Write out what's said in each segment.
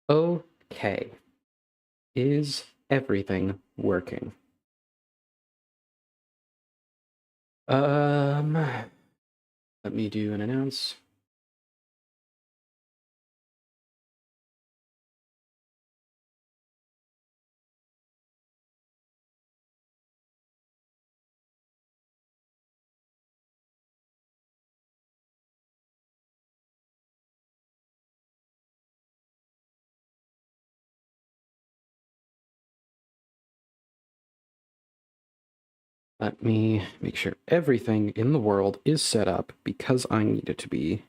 Okay. Is everything working? Let me do an announce. Let me make sure everything in the world is set up because I need it to be.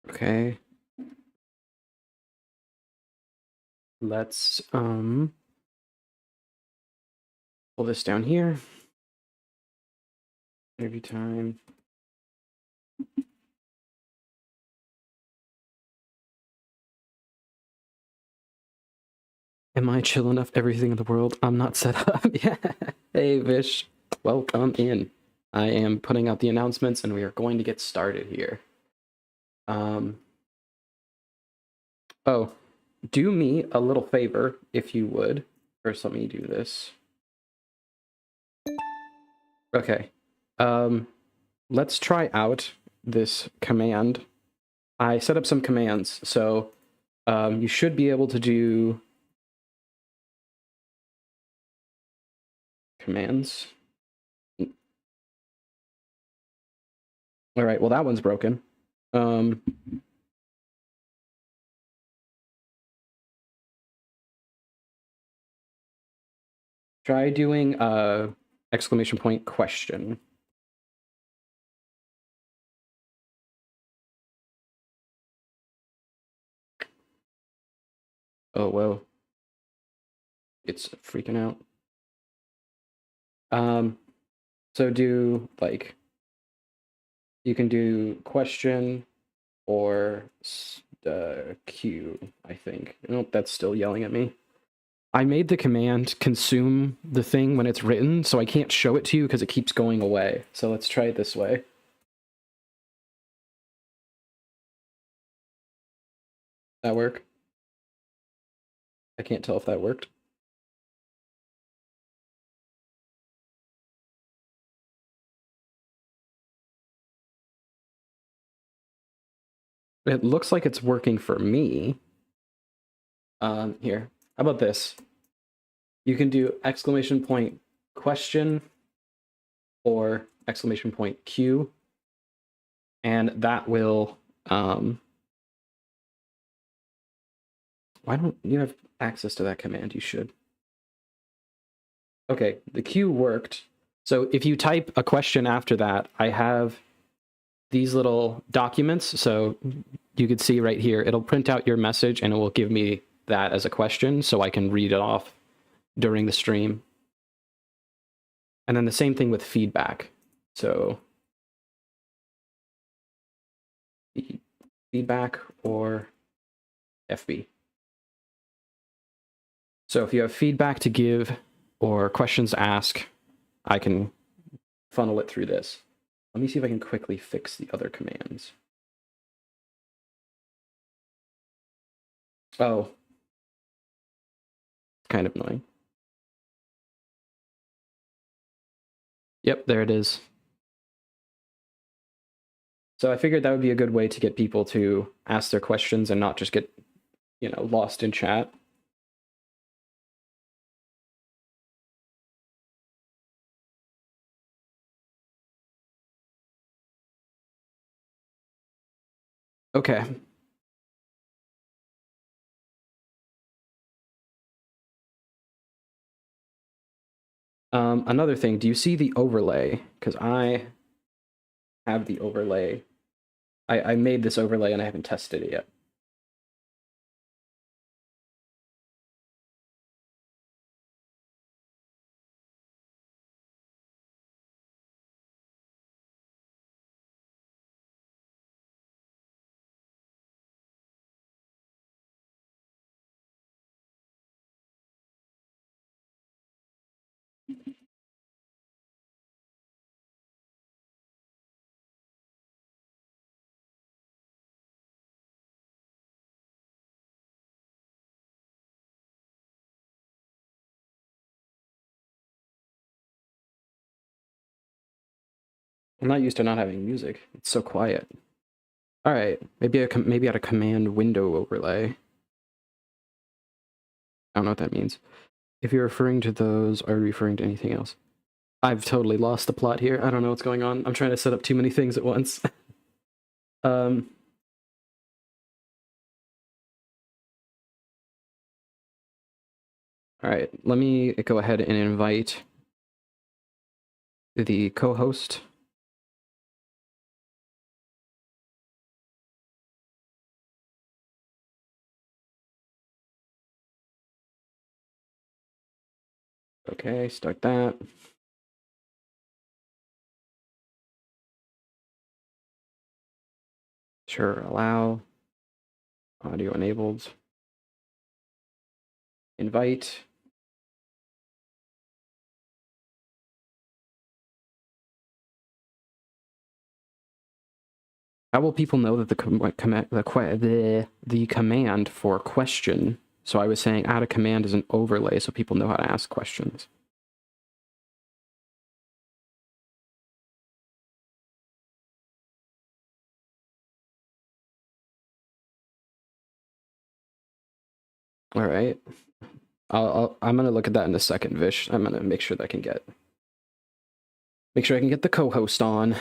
Okay. Let's pull this down here. Every time. Am I chill enough? Everything in the world. I'm not set up. Yeah. Hey, Vish. Welcome in. I am putting out the announcements and we are going to get started here. Oh, do me a little favor if you would. First, let me do this. Okay. Let's try out this command. I set up some commands, so you should be able to do commands. All right, well, that one's broken. Try doing exclamation point question. Oh, whoa. It's freaking out. So do, like, you can do question or Q, I think. Nope, that's still yelling at me. I made the command consume the thing when it's written, so I can't show it to you because it keeps going away. So let's try it this way. That work? I can't tell if that worked. It looks like it's working for me. Here. How about this? You can do exclamation point question or exclamation point Q, and that will, why don't you have access to that command? You should. Okay, the Q worked. So if you type a question after that, I have these little documents. So you could see right here, it'll print out your message and it will give me that as a question so I can read it off during the stream. And then the same thing with feedback. So feedback or FB. So if you have feedback to give or questions to ask, I can funnel it through this. Let me see if I can quickly fix the other commands. Oh, kind of annoying. Yep, there it is. So I figured that would be a good way to get people to ask their questions and not just get, lost in chat. Okay. Another thing, do you see the overlay? Because I have the overlay. I made this overlay and I haven't tested it yet. I'm not used to not having music. It's so quiet. All right, maybe maybe add a command window overlay. I don't know what that means. If you're referring to those, are you referring to anything else? I've totally lost the plot here. I don't know what's going on. I'm trying to set up too many things at once. All right, let me go ahead and invite the co-host. Okay, start that. Sure, allow. Audio enabled. Invite. How will people know that the command for question? So I was saying add a command as an overlay so people know how to ask questions. All right. I'm gonna look at that in a second, Vish. I'm gonna make sure that I can get the co-host on.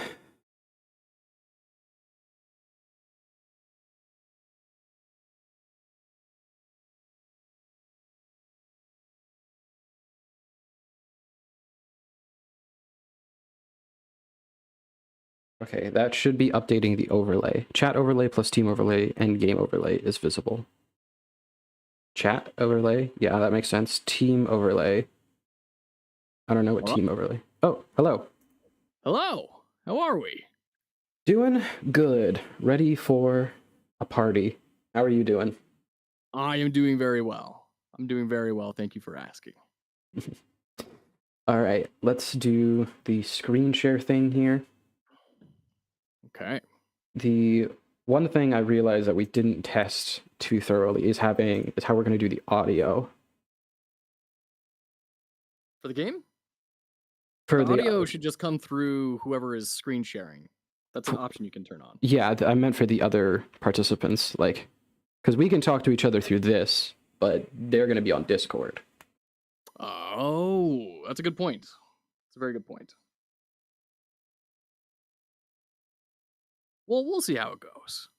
Okay, that should be updating the overlay. Chat overlay plus team overlay and game overlay is visible. Chat overlay, yeah, that makes sense. Team overlay. I don't know what team overlay. Oh, hello. Hello. How are we? Doing good. Ready for a party. How are you doing? I am doing very well. I'm doing very well. Thank you for asking. All right, let's do the screen share thing here. Okay. The one thing I realized that we didn't test too thoroughly is how we're going to do the audio. For the game? For the audio should just come through whoever is screen sharing. That's an option you can turn on. Yeah, I meant for the other participants, like, because we can talk to each other through this, but they're going to be on Discord. Oh, that's a good point. That's a very good point. Well, we'll see how it goes.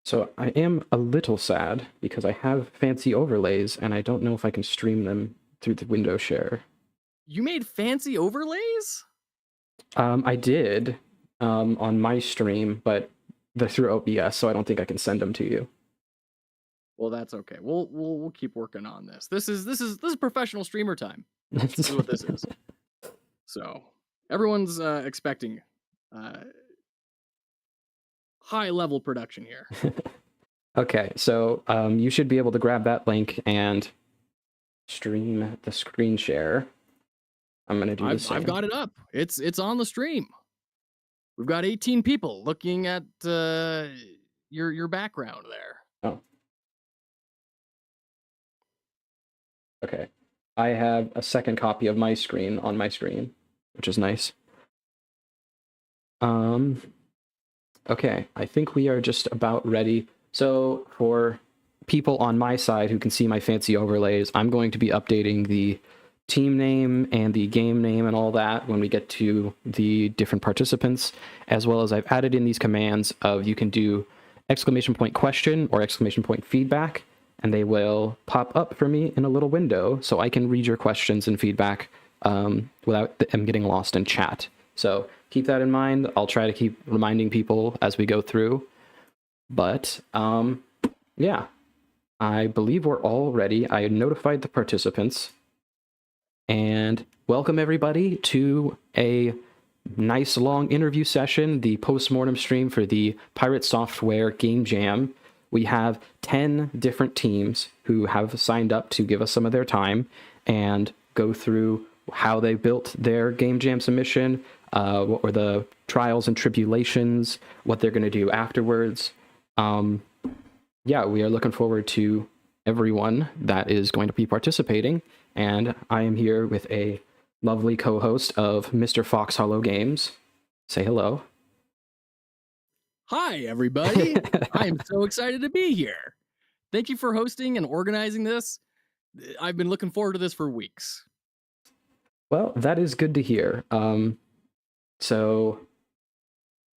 So I am a little sad because I have fancy overlays and I don't know if I can stream them through the window share. You made fancy overlays? I did on my stream, but they're through OBS, so I don't think I can send them to you. Well, that's okay. We'll keep working on this. This is professional streamer time. This is what this is. So everyone's expecting high level production here. Okay, so you should be able to grab that link and stream the screen share. I'm gonna do the same. I've got it up. It's on the stream. We've got 18 people looking at your background there. Oh. Okay. I have a second copy of my screen on my screen, which is nice. Okay, I think we are just about ready. So for people on my side who can see my fancy overlays, I'm going to be updating the team name and the game name and all that when we get to the different participants, as well as I've added in these commands of you can do exclamation point question or exclamation point feedback, and they will pop up for me in a little window so I can read your questions and feedback without them getting lost in chat. So keep that in mind. I'll try to keep reminding people as we go through. But yeah, I believe we're all ready. I notified the participants. And welcome everybody to a nice long interview session, the post-mortem stream for the Pirate Software Game Jam. We have 10 different teams who have signed up to give us some of their time and go through how they built their Game Jam submission, what were the trials and tribulations, what they're going to do afterwards. Yeah, we are looking forward to everyone that is going to be participating. And I am here with a lovely co-host of Mr. Fox Hollow Games. say hello. Hi, everybody. I am so excited to be here. Thank you for hosting and organizing this. I've been looking forward to this for weeks. Well, that is good to hear. So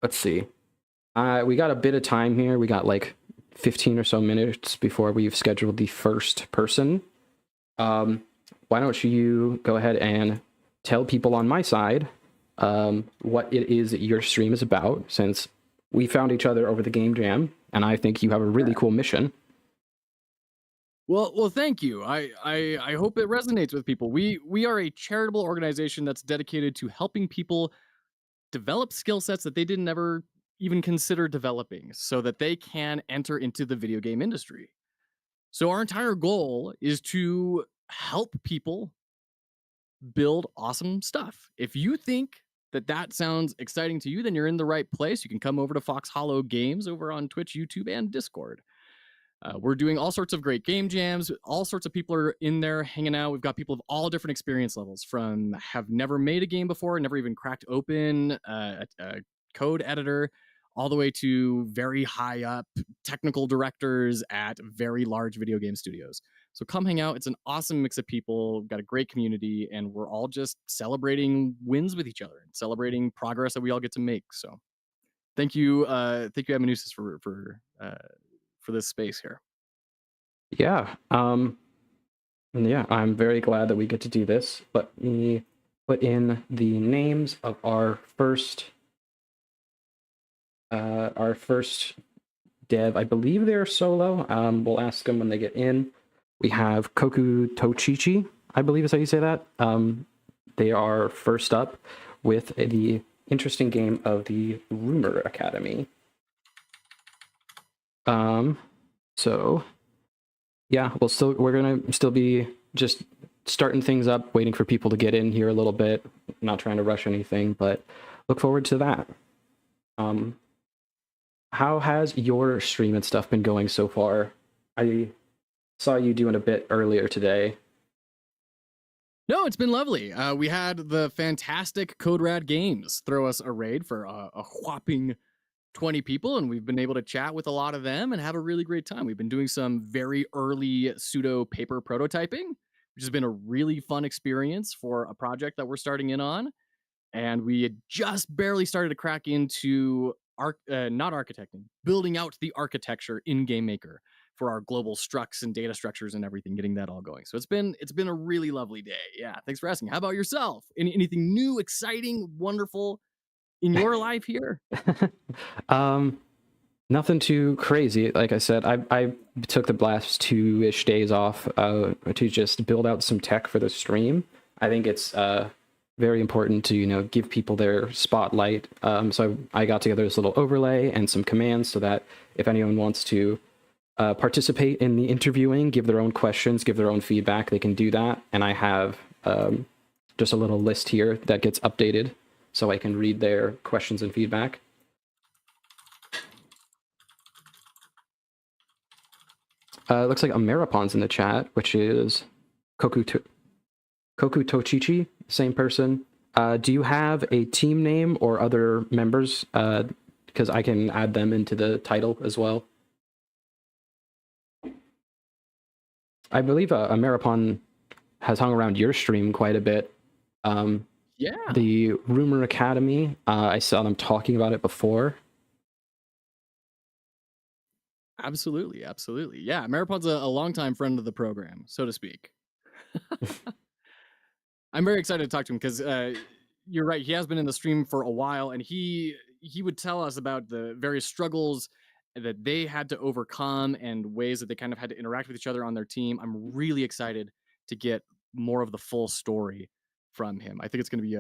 let's see. We got a bit of time here. We got like 15 or so minutes before we've scheduled the first person. Why don't you go ahead and tell people on my side what it is that your stream is about, since we found each other over the game jam, and I think you have a really cool mission. Well, thank you. I hope it resonates with people. We are a charitable organization that's dedicated to helping people develop skill sets that they didn't ever even consider developing so that they can enter into the video game industry. So our entire goal is to help people build awesome stuff. If you think that that sounds exciting to you, then you're in the right place. You can come over to Fox Hollow Games over on Twitch, YouTube, and Discord. We're doing all sorts of great game jams. All sorts of people are in there hanging out. We've got people of all different experience levels, from have never made a game before, never even cracked open a code editor, all the way to very high up technical directors at very large video game studios. So come hang out. It's an awesome mix of people. We've got a great community, and we're all just celebrating wins with each other and celebrating progress that we all get to make. So thank you, Amanusis, for this space here. Yeah. Yeah, I'm very glad that we get to do this. Let me put in the names of our first dev. I believe they're solo. We'll ask them when they get in. We have Koku Tochichi, I believe is how you say that. They are first up with the interesting game of the Rumor Academy. So yeah, we're gonna still be just starting things up, waiting for people to get in here a little bit. Not trying to rush anything, but look forward to that. How has your stream and stuff been going so far? I saw you doing a bit earlier today. No, it's been lovely. We had the fantastic Code Rad Games throw us a raid for a whopping 20 people, and we've been able to chat with a lot of them and have a really great time. We've been doing some very early pseudo paper prototyping, which has been a really fun experience for a project that we're starting in on. And we had just barely started to crack into not architecting, building out the architecture in GameMaker for our global structs and data structures and everything, getting that all going. So it's been a really lovely day. Yeah, thanks for asking. How about yourself? Anything new, exciting, wonderful in your life here? Nothing too crazy. Like I said, I took the last 2-ish days off to just build out some tech for the stream. I think it's very important to give people their spotlight. So I got together this little overlay and some commands so that if anyone wants to participate in the interviewing, give their own questions, give their own feedback, they can do that. And I have just a little list here that gets updated so I can read their questions and feedback. It looks like Ameripon's in the chat, which is Koku Tochichi, same person. Do you have a team name or other members? Because I can add them into the title as well. I believe Ameripon has hung around your stream quite a bit. Yeah. The Rumor Academy, I saw them talking about it before. Absolutely. Yeah, Marapon's a longtime friend of the program, so to speak. I'm very excited to talk to him because you're right. He has been in the stream for a while, and he would tell us about the various struggles that they had to overcome and ways that they kind of had to interact with each other on their team. I'm really excited to get more of the full story from him. I think it's going to be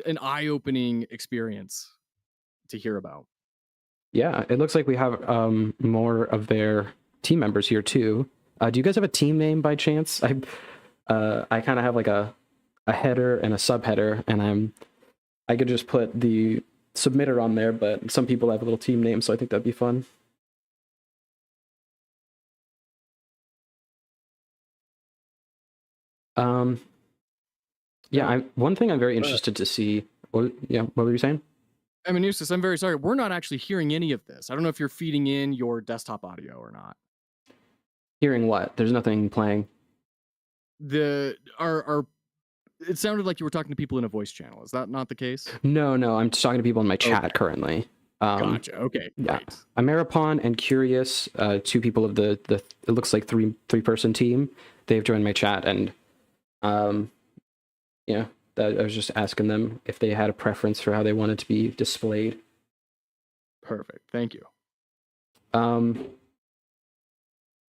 an eye-opening experience to hear about. Yeah, it looks like we have more of their team members here too. Do you guys have a team name by chance? I kind of have like a header and a subheader, and I could just put the submitter on there, but some people have a little team name, so I think that'd be fun. Yeah, one thing I'm very interested to see Yeah, what were you saying? I mean, Eustace, I'm very sorry. We're not actually hearing any of this. I don't know if you're feeding in your desktop audio or not. Hearing what? There's nothing playing. Our it sounded like you were talking to people in a voice channel. Is that not the case? No, no, I'm just talking to people in my chat Okay. currently. Gotcha. Okay, Yeah, great. Ameripon and Curious, two people of the it looks like three-person team. They've joined my chat, and yeah, I was just asking them if they had a preference for how they wanted to be displayed. Perfect. Thank you.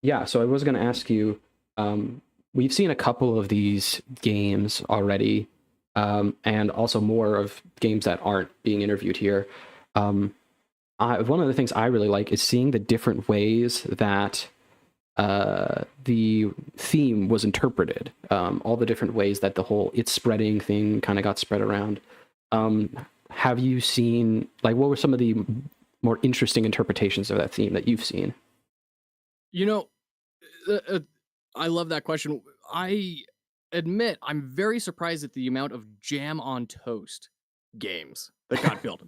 Yeah, so I was going to ask you, we've seen a couple of these games already, and also more of games that aren't being interviewed here. One of the things I really like is seeing the different ways that the theme was interpreted, all the different ways that the whole it's spreading thing kind of got spread around. Have you seen, like, what were some of the more interesting interpretations of that theme that you've seen? You know, I love that question. I admit I'm very surprised at the amount of jam on toast games that got built.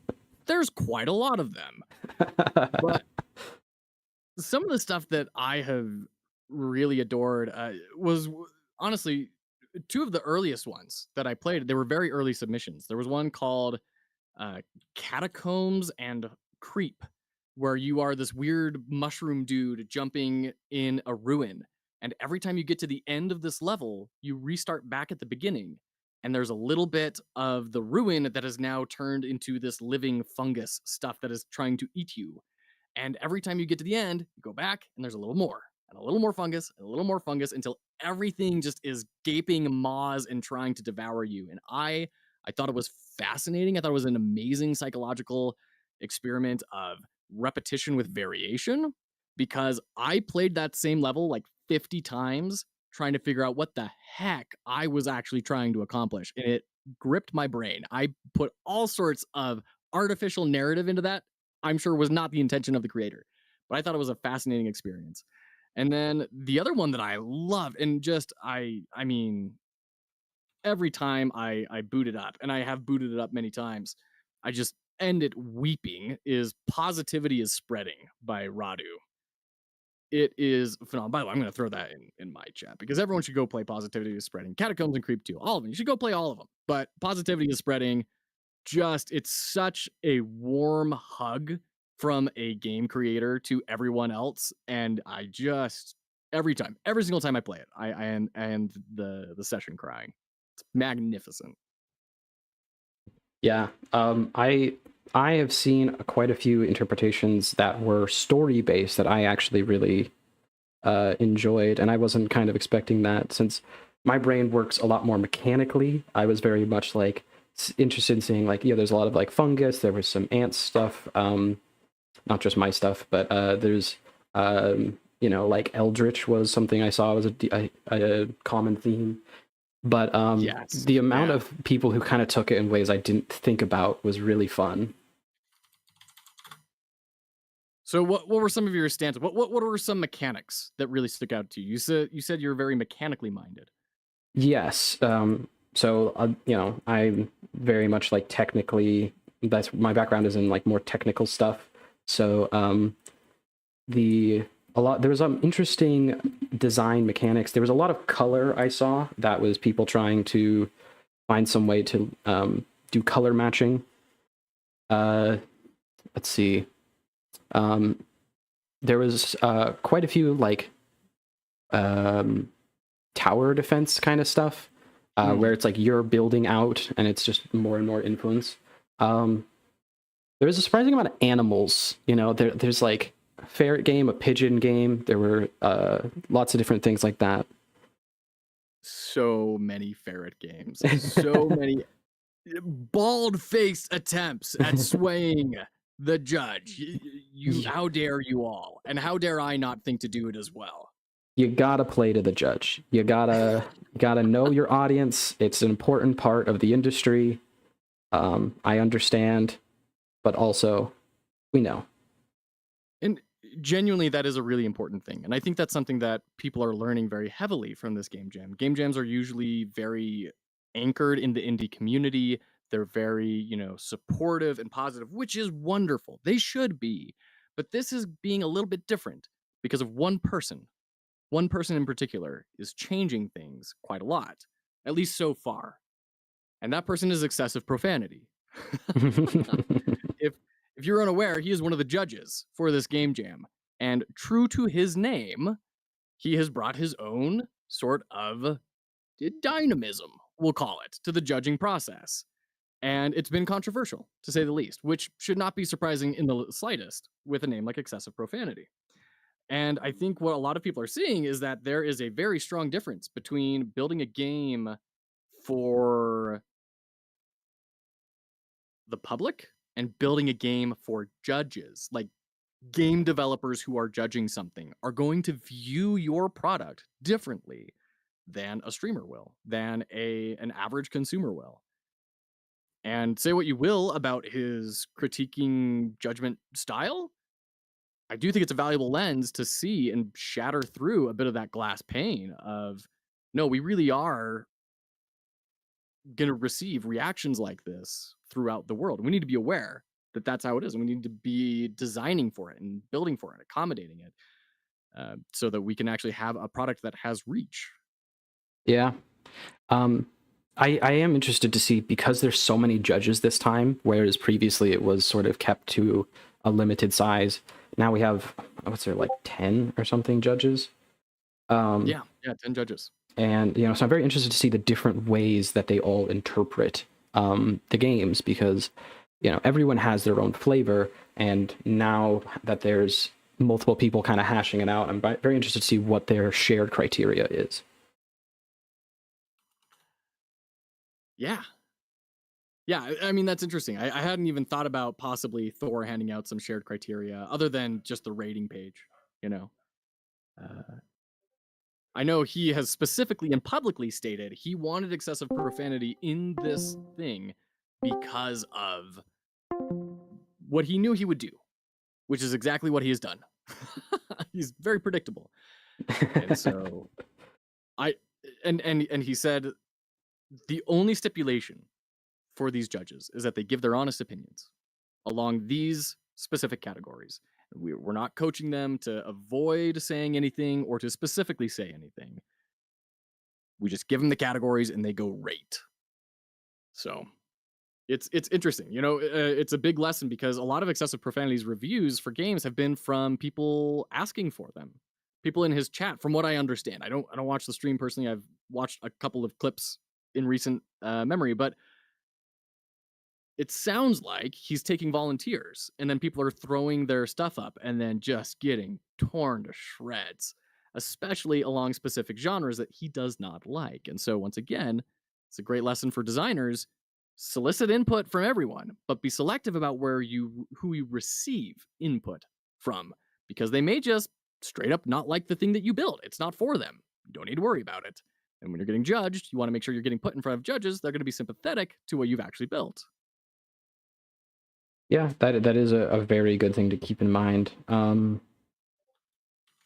There's quite a lot of them. But some of the stuff that I have really adored was honestly two of the earliest ones that I played. They were very early submissions. There was one called Catacombs and Creep, where you are this weird mushroom dude jumping in a ruin. And every time you get to the end of this level, you restart back at the beginning. And there's a little bit of the ruin that has now turned into this living fungus stuff that is trying to eat you. And every time you get to the end, you go back and there's a little more and a little more fungus and a little more fungus until everything just is gaping maws and trying to devour you. And I thought it was fascinating. I thought it was an amazing psychological experiment of repetition with variation because I played that same level like 50 times trying to figure out what the heck I was actually trying to accomplish. And it gripped my brain. I put all sorts of artificial narrative into that. I'm sure was not the intention of the creator, but I thought it was a fascinating experience. And then the other one that I loved and just I mean every time I boot it up, and I have booted it up many times, I just end it weeping, is Positivity is Spreading by Radu. It is phenomenal. By the way, I'm going to throw that in my chat because everyone should go play Positivity is Spreading. Catacombs and Creep 2, all of them. You should go play all of them. But Positivity is Spreading, just, it's such a warm hug from a game creator to everyone else. And I just, every single time I play it, I end the session crying. It's magnificent. Yeah, I have seen quite a few interpretations that were story based that I actually really enjoyed, and I wasn't kind of expecting that since my brain works a lot more mechanically. I was very much like interested in seeing like, yeah, there's a lot of like fungus. There was some ant stuff, not just my stuff, but there's like Eldritch was something I saw was a common theme. But Yes. the amount Yeah. of people who kind of took it in ways I didn't think about was really fun. So what were some of your stances? What were some mechanics that really stuck out to you? You said you're very mechanically minded. Yes. So I'm very much like technically. That's my background is in like more technical stuff. So there was some interesting design mechanics. There was a lot of color I saw that was people trying to find some way to do color matching. Let's see. There was quite a few like tower defense kind of stuff where it's like you're building out and it's just more and more influence. There was a surprising amount of animals. There's like a ferret game, a pigeon game. There were lots of different things like that. So many ferret games. So many bald-faced attempts at swaying the judge. How dare you all? And how dare I not think to do it as well? You gotta play to the judge. You gotta know your audience. It's an important part of the industry. I understand, but also we know. And genuinely, that is a really important thing. And I think that's something that people are learning very heavily from this game jam. Game jams are usually very anchored in the indie community. They're very, supportive and positive, which is wonderful. They should be. But this is being a little bit different because of one person. One person in particular is changing things quite a lot, at least so far. And that person is excessive profanity. if if you're unaware, he is one of the judges for this game jam. And true to his name, he has brought his own sort of dynamism, we'll call it, to the judging process. And it's been controversial, to say the least, which should not be surprising in the slightest with a name like excessive profanity. And I think what a lot of people are seeing is that there is a very strong difference between building a game for the public and building a game for judges. Like, game developers who are judging something are going to view your product differently than a streamer will, than an average consumer will. And say what you will about his critiquing judgment style, I do think it's a valuable lens to see and shatter through a bit of that glass pane of, no, we really are going to receive reactions like this throughout the world. We need to be aware that that's how it is. And we need to be designing for it and building for it, accommodating it, so that we can actually have a product that has reach. Yeah. I am interested to see, because there's so many judges this time, whereas previously it was sort of kept to a limited size. Now we have, what's there, like 10 or something judges? Yeah, 10 judges. And, so I'm very interested to see the different ways that they all interpret the games, because, everyone has their own flavor. And now that there's multiple people kind of hashing it out, I'm very interested to see what their shared criteria is. Yeah. Yeah, I mean, that's interesting. I hadn't even thought about possibly Thor handing out some shared criteria other than just the rating page, I know he has specifically and publicly stated he wanted excessive profanity in this thing because of what he knew he would do, which is exactly what he has done. He's very predictable. And so and he said the only stipulation for these judges is that they give their honest opinions along these specific categories. We're not coaching them to avoid saying anything or to specifically say anything. We just give them the categories and they go rate. So it's interesting. It's a big lesson because a lot of excessive profanities reviews for games have been from people asking for them. People in his chat, from what I understand. I don't watch the stream personally. I've watched a couple of clips in recent memory, but it sounds like he's taking volunteers and then people are throwing their stuff up and then just getting torn to shreds, especially along specific genres that he does not like. And so once again, it's a great lesson for designers. Solicit input from everyone, but be selective about who you receive input from, because they may just straight up not like the thing that you build. It's not for them. You don't need to worry about it. And when you're getting judged, you want to make sure you're getting put in front of judges that are going to be sympathetic to what you've actually built. Yeah, that is a very good thing to keep in mind.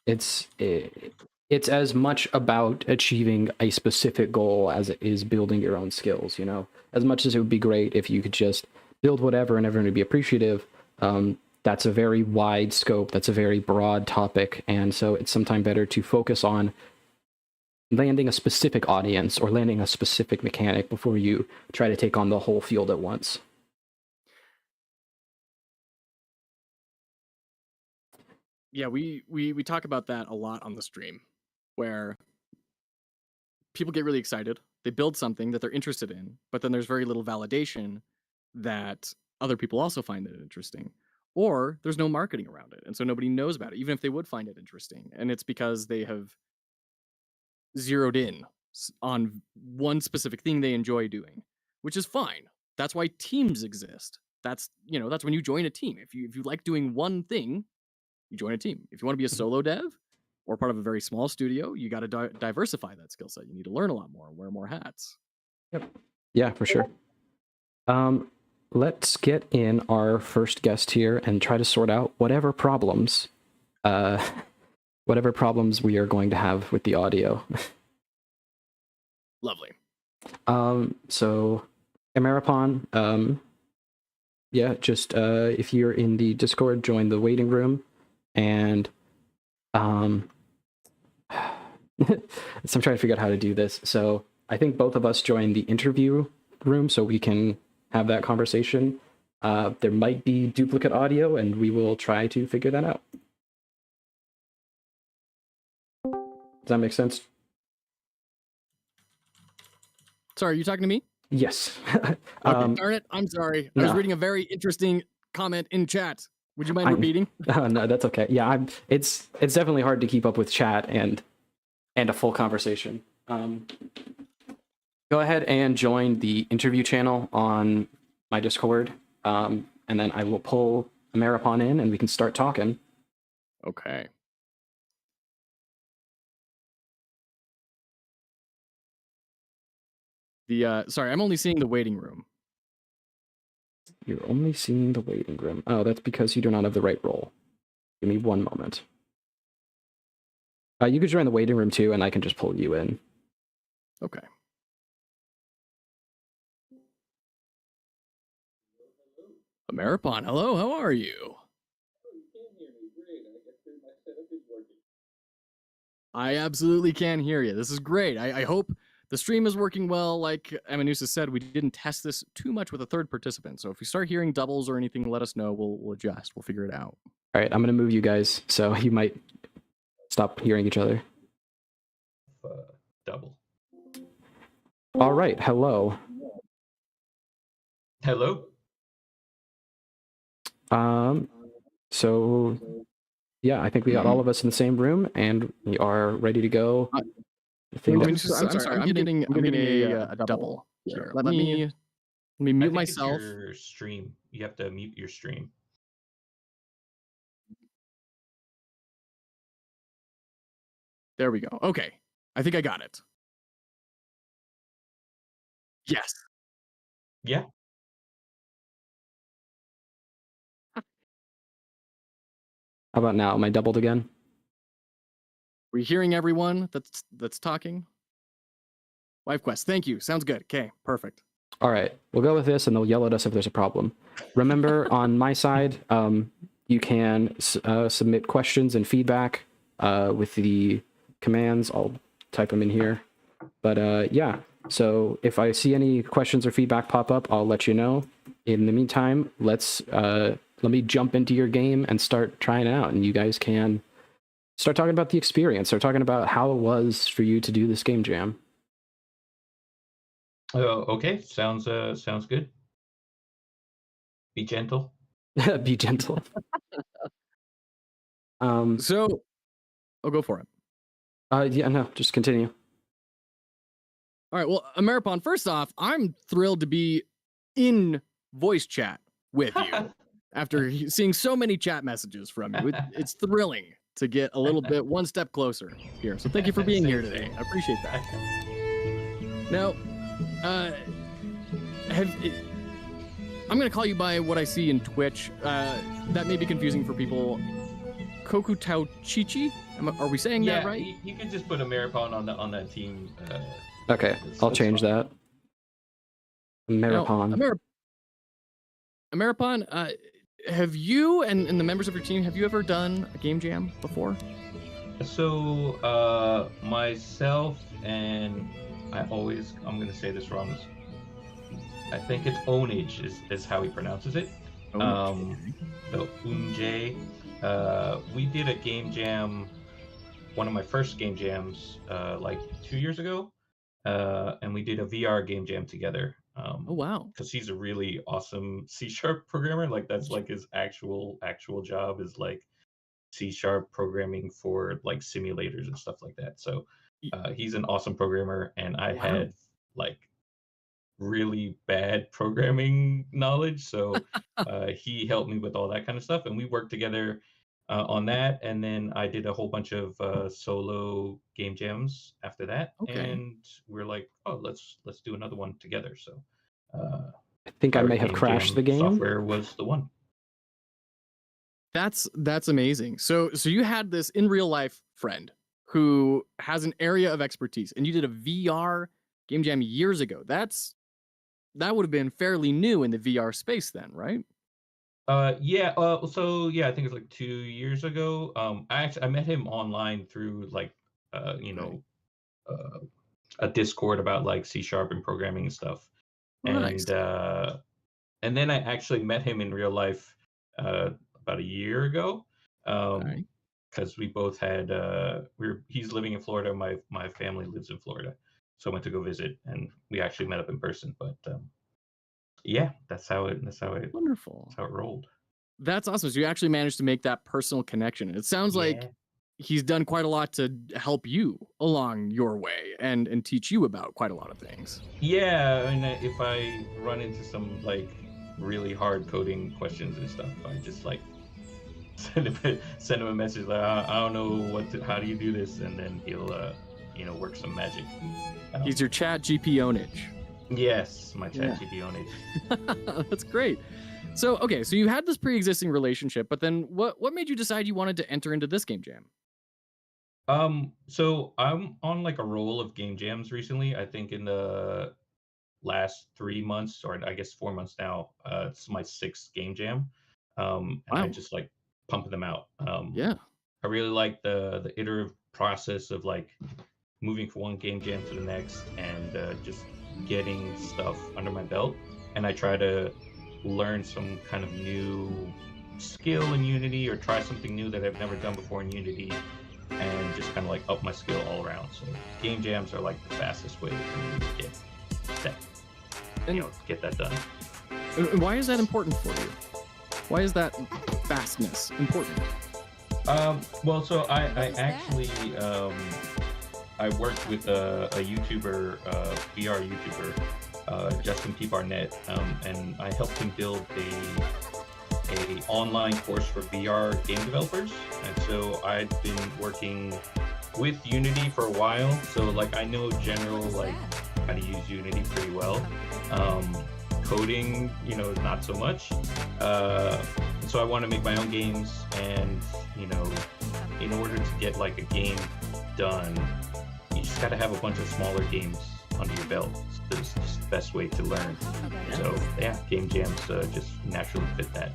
It's as much about achieving a specific goal as it is building your own skills. As much as it would be great if you could just build whatever and everyone would be appreciative, that's a very wide scope. That's a very broad topic, and so it's sometimes better to focus on landing a specific audience or landing a specific mechanic before you try to take on the whole field at once. Yeah, we talk about that a lot on the stream, where people get really excited. They build something that they're interested in, but then there's very little validation that other people also find it interesting, or there's no marketing around it, and so nobody knows about it, even if they would find it interesting. And it's because they have zeroed in on one specific thing they enjoy doing, which is fine. That's why teams exist. That's when you join a team. If you like doing one thing, you join a team. If you want to be a solo dev or part of a very small studio, you got to diversify that skill set. You need to learn a lot more, wear more hats. Yep. Yeah, for sure. Let's get in our first guest here and try to sort out whatever problems we are going to have with the audio. Lovely. So Ameripon, yeah, just if you're in the Discord, join the waiting room, and so I'm trying to figure out how to do this. So I think both of us join the interview room so we can have that conversation. There might be duplicate audio, and we will try to figure that out. Does that make sense? Sorry, are you talking to me? Yes. Okay, darn it. I'm sorry. I was no. reading a very interesting comment in chat. Would you mind repeating? No, that's okay. Yeah, it's definitely hard to keep up with chat and a full conversation. Go ahead and join the interview channel on my Discord, and then I will pull Ameripon in, and we can start talking. Okay. Sorry, I'm only seeing the waiting room. You're only seeing the waiting room. Oh, that's because you do not have the right role. Give me one moment. You could join the waiting room too, and I can just pull you in. Okay. Ameripon, hello, how are you? I absolutely can hear you. This is great. I hope the stream is working well. Like Amanusa said, we didn't test this too much with a third participant. So if we start hearing doubles or anything, let us know. We'll adjust. We'll figure it out. All right, I'm going to move you guys, so you might stop hearing each other. Double. All right, hello. Hello. So yeah, I think we got all of us in the same room, and we are ready to go. I'm sorry. I'm getting a double here. Let me mute myself. It's your stream. You have to mute your stream. There we go. Okay. I think I got it. Yes. Yeah. How about now? Am I doubled again? Were you hearing everyone that's talking? LiveQuest, thank you. Sounds good. Okay, perfect. All right, we'll go with this, and they'll yell at us if there's a problem. Remember, on my side, you can submit questions and feedback with the commands. I'll type them in here. But yeah, so if I see any questions or feedback pop up, I'll let you know. In the meantime, let me jump into your game and start trying it out, and you guys can start talking about the experience. Start talking about how it was for you to do this game jam. Okay, sounds good. Be gentle. Be gentle. So, I'll go for it. Yeah, no, just continue. All right. Well, Ameripon, first off, I'm thrilled to be in voice chat with you after seeing so many chat messages from you. It's thrilling to get a little bit one step closer here. So thank you for being here today. I appreciate that. Now, I'm going to call you by what I see in Twitch. That may be confusing for people. Kokutao Chichi? Are we saying that right? You can just put Ameripon on that team. Okay, I'll change that. Ameripon. Ameripon, have you and the members of your team, have you ever done a game jam before? So, myself and I'm going to say this wrong. I think it's Onage is how he pronounces it. So Unjay. We did a game jam, one of my first game jams, like 2 years ago. And we did a VR game jam together. Oh wow! Because he's a really awesome C# programmer. Like that's like his actual job is like C# programming for like simulators and stuff like that. So he's an awesome programmer, and I had like really bad programming knowledge. So he helped me with all that kind of stuff, and we worked together on that. And then I did a whole bunch of solo game jams after that. Okay. And we're like, oh, let's do another one together. So I think I may have crashed the game. Software was the one. That's amazing. So you had this in real life friend who has an area of expertise, and you did a VR game jam years ago. That's that would have been fairly new in the VR space then, right? Yeah. So yeah, I think it's like 2 years ago. I met him online through like you Okay. know uh, a Discord about like C sharp and programming and stuff, Oh, nice. and and then I actually met him in real life about a year ago. Okay. Because we both had he's living in Florida, my family lives in Florida, so I went to go visit, and we actually met up in person. But yeah, Wonderful. that's how it rolled. That's awesome. So you actually managed to make that personal connection. It sounds like Yeah. he's done quite a lot to help you along your way and teach you about quite a lot of things. Yeah, and if I run into some like really hard coding questions and stuff, I just like send him a message like I don't know how do you do this, and then he'll work some magic. He's your chat GP onage. Yes, my Yeah. ChatGPT on it. That's great. So okay, so you had this pre-existing relationship, but then what made you decide you wanted to enter into this game jam? So I'm on like a roll of game jams recently. I think in the last 3 months, or I guess 4 months now, it's my sixth game jam. And I Wow. just like pumping them out. Yeah. I really like the iterative process of like moving from one game jam to the next and just getting stuff under my belt. And I try to learn some kind of new skill in Unity or try something new that I've never done before in Unity and just kind of like up my skill all around. So game jams are like the fastest way to get that, And, get that done. and why is that important for you? Why is that fastness important? Well, so I actually I worked with a YouTuber, VR YouTuber, Justin P. Barnett, and I helped him build a online course for VR game developers. And so I'd been working with Unity for a while, so like I know general like how to use Unity pretty well. Coding, not so much. So I want to make my own games, and in order to get like a game done, you just got to have a bunch of smaller games under your belt. It's just the best way to learn. So yeah, game jams just naturally fit that.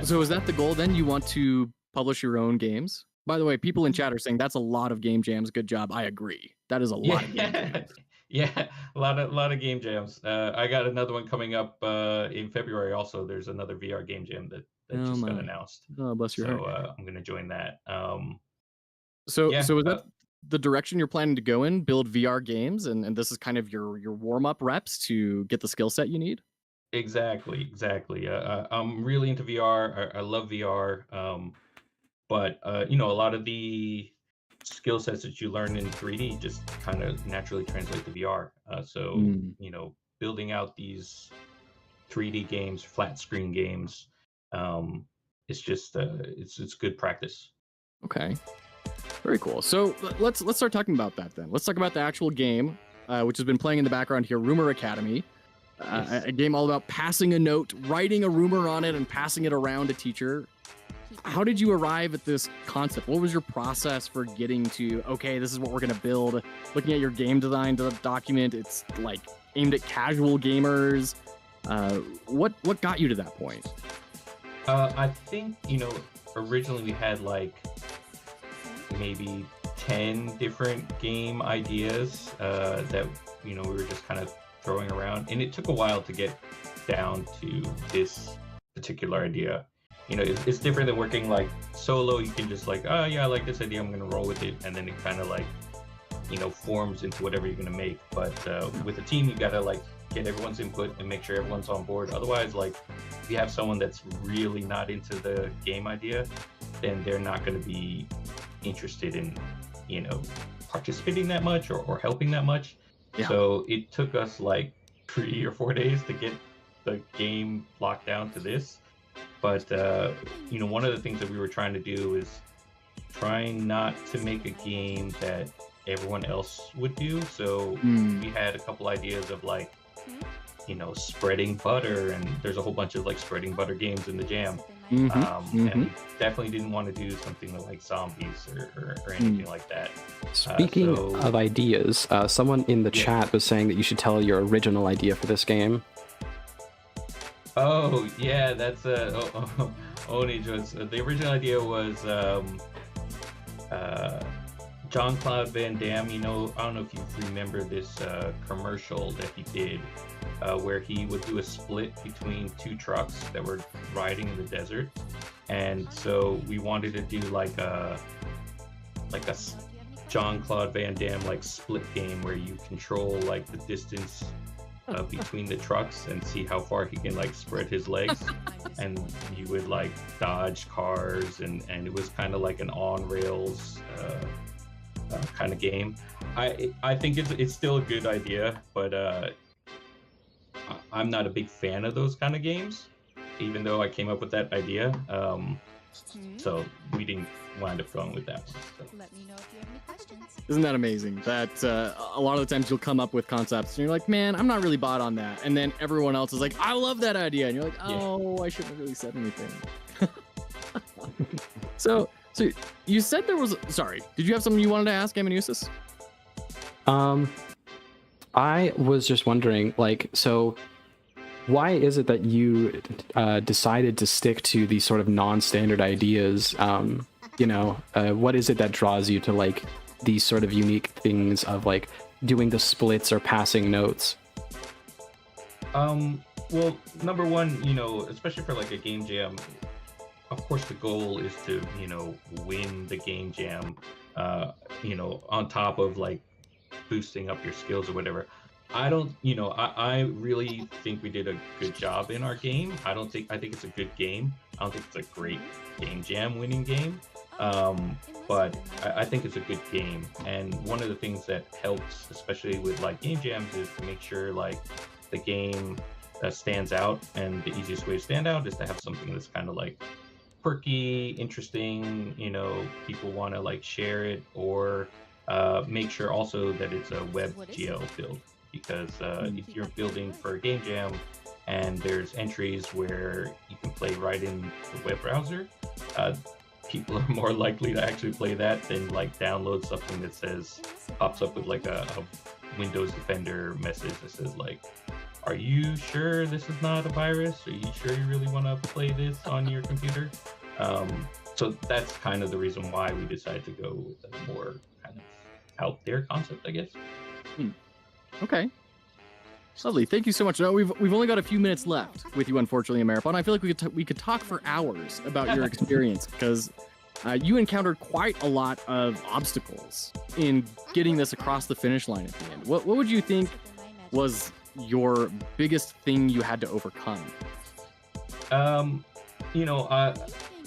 So is that the goal then? You want to publish your own games? By the way, people in chat are saying that's a lot of game jams. Good job. I agree. That is a lot of game jams. Yeah, a lot of game jams. I got another one coming up in February. Also, there's another VR game jam that Oh just got my. announced. Oh, bless your So heart. I'm gonna join that. So Yeah, is that the direction you're planning to go in? Build VR games, and this is kind of your warm-up reps to get the skill set you need? exactly. I'm really into VR. I love VR. But a lot of the skill sets that you learn in 3D just kind of naturally translate to VR. So Mm, building out these 3D games, flat screen games, it's just it's good practice. okay. Very cool. So let's start talking about that then. Let's talk about the actual game, which has been playing in the background here, Rumor Academy. Yes. A game all about passing a note, writing a rumor on it, and passing it around a teacher. How did you arrive at this concept? What was your process for getting to, okay, this is what we're going to build? Looking at your game design document, it's like aimed at casual gamers. What got you to that point? I think originally we had like maybe 10 different game ideas that we were just kind of throwing around, and it took a while to get down to this particular idea. It's different than working like solo. You can just like, oh yeah, I like this idea, I'm gonna roll with it, and then it kind of like forms into whatever you're gonna make. But with a team, you gotta like get everyone's input and make sure everyone's on board. Otherwise, like if you have someone that's really not into the game idea, then they're not going to be interested in participating that much or helping that much. Yeah. So it took us like 3 or 4 days to get the game locked down to this. But one of the things that we were trying to do is trying not to make a game that everyone else would do. So we had a couple ideas of like spreading butter, and there's a whole bunch of like spreading butter games in the jam. and definitely didn't want to do something like zombies or anything like that. Speaking of ideas, someone in the chat was saying that you should tell your original idea for this game. Oh yeah, that's Oni. The original idea was Jean-Claude Van Damme. You know, I don't know if you remember this commercial that he did, where he would do a split between two trucks that were riding in the desert, and so we wanted to do like a Jean-Claude Van Damme like split game where you control like the distance between the trucks and see how far he can like spread his legs, and you would like dodge cars, and it was kind of like an on rails kind of game. I think it's still a good idea, but I'm not a big fan of those kind of games, even though I came up with that idea. So we didn't wind up going with that one. So. Let me know if you have any questions. Isn't that amazing? That a lot of the times you'll come up with concepts and you're like, man, I'm not really bought on that. And then everyone else is like, I love that idea. And you're like, oh, I shouldn't have really said anything. So you said there was, sorry, did you have something you wanted to ask, Amanusis? I was just wondering, like, so why is it that you decided to stick to these sort of non-standard ideas? What is it that draws you to like these sort of unique things of like doing the splits or passing notes? Well, number one, especially for like a game jam, of course the goal is to, win the game jam, on top of like boosting up your skills or whatever. I really think we did a good job in our game. I think it's a good game. I don't think it's a great game jam winning game. But I think it's a good game. And one of the things that helps, especially with like game jams, is to make sure like the game stands out. And the easiest way to stand out is to have something that's kind of like quirky, interesting, people want to like share it, or make sure also that it's a WebGL build. Because if you're building for a game jam and there's entries where you can play right in the web browser, people are more likely to actually play that than like download something that pops up with like a Windows Defender message that says like, are you sure this is not a virus? Are you sure you really want to play this on your computer? So that's kind of the reason why we decided to go with a more kind of out there concept, I guess. Okay. Lovely. Thank you so much. No, we've only got a few minutes left with you, unfortunately, Ameripod. I feel like we could talk for hours about your experience, because you encountered quite a lot of obstacles in getting this across the finish line at the end. What would you think was your biggest thing you had to overcome?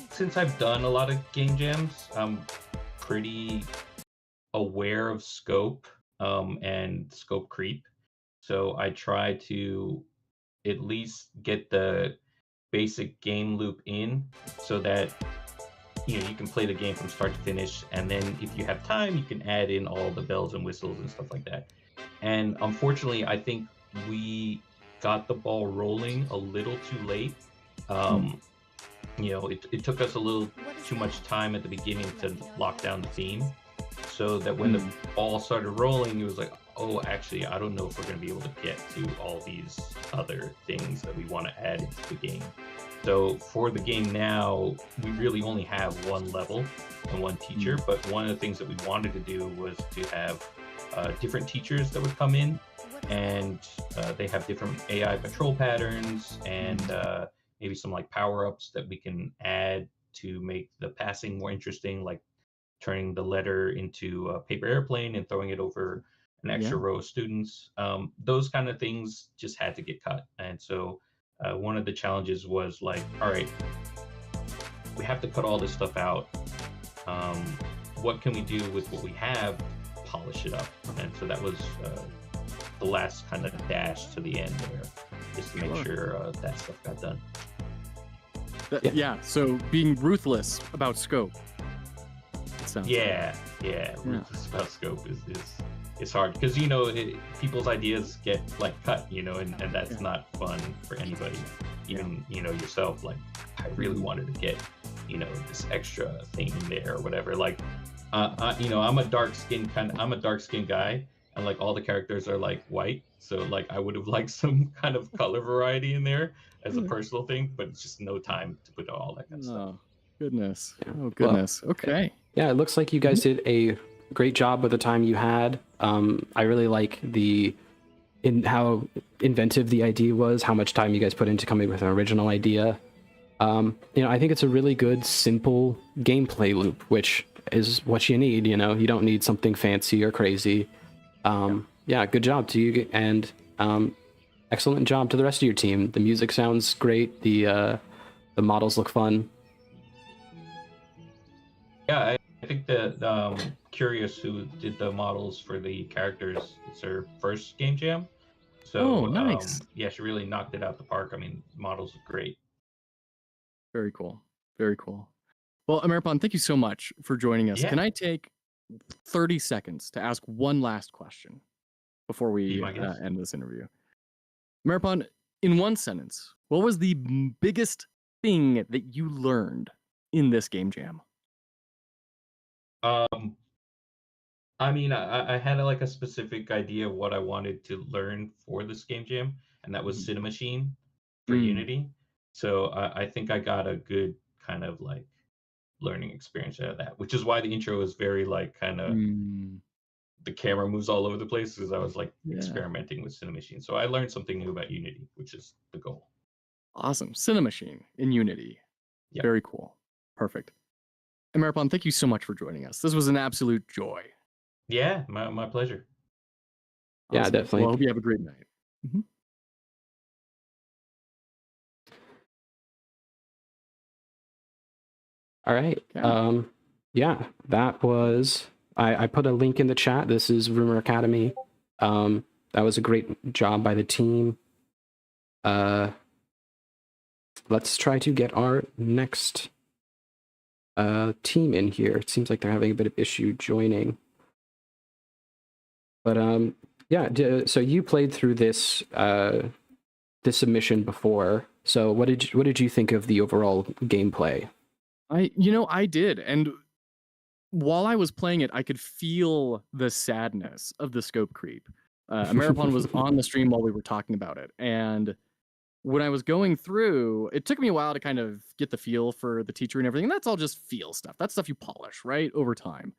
Since I've done a lot of game jams, I'm pretty aware of scope and scope creep. So I try to at least get the basic game loop in so that you can play the game from start to finish, and then if you have time you can add in all the bells and whistles and stuff like that. And unfortunately I think we got the ball rolling a little too late. It took us a little too much time at the beginning to lock down the theme, so that when the ball started rolling, it was like, oh, actually, I don't know if we're going to be able to get to all these other things that we want to add into the game. So for the game now, we really only have one level and one teacher, but one of the things that we wanted to do was to have different teachers that would come in, and they have different AI patrol patterns, and maybe some like power-ups that we can add to make the passing more interesting, like turning the letter into a paper airplane and throwing it over an extra row of students. Those kind of things just had to get cut. And so one of the challenges was like, all right, we have to cut all this stuff out. What can we do with what we have to polish it up? And so that was the last kind of dash to the end there, just to make sure that stuff got done. So being ruthless about scope. Ruthless about scope is it's hard because people's ideas get like cut, and that's not fun for anybody, even yourself. Like, I really wanted to get this extra thing in there or whatever. Like, I'm a dark skin guy, and like all the characters are like white, so like I would have liked some kind of color variety in there as a personal thing, but it's just no time to put all that kind of stuff. Oh, goodness. Yeah. Oh, goodness. Okay. Yeah, it looks like you guys did a great job with the time you had. I really like how inventive the idea was, how much time you guys put into coming with an original idea. I think it's a really good, simple gameplay loop, which is what you need. You don't need something fancy or crazy. Yeah, good job to you, and excellent job to the rest of your team. The music sounds great. The models look fun. Yeah, I think that Curious, who did the models for the characters, it's her first game jam. So nice. yeah, she really knocked it out the park. I mean, models are great. Very cool. Very cool. Well, Ameripon, thank you so much for joining us. Yeah. Can I take 30 seconds to ask one last question before we Be my guest. end this interview? Ameripon, in one sentence, what was the biggest thing that you learned in this game jam? I mean, I had like a specific idea of what I wanted to learn for this game jam, and that was Cinemachine for Unity. So I think I got a good kind of like learning experience out of that, which is why the intro was very like kind of the camera moves all over the place, because I was like experimenting with Cinemachine. So I learned something new about Unity, which is the goal. Awesome. Cinemachine in Unity. Yep. Very cool. Perfect. Ameripon, thank you so much for joining us. This was an absolute joy. Yeah, my pleasure. Yeah, Awesome. definitely. Well, I hope you have a great night. All right. Okay. Yeah, that was. I put a link in the chat. This is Rumor Academy. That was a great job by the team. Let's try to get our next team in here. It seems like they're having a bit of issue joining. But yeah. So you played through this submission before. So what did you think of the overall gameplay? I did, and while I was playing it, I could feel the sadness of the scope creep. Ameripon was on the stream while we were talking about it, and when I was going through, it took me a while to kind of get the feel for the teacher and everything. That's all just feel stuff. That's stuff you polish, right, over time.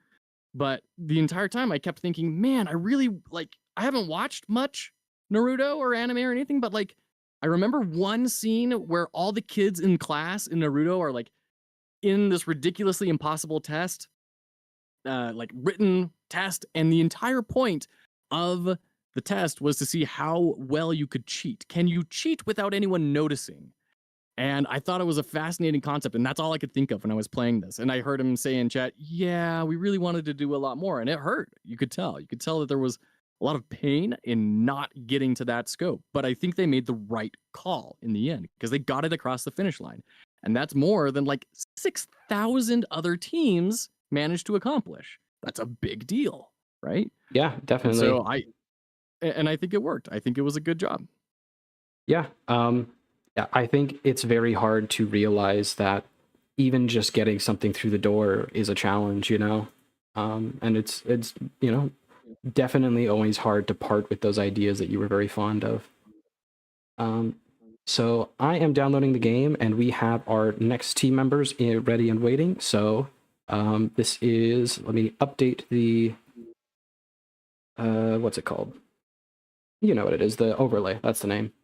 But the entire time I kept thinking, man, I really I haven't watched much Naruto or anime or anything, but like I remember one scene where all the kids in class in Naruto are like in this ridiculously impossible test, written test, and the entire point of the test was to see how well you could cheat. Can you cheat without anyone noticing? And I thought it was a fascinating concept, and that's all I could think of when I was playing this. And I heard him say in chat, yeah, we really wanted to do a lot more, and it hurt. You could tell that there was a lot of pain in not getting to that scope. But I think they made the right call in the end, because they got it across the finish line. And that's more than like 6,000 other teams managed to accomplish. That's a big deal, right? Yeah, definitely. So I think it worked. I think it was a good job. Yeah. Yeah, I think it's very hard to realize that even just getting something through the door is a challenge, and it's definitely always hard to part with those ideas that you were very fond of. So I am downloading the game, and we have our next team members ready and waiting. So this is, let me update the, what's it called? You know what it is, the overlay, that's the name.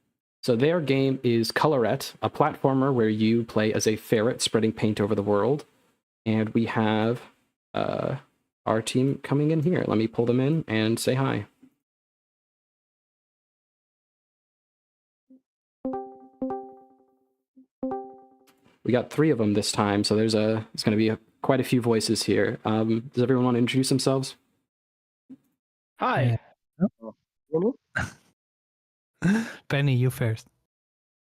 So their game is Colorette, a platformer where you play as a ferret spreading paint over the world. And we have our team coming in here. Let me pull them in and say hi. We got 3 of them this time, so there's going to be quite a few voices here. Does everyone want to introduce themselves? Hi. Penny, you first.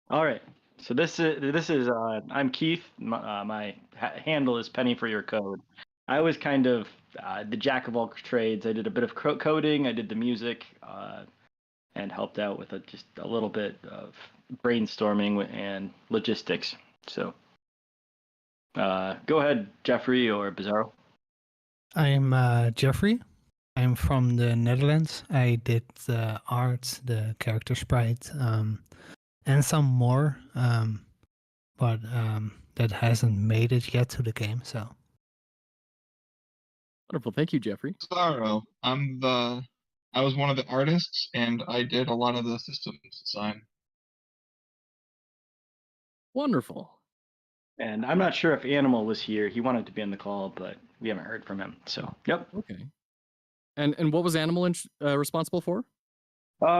All right. So this is I'm Keith. My handle is Penny for your code. I was kind of the jack of all trades. I did a bit of coding, I did the music, and helped out with just a little bit of brainstorming and logistics. So go ahead, Jeffrey or Bizarro. I'm Jeffrey. I'm from the Netherlands. I did the art, the character sprite, and some more, but that hasn't made it yet to the game. So Wonderful. Thank you, Jeffrey. Bizarro. I was one of the artists, and I did a lot of the systems design. Wonderful. And I'm not sure if Animal was here. He wanted to be on the call, but we haven't heard from him. So, yep. Okay. And what was Animal responsible for?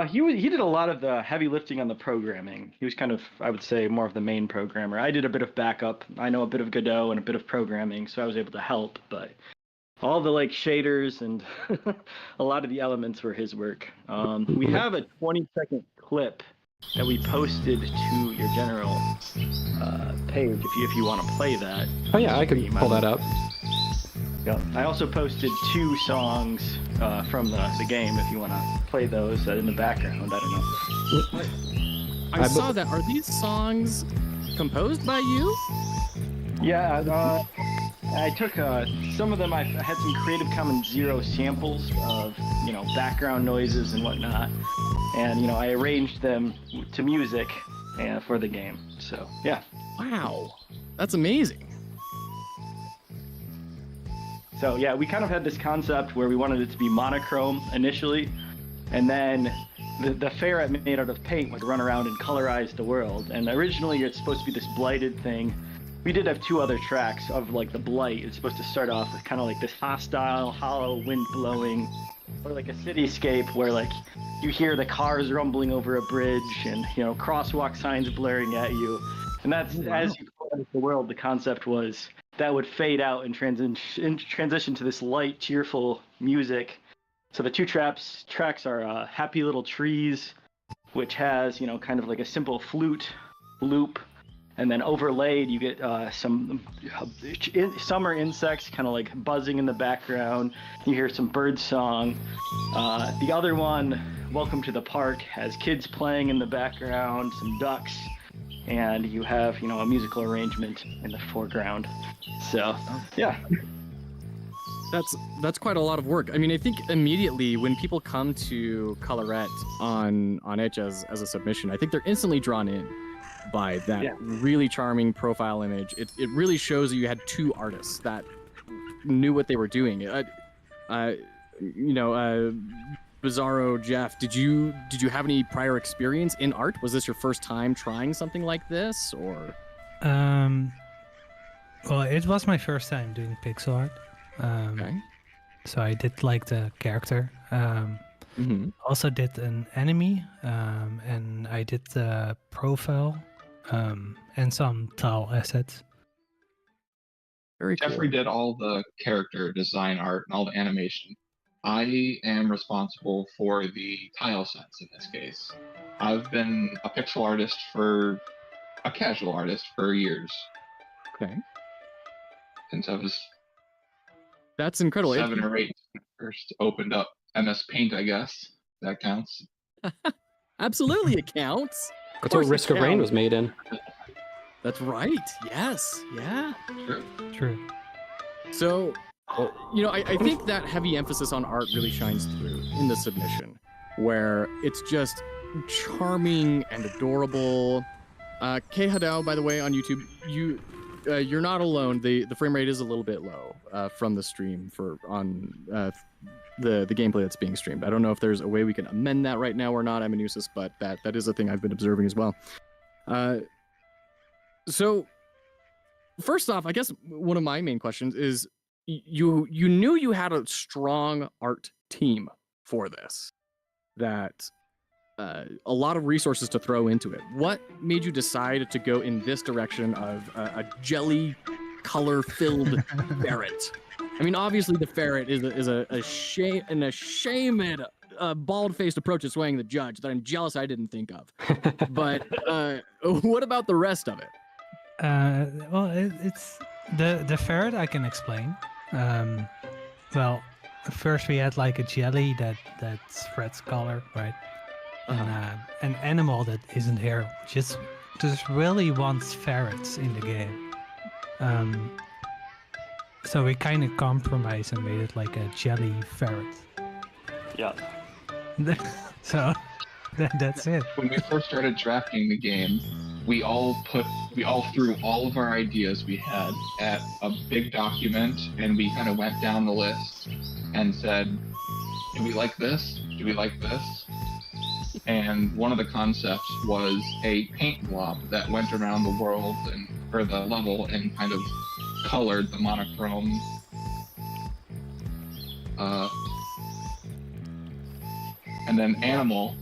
He did a lot of the heavy lifting on the programming. He was kind of, I would say, more of the main programmer. I did a bit of backup. I know a bit of Godot and a bit of programming, so I was able to help. But all the shaders and a lot of the elements were his work. We have a 20-second clip that we posted to your general page if you want to play that. Oh yeah, I can pull that up. Yeah. I also posted 2 songs from the game if you want to play those in the background. I don't know. I saw that. Are these songs composed by you? Yeah, I took some of them. I had some Creative Commons Zero samples of background noises and whatnot, and I arranged them to music for the game. So yeah. Wow, that's amazing. So yeah, we kind of had this concept where we wanted it to be monochrome initially, and then the ferret made out of paint would run around and colorize the world. And originally it's supposed to be this blighted thing. We did have 2 other tracks of the blight. It's supposed to start off with kind of this hostile, hollow wind blowing, or a cityscape where you hear the cars rumbling over a bridge and crosswalk signs blaring at you. And that's as you go into the world. The concept was that would fade out and transition to this light, cheerful music. So the 2 tracks are Happy Little Trees, which has, kind of a simple flute loop. And then overlaid, you get some summer insects kind of buzzing in the background. You hear some bird song. The other one, Welcome to the Park, has kids playing in the background, some ducks. And you have, a musical arrangement in the foreground. So, yeah. That's quite a lot of work. I mean, I think immediately when people come to Colorette on Itch as a submission, I think they're instantly drawn in by that really charming profile image. It really shows that you had 2 artists that knew what they were doing. Bizarro, Jeff, did you have any prior experience in art? Was this your first time trying something like this, or? Well, it was my first time doing pixel art. Okay. So I did the character. Also did an enemy, and I did the profile, and some tile assets. Very cool. Jeffrey did all the character design art and all the animation. I am responsible for the tile sets in this case. I've been a pixel artist a casual artist for years. Okay. Since I was That's incredible. 7 or 8 when I first opened up MS Paint, I guess. That counts. Absolutely, it counts. That's what Risk of Rain was made in. That's right. Yes. Yeah. Sure. True. So, I think that heavy emphasis on art really shines through in the submission, where it's just charming and adorable. K Hadao, by the way, on YouTube, you're not alone. The frame rate is a little bit low from the stream on the gameplay that's being streamed. I don't know if there's a way we can amend that right now or not, Amanusis, but that is a thing I've been observing as well. So, first off, I guess one of my main questions is, you knew you had a strong art team for this, that a lot of resources to throw into it. What made you decide to go in this direction of a jelly color-filled ferret? I mean, obviously the ferret is a ashamed, bald-faced approach to swaying the judge that I'm jealous I didn't think of. But what about the rest of it? Well, it's the ferret I can explain. Well, first we had like a jelly that's Fred's color, right? And an animal that isn't here, just really wants ferrets in the game. So we kind of compromised and made it like a jelly ferret. Yeah. So that's it. When we first started drafting the game, we all threw all of our ideas we had at a big document, and we kind of went down the list and said, do we like this? Do we like this? And one of the concepts was a paint blob that went around the world or the level and kind of colored the monochrome. And then Animal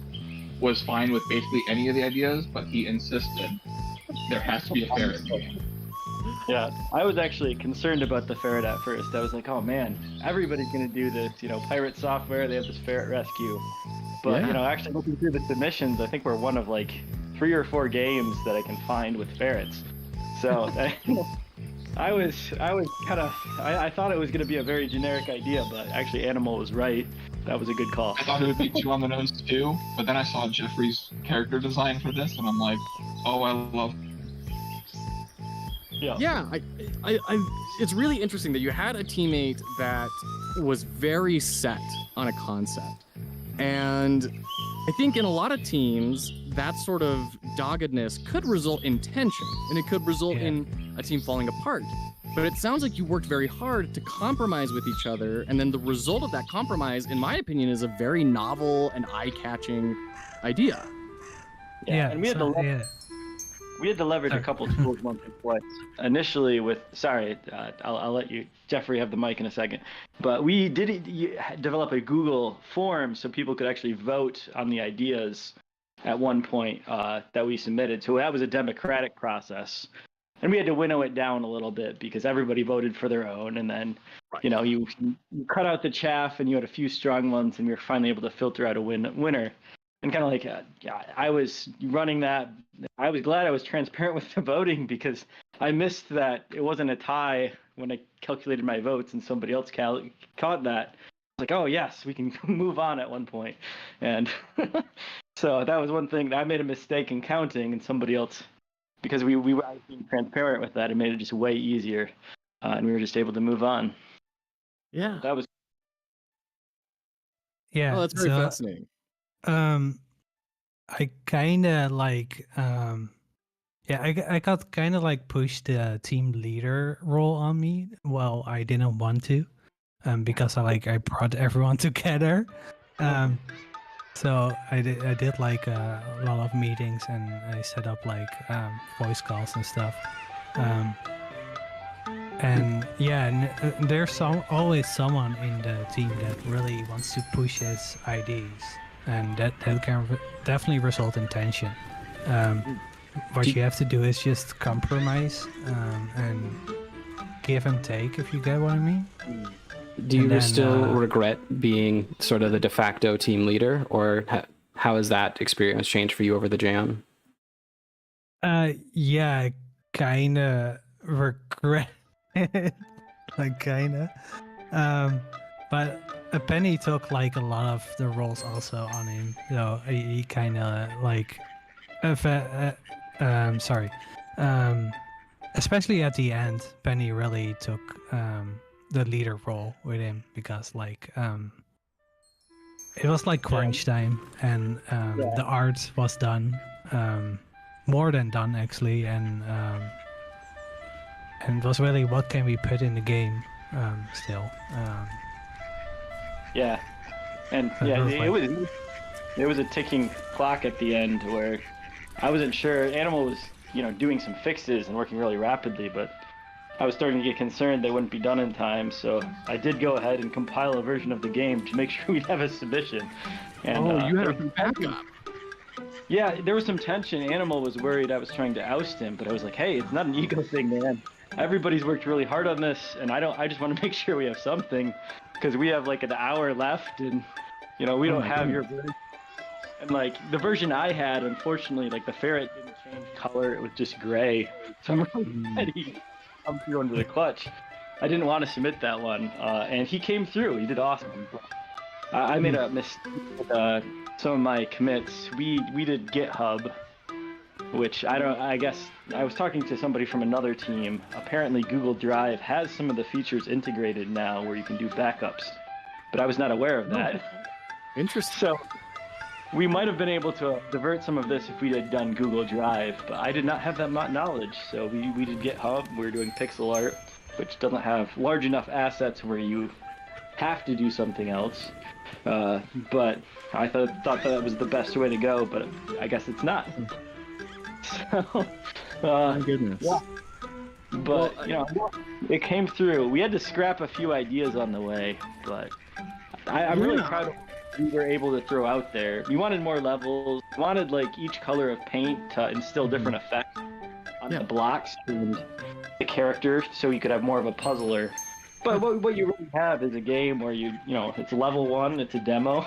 was fine with basically any of the ideas, but he insisted there has to be a ferret in the game. Yeah, I was actually concerned about the ferret at first. I was like, oh man, everybody's gonna do this. Pirate Software, they have this ferret rescue. But Yeah. Actually looking through the submissions, I think we're one of like 3 or 4 games that I can find with ferrets. So I was kind of I thought it was gonna be a very generic idea, but actually Animal was right. That was a good call. I thought it would be too on the nose too, but then I saw Jeffrey's character design for this, and I'm like, oh, I love. Yeah, it's really interesting that you had a teammate that was very set on a concept. And I think in a lot of teams, that sort of doggedness could result in tension, and it could result in a team falling apart. But it sounds like you worked very hard to compromise with each other, and then the result of that compromise, in my opinion, is a very novel and eye-catching idea. Yeah, and we had to leverage a couple tools once or twice. Initially I'll let you, Jeffrey, have the mic in a second. But we did develop a Google form so people could actually vote on the ideas at one point that we submitted. So that was a democratic process. And we had to winnow it down a little bit because everybody voted for their own. And then, you cut out the chaff and you had a few strong ones, and we were finally able to filter out a winner. And kind of like, I was running that. I was glad I was transparent with the voting because I missed that it wasn't a tie when I calculated my votes and somebody else caught that. I was like, oh, yes, we can move on at one point. And so that was one thing. I made a mistake in counting, and somebody else, because we were being transparent with that, it made it just way easier. And we were just able to move on. Yeah. That was. Yeah. Oh, that's very fascinating. I kind of like, I got kind of like pushed the team leader role on me. Well, I didn't want to, because I brought everyone together. So I did like a lot of meetings, and I set up like voice calls and stuff. And there's always someone in the team that really wants to push his ideas. And that can definitely result in tension. What you have to do is just compromise and give and take, if you get what I mean. Do you still regret being sort of the de facto team leader, or how has that experience changed for you over the jam? Yeah, kind of regret it, like kind of. But Penny took like a lot of the roles also on him, so he kind of like, especially at the end, Penny really took the leader role with him because it was like crunch time, and the art was done, more than done actually, and it was really what can we put in the game still. Yeah, and it was a ticking clock at the end where I wasn't sure. Animal was doing some fixes and working really rapidly, but I was starting to get concerned they wouldn't be done in time. So I did go ahead and compile a version of the game to make sure we'd have a submission. And, you had a backup. Yeah, there was some tension. Animal was worried I was trying to oust him, but I was like, hey, it's not an ego thing, man. Everybody's worked really hard on this, and I just want to make sure we have something, because we have like an hour left, and we don't have your version. And like the version I had, unfortunately, like the ferret didn't change color; it was just gray. So I'm really ready to come through under the clutch. I didn't want to submit that one, and he came through. He did awesome. I made a mistake with some of my commits. We did GitHub, which I guess I was talking to somebody from another team. Apparently Google Drive has some of the features integrated now where you can do backups, but I was not aware of that. Interesting. So we might have been able to divert some of this if we had done Google Drive, but I did not have that knowledge. So we did GitHub. We were doing pixel art, which doesn't have large enough assets where you have to do something else. But I thought that was the best way to go, but I guess it's not. So, My goodness. yeah. But, it came through. We had to scrap a few ideas on the way, but I'm really proud of what we were able to throw out there. We wanted more levels. We wanted, each color of paint to instill different effects on the blocks and the character, so you could have more of a puzzler. But what you really have is a game where it's level 1, it's a demo,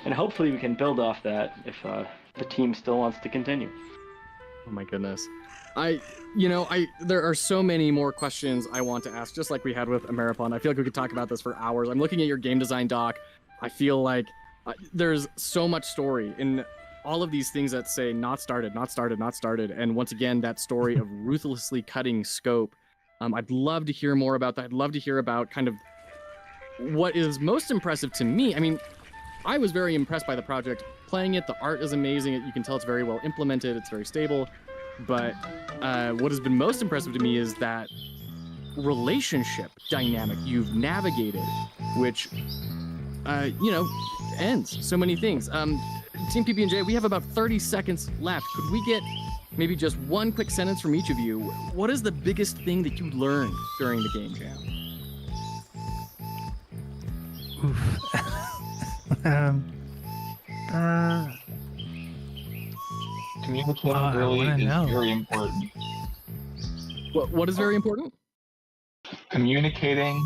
and hopefully we can build off that if the team still wants to continue. Oh my goodness. There are so many more questions I want to ask, just like we had with Ameripon. I feel like we could talk about this for hours. I'm looking at your game design doc. I feel like there's so much story in all of these things that say not started, not started, not started. And once again, that story of ruthlessly cutting scope. I'd love to hear more about that. I'd love to hear about kind of what is most impressive to me. I mean, I was very impressed by the project. Playing it, the art is amazing. You can tell it's very well implemented. It's very stable. But what has been most impressive to me is that relationship dynamic you've navigated, which, ends so many things. Team PB&J, we have about 30 seconds left. Could we get maybe just one quick sentence from each of you? What is the biggest thing that you learned during the game jam? Communicating I early wanna is know. very important. What is very important? Communicating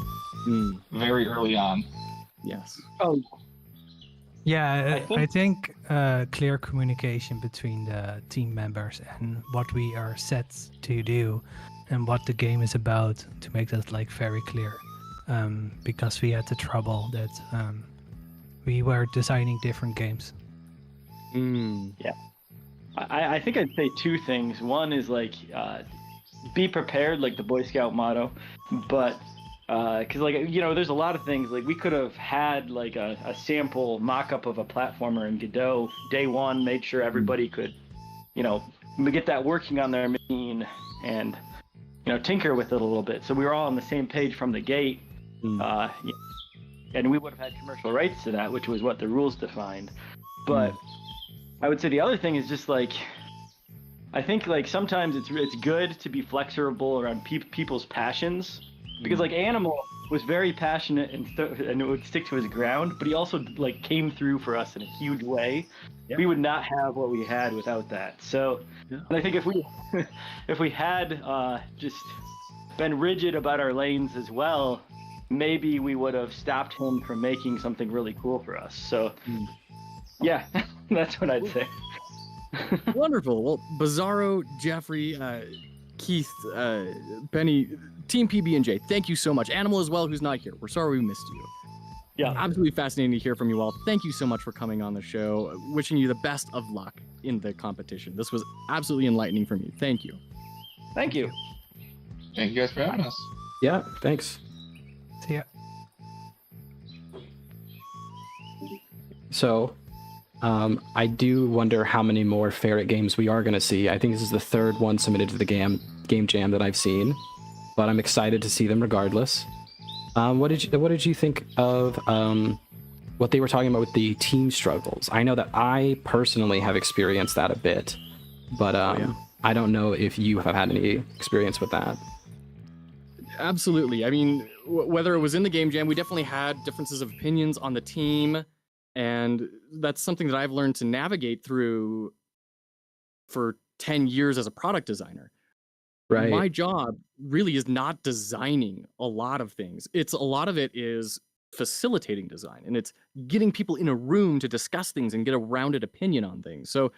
very early on. Yes. Oh, Yeah, I I think clear communication between the team members and what we are set to do and what the game is about, to make that very clear. Because we had the trouble that we were designing different games. I think I'd say two things. One is be prepared, like the Boy Scout motto, but because there's a lot of things we could have had a sample mock-up of a platformer in Godot day one, made sure everybody could get that working on their machine and tinker with it a little bit, so we were all on the same page from the gate. And we would have had commercial rights to that, which was what the rules defined. But I would say the other thing is just I think sometimes it's good to be flexible around people's passions, because Animal was very passionate and would stick to his ground, but he also came through for us in a huge way. We would not have what we had without that. So, and I think if we had just been rigid about our lanes as well, maybe we would have stopped him from making something really cool for us. So, yeah, that's what I'd say. Wonderful. Well, Bizarro, Jeffrey, Keith, Benny, Team PB&J, thank you so much. Animal as well, who's not here. We're sorry we missed you. Yeah. Absolutely fascinating to hear from you all. Thank you so much for coming on the show. Wishing you the best of luck in the competition. This was absolutely enlightening for me. Thank you. Thank you. Thank you guys for having us. Yeah, thanks. So yeah. So, I do wonder how many more Ferret games we are going to see. I think this is the third one submitted to the game jam that I've seen, but I'm excited to see them regardless. What did you think of what they were talking about with the team struggles? I know that I personally have experienced that a bit, but I don't know if you have had any experience with that. Absolutely. I mean, whether it was in the game jam, we definitely had differences of opinions on the team, and that's something that I've learned to navigate through for 10 years as a product designer. Right. My job really is not designing a lot of things. A lot of it is facilitating design, and it's getting people in a room to discuss things and get a rounded opinion on things. So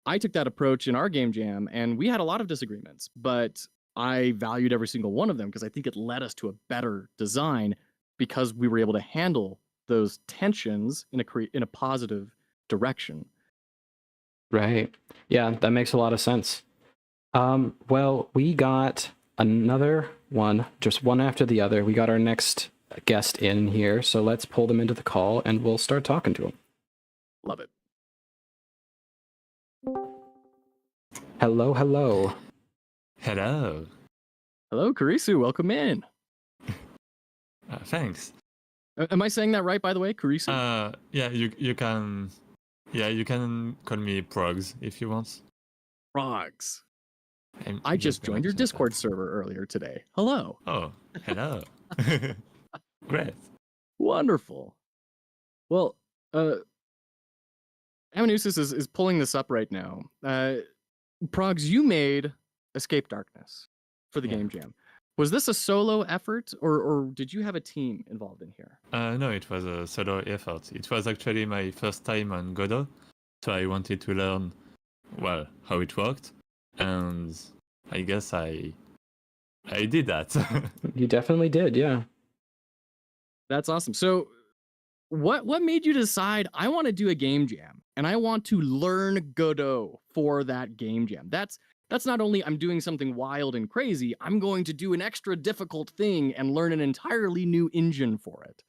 I took that approach in our game jam, and we had a lot of disagreements, but I valued every single one of them because I think it led us to a better design because we were able to handle those tensions in a positive direction. Right. Yeah, that makes a lot of sense. Well, we got another one, just one after the other. We got our next guest in here, so let's pull them into the call and we'll start talking to them. Love it. Hello, hello. Hello. Hello, Kurisu. Welcome in. Thanks. Am I saying that right, by the way, Kurisu? Yeah, you can. Yeah, you can call me Progs if you want. Frogs. I'm I just gonna joined your mention that. Discord server earlier today. Hello. Oh, hello. Great. Wonderful. Well, Amanusis is pulling this up right now. Progs, you made Escape Darkness for the Yeah. Game Jam. Was this a solo effort, or did you have a team involved in here? No, it was a solo effort. It was actually my first time on Godot, so I wanted to learn, well, how it worked, and I guess I did that. You definitely did, yeah. That's awesome. So, what made you decide I want to do a game jam and I want to learn Godot for that game jam? That's not only I'm doing something wild and crazy, I'm going to do an extra difficult thing and learn an entirely new engine for it.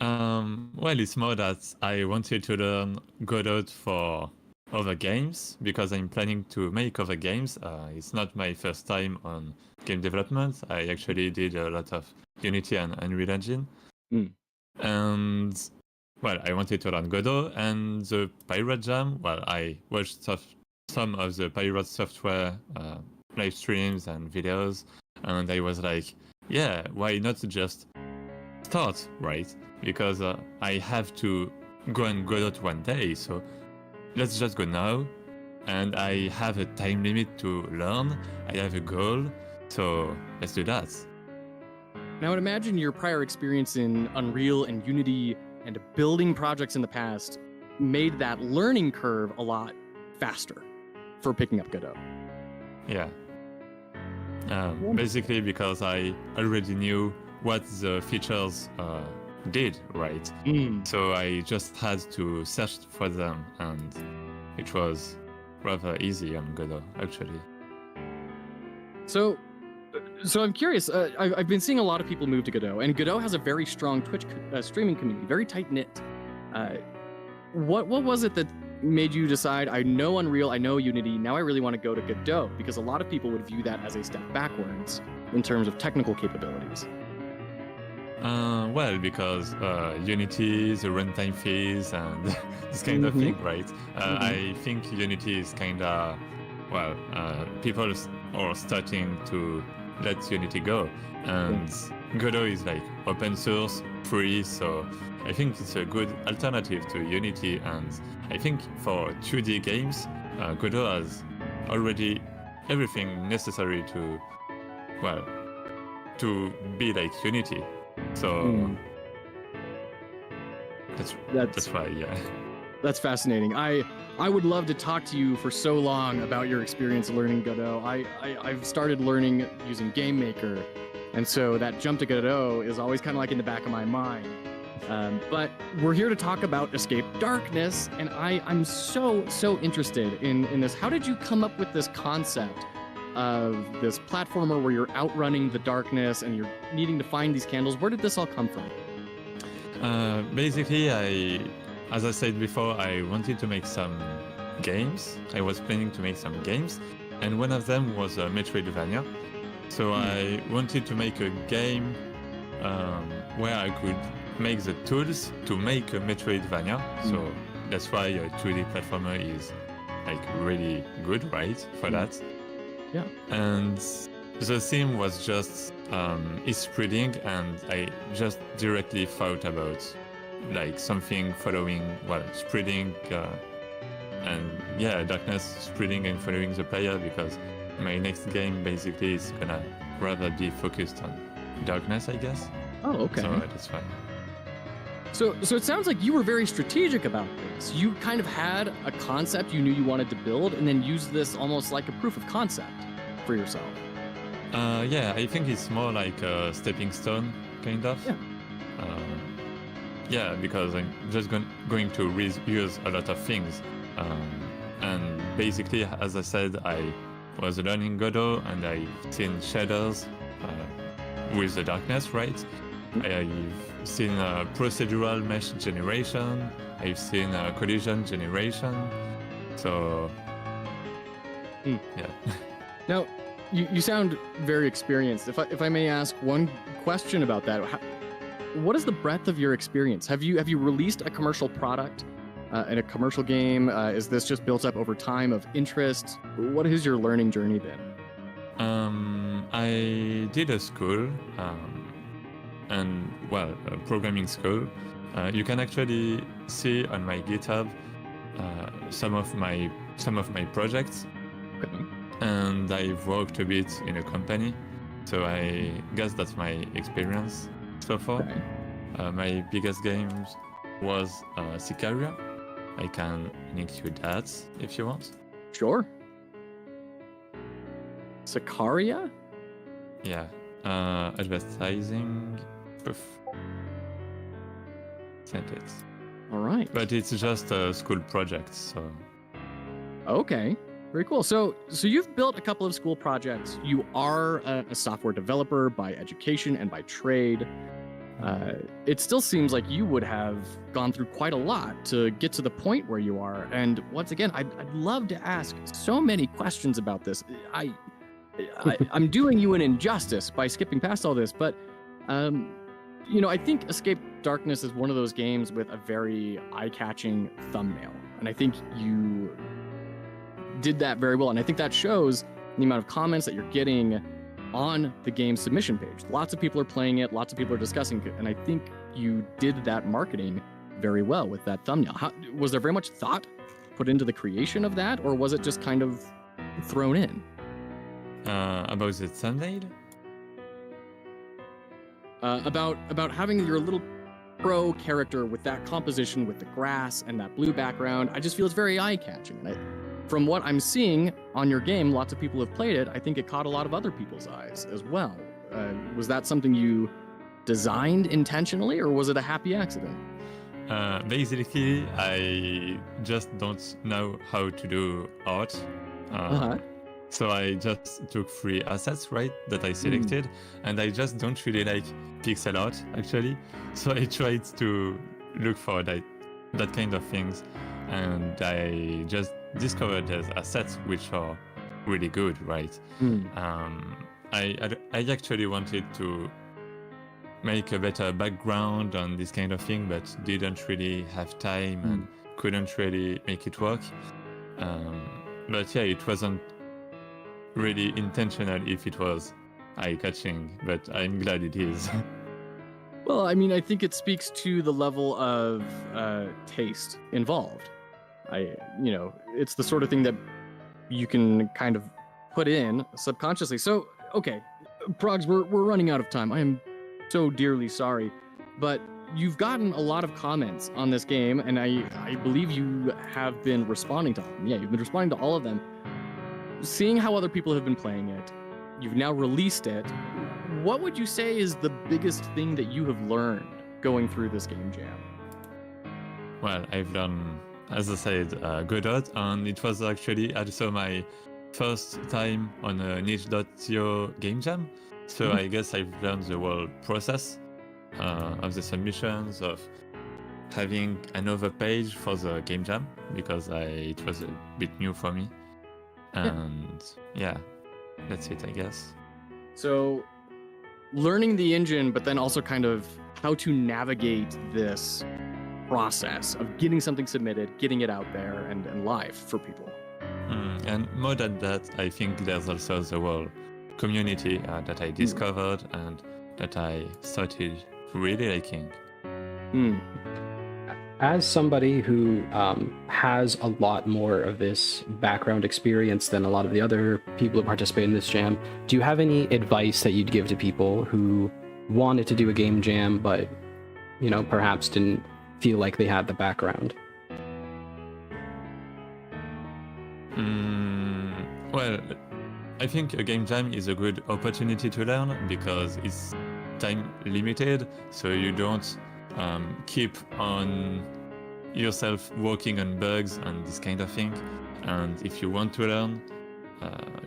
Well, it's more that I wanted to learn Godot for other games because I'm planning to make other games. It's not my first time on game development. I actually did a lot of Unity and Unreal Engine. Mm. And, well, I wanted to learn Godot and the Pirate Jam. Well, I watched some of the Pirate Software live streams and videos, and I was like, yeah, why not just start, right? Because I have to go on Godot one day, so let's just go now. And I have a time limit to learn. I have a goal, so let's do that. Now, I'd imagine your prior experience in Unreal and Unity and building projects in the past made that learning curve a lot faster for picking up Godot. Yeah. Basically because I already knew what the features did, right? So I just had to search for them, and it was rather easy on Godot, actually. So I'm curious. I've been seeing a lot of people move to Godot, and Godot has a very strong Twitch streaming community, very tight knit. What was it that made you decide? I know Unreal, I know Unity. Now I really want to go to Godot, because a lot of people would view that as a step backwards in terms of technical capabilities. Well, because Unity, the runtime fees, and this kind of thing, right? I think Unity is kind of, well, people are starting to let Unity go, and Godot is like open source, free, so I think it's a good alternative to Unity. And I think for 2D games, Godot has already everything necessary to, well, to be like Unity. So that's why, yeah. That's fascinating. I would love to talk to you for so long about your experience learning Godot. I've started learning using GameMaker, and so that jump to Godot is always kind of like in the back of my mind. But we're here to talk about Escape Darkness, and I'm so interested in this. How did you come up with this concept of this platformer where you're outrunning the darkness and you're needing to find these candles? Where did this all come from? Basically, as I said before, I wanted to make some games. I was planning to make some games, and one of them was Metroidvania. So I wanted to make a game where I could make the tools to make a Metroidvania. So that's why a 2D platformer is like really good, right, for that. Yeah. And the theme was just spreading, and I just directly thought about like something following, well, spreading, and yeah, darkness spreading and following the player, because my next game basically is gonna rather be focused on darkness, I guess. Oh, okay. So that's fine. So it sounds like you were very strategic about this. You kind of had a concept you knew you wanted to build, and then used this almost like a proof of concept for yourself? Yeah, I think it's more like a stepping stone, kind of. Yeah. Yeah, because I'm just going to reuse a lot of things. And basically, as I said, I was learning Godot and I've seen shaders with the darkness, right? I've seen procedural mesh generation. I've seen collision generation. So, yeah. Now, you sound very experienced. If I may ask one question about that, what is the breadth of your experience? Have you released a commercial product in a commercial game? Is this just built up over time of interest? What has your learning journey been? I did a school, a programming school. You can actually see on my GitHub some of my projects. Okay. And I've worked a bit in a company, so I guess that's my experience so far. Okay. My biggest games was Sicaria. I can link you that if you want. Sure. Sicaria? Yeah, advertising proof. Sent it. All right. But it's just a school project, so. Okay. Very cool. So you've built a couple of school projects. You are a software developer by education and by trade. It still seems like you would have gone through quite a lot to get to the point where you are. And once again, I'd love to ask so many questions about this. I'm doing you an injustice by skipping past all this, but I think Escape Darkness is one of those games with a very eye-catching thumbnail, and I think you did that very well. And I think that shows the amount of comments that you're getting on the game submission page. Lots of people are playing it, lots of people are discussing it, and I think you did that marketing very well with that thumbnail. Was there very much thought put into the creation of that, or was it just kind of thrown in? About the thumbnail? About having your little pro character with that composition, with the grass and that blue background. I just feel it's very eye-catching. And from what I'm seeing on your game, lots of people have played it. I think it caught a lot of other people's eyes as well. Was that something you designed intentionally, or was it a happy accident? Basically, I just don't know how to do art. So I just took 3 assets, right, that I selected, and I just don't really like pixel art, actually. So I tried to look for that kind of things, and I just discovered there's assets which are really good, right? I actually wanted to make a better background on this kind of thing, but didn't really have time and couldn't really make it work. But yeah, it wasn't really intentional if it was eye-catching, but I'm glad it is. Well, I mean, I think it speaks to the level of taste involved. It's the sort of thing that you can kind of put in subconsciously. So, okay, Progs, we're running out of time. I am so dearly sorry, but you've gotten a lot of comments on this game, and I believe you have been responding to all of them. Yeah, you've been responding to all of them. Seeing how other people have been playing it, you've now released it. What would you say is the biggest thing that you have learned going through this game jam? Well, I've done, as I said, Godot, and it was actually also my first time on a niche.io game jam. So I guess I've learned the whole process of the submissions, of having another page for the game jam, because it was a bit new for me. And yeah, that's it, I guess. So learning the engine, but then also kind of how to navigate this process of getting something submitted, getting it out there and live for people. And more than that, I think there's also the whole community that I discovered and that I started really liking. As somebody who has a lot more of this background experience than a lot of the other people who participate in this jam, do you have any advice that you'd give to people who wanted to do a game jam but, perhaps didn't feel like they had the background? Well, I think a game jam is a good opportunity to learn because it's time limited, so you don't keep on yourself working on bugs and this kind of thing. And if you want to learn,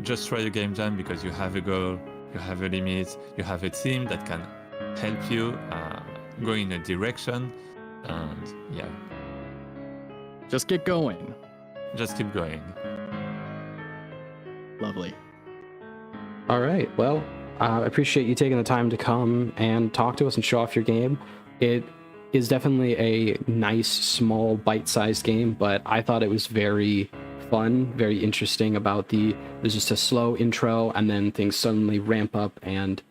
just try a game jam because you have a goal, you have a limit, you have a team that can help you go in a direction, and yeah, Just get going. just keep going. Lovely. All right. Well, I appreciate you taking the time to come and talk to us and show off your game. It is definitely a nice, small, bite-sized game, but I thought it was very fun, very interesting there's just a slow intro and then things suddenly ramp up and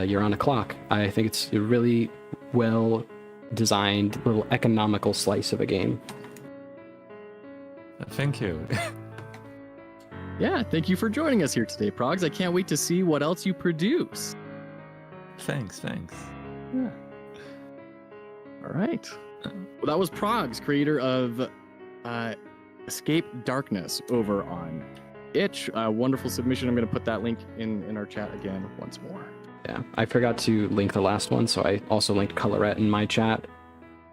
you're on a clock. I think it's a really well designed little economical slice of a game. Thank you. Yeah, thank you for joining us here today, Progs. I can't wait to see what else you produce. Thanks. Yeah. All right. Well, that was Progs, creator of Escape Darkness over on Itch. Wonderful submission. I'm going to put that link in our chat again once more. Yeah, I forgot to link the last one, so I also linked Colorette in my chat.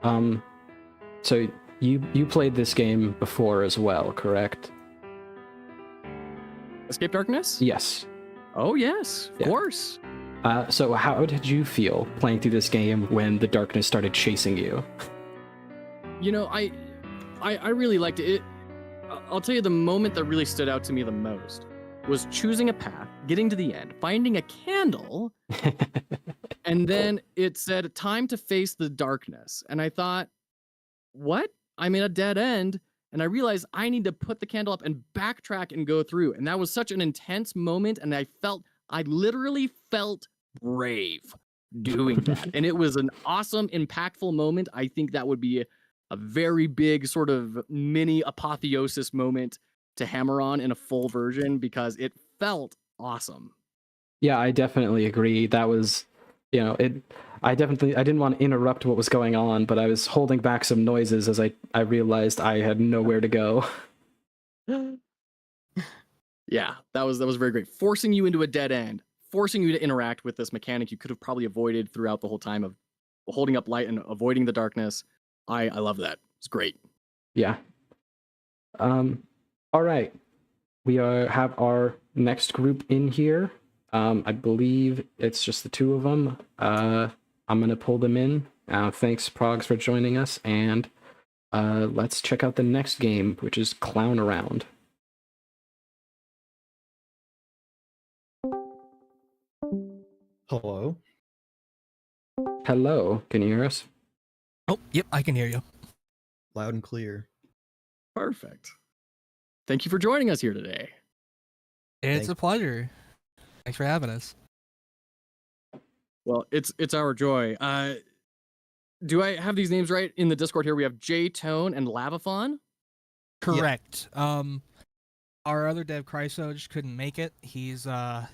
So you played this game before as well, correct? Escape Darkness? Yes. Oh, yes, of Yeah. course. So how did you feel playing through this game when the darkness started chasing you? You know, I really liked it. I'll tell you the moment that really stood out to me the most was choosing a path, getting to the end, finding a candle, and then it said time to face the darkness. And I thought, what? I'm in a dead end. And I realized I need to put the candle up and backtrack and go through. And that was such an intense moment. And I literally felt brave doing that. And it was an awesome, impactful moment. I think that would be a very big sort of mini apotheosis moment to hammer on in a full version because it felt awesome. Yeah, I definitely agree. That was, I didn't want to interrupt what was going on, but I was holding back some noises as I realized I had nowhere to go. Yeah, that was very great. Forcing you into a dead end, forcing you to interact with this mechanic you could have probably avoided throughout the whole time of holding up light and avoiding the darkness. I love that. It's great. Yeah. All right. We have our next group in here. I believe it's just the two of them. I'm going to pull them in. Thanks, Progs, for joining us. And let's check out the next game, which is Clown Around. Hello. Hello. Can you hear us? Oh, yep, I can hear you. Loud and clear. Perfect. Thank you for joining us here today. It's a pleasure. Thanks for having us. Well, it's our joy. Do I have these names right in the Discord here? We have J-Tone and Lavathon. Correct. Our other dev, Chryso, just couldn't make it. He's kind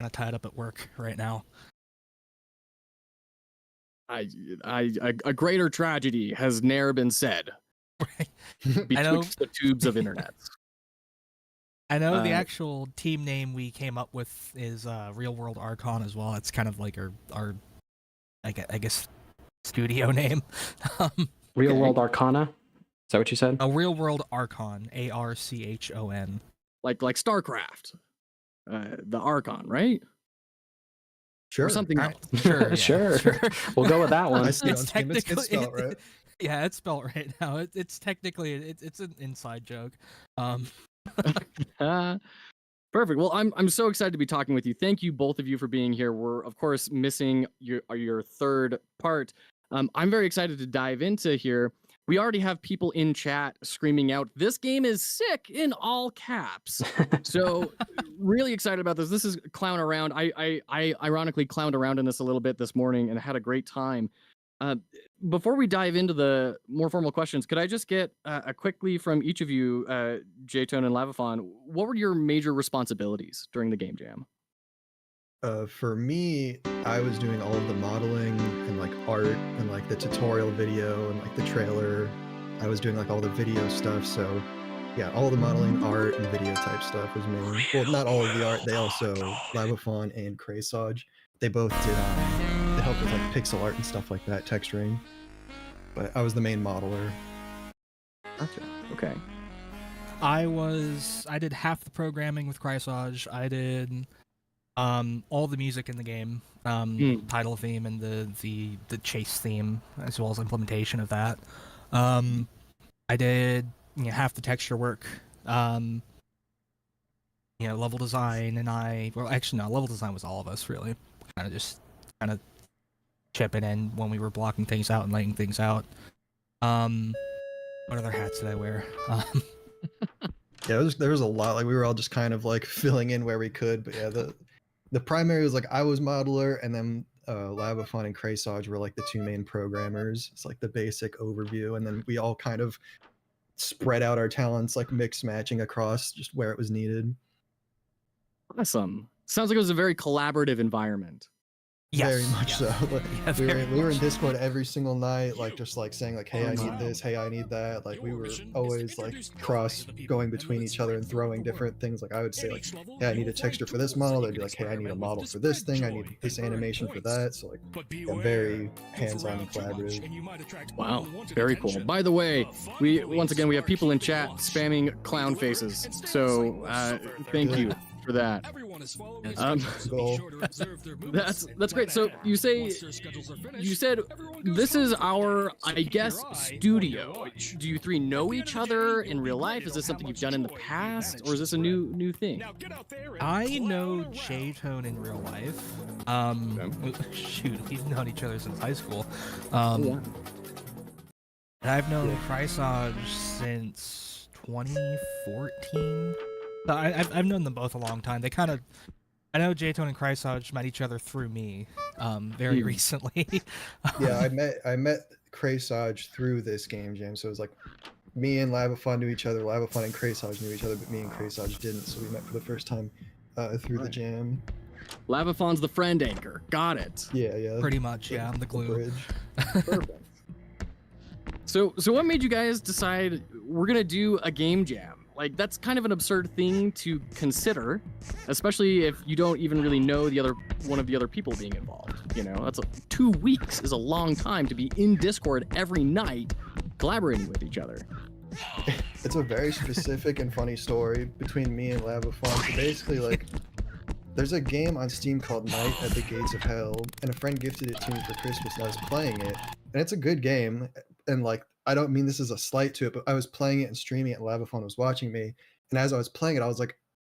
of tied up at work right now. A greater tragedy has ne'er been said. Right. I know. Betwixt the tubes of internet. I know the actual team name we came up with is Real World Archon as well. It's kind of like our I guess studio name. Real World Arcana? Is that what you said? A Real World Archon, Archon. Like StarCraft. The Archon, right? Sure. Or something else. Sure, yeah, Sure. We'll go with that one. I see on Steam. It's spelled right. Yeah, it's spelled right now. It's technically it's an inside joke. Perfect. Well, I'm so excited to be talking with you. Thank you both of you for being here. We're of course missing your third part. I'm very excited to dive into here. We already have people in chat screaming out, "This game is sick!" in all caps. So really excited about this. This is Clown Around. I ironically clowned around in this a little bit this morning and had a great time. Before we dive into the more formal questions, could I just get quickly from each of you, J-Tone and Lavathon, what were your major responsibilities during the game jam? For me, I was doing all of the modeling and like art and like the tutorial video and like the trailer. I was doing like all the video stuff, so yeah, all the modeling, art, and video type stuff was me. Well, not all of the art. They also Labafon and Craysage. They both did. They helped with like pixel art and stuff like that, texturing. But I was the main modeler. Gotcha. Okay. I did half the programming with Chrysage. I did all the music in the game, title theme and the chase theme, as well as implementation of that. I did half the texture work, level design, and level design was all of us really, kind of chipping in when we were blocking things out and laying things out. What other hats did I wear? Yeah, there was a lot. Like we were all just kind of like filling in where we could. But yeah, the primary was like I was modeler, and then Labafon and Craysage were like the two main programmers. It's like the basic overview, and then we all kind of spread out our talents, like mix matching across just where it was needed. Awesome. Sounds like it was a very collaborative environment. Yes, Very much so. Like, Yeah, we were in Discord every single night, like just like saying like, hey, I need this, hey, I need that. Like we were always like going between each other and throwing different things. Like I would say like, hey, I need a texture for this model. They'd be like, hey, I need a model for this thing. I need this animation for that. So like, yeah, very hands-on and collaborative. Wow, very cool. By the way, we have people in chat spamming clown faces. So thank you for that. Cool. That's great. So you said this is our, I guess, studio. Do you three know each other in real life? Is this something you've done in the past, or is this a new thing? I know J-Tone in real life. Shoot, we've known each other since high school. And I've known Chrysage since 2014. So I've known them both a long time. I know J-Tone and Chrysage met each other through me, very recently. Yeah, I met Craysage through this game jam. So it was like me and Labafon knew each other, Labafon and Craysage knew each other, but me and Craysage didn't. So we met for the first time through the jam. Labafon's the friend anchor. Got it. Yeah. Pretty much, yeah. I'm the glue. Bridge. Perfect. So what made you guys decide we're gonna do a game jam? Like, that's kind of an absurd thing to consider, especially if you don't even really know one of the other people being involved. That's 2 weeks is a long time to be in Discord every night, collaborating with each other. It's a very specific and funny story between me and Labafon. So basically, like, there's a game on Steam called Night at the Gates of Hell, and a friend gifted it to me for Christmas, and I was playing it, and it's a good game, and like, I don't mean this as a slight to it, but I was playing it and streaming it, and Labafon was watching me, and as I was playing it, I was like,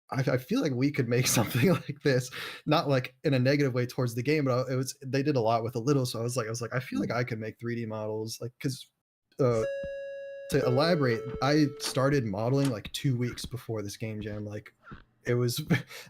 I feel like we could make something like this, not like in a negative way towards the game, but they did a lot with a little, so I was like, I feel like I could make 3D models, like, because to elaborate, I started modeling like 2 weeks before this game jam, like.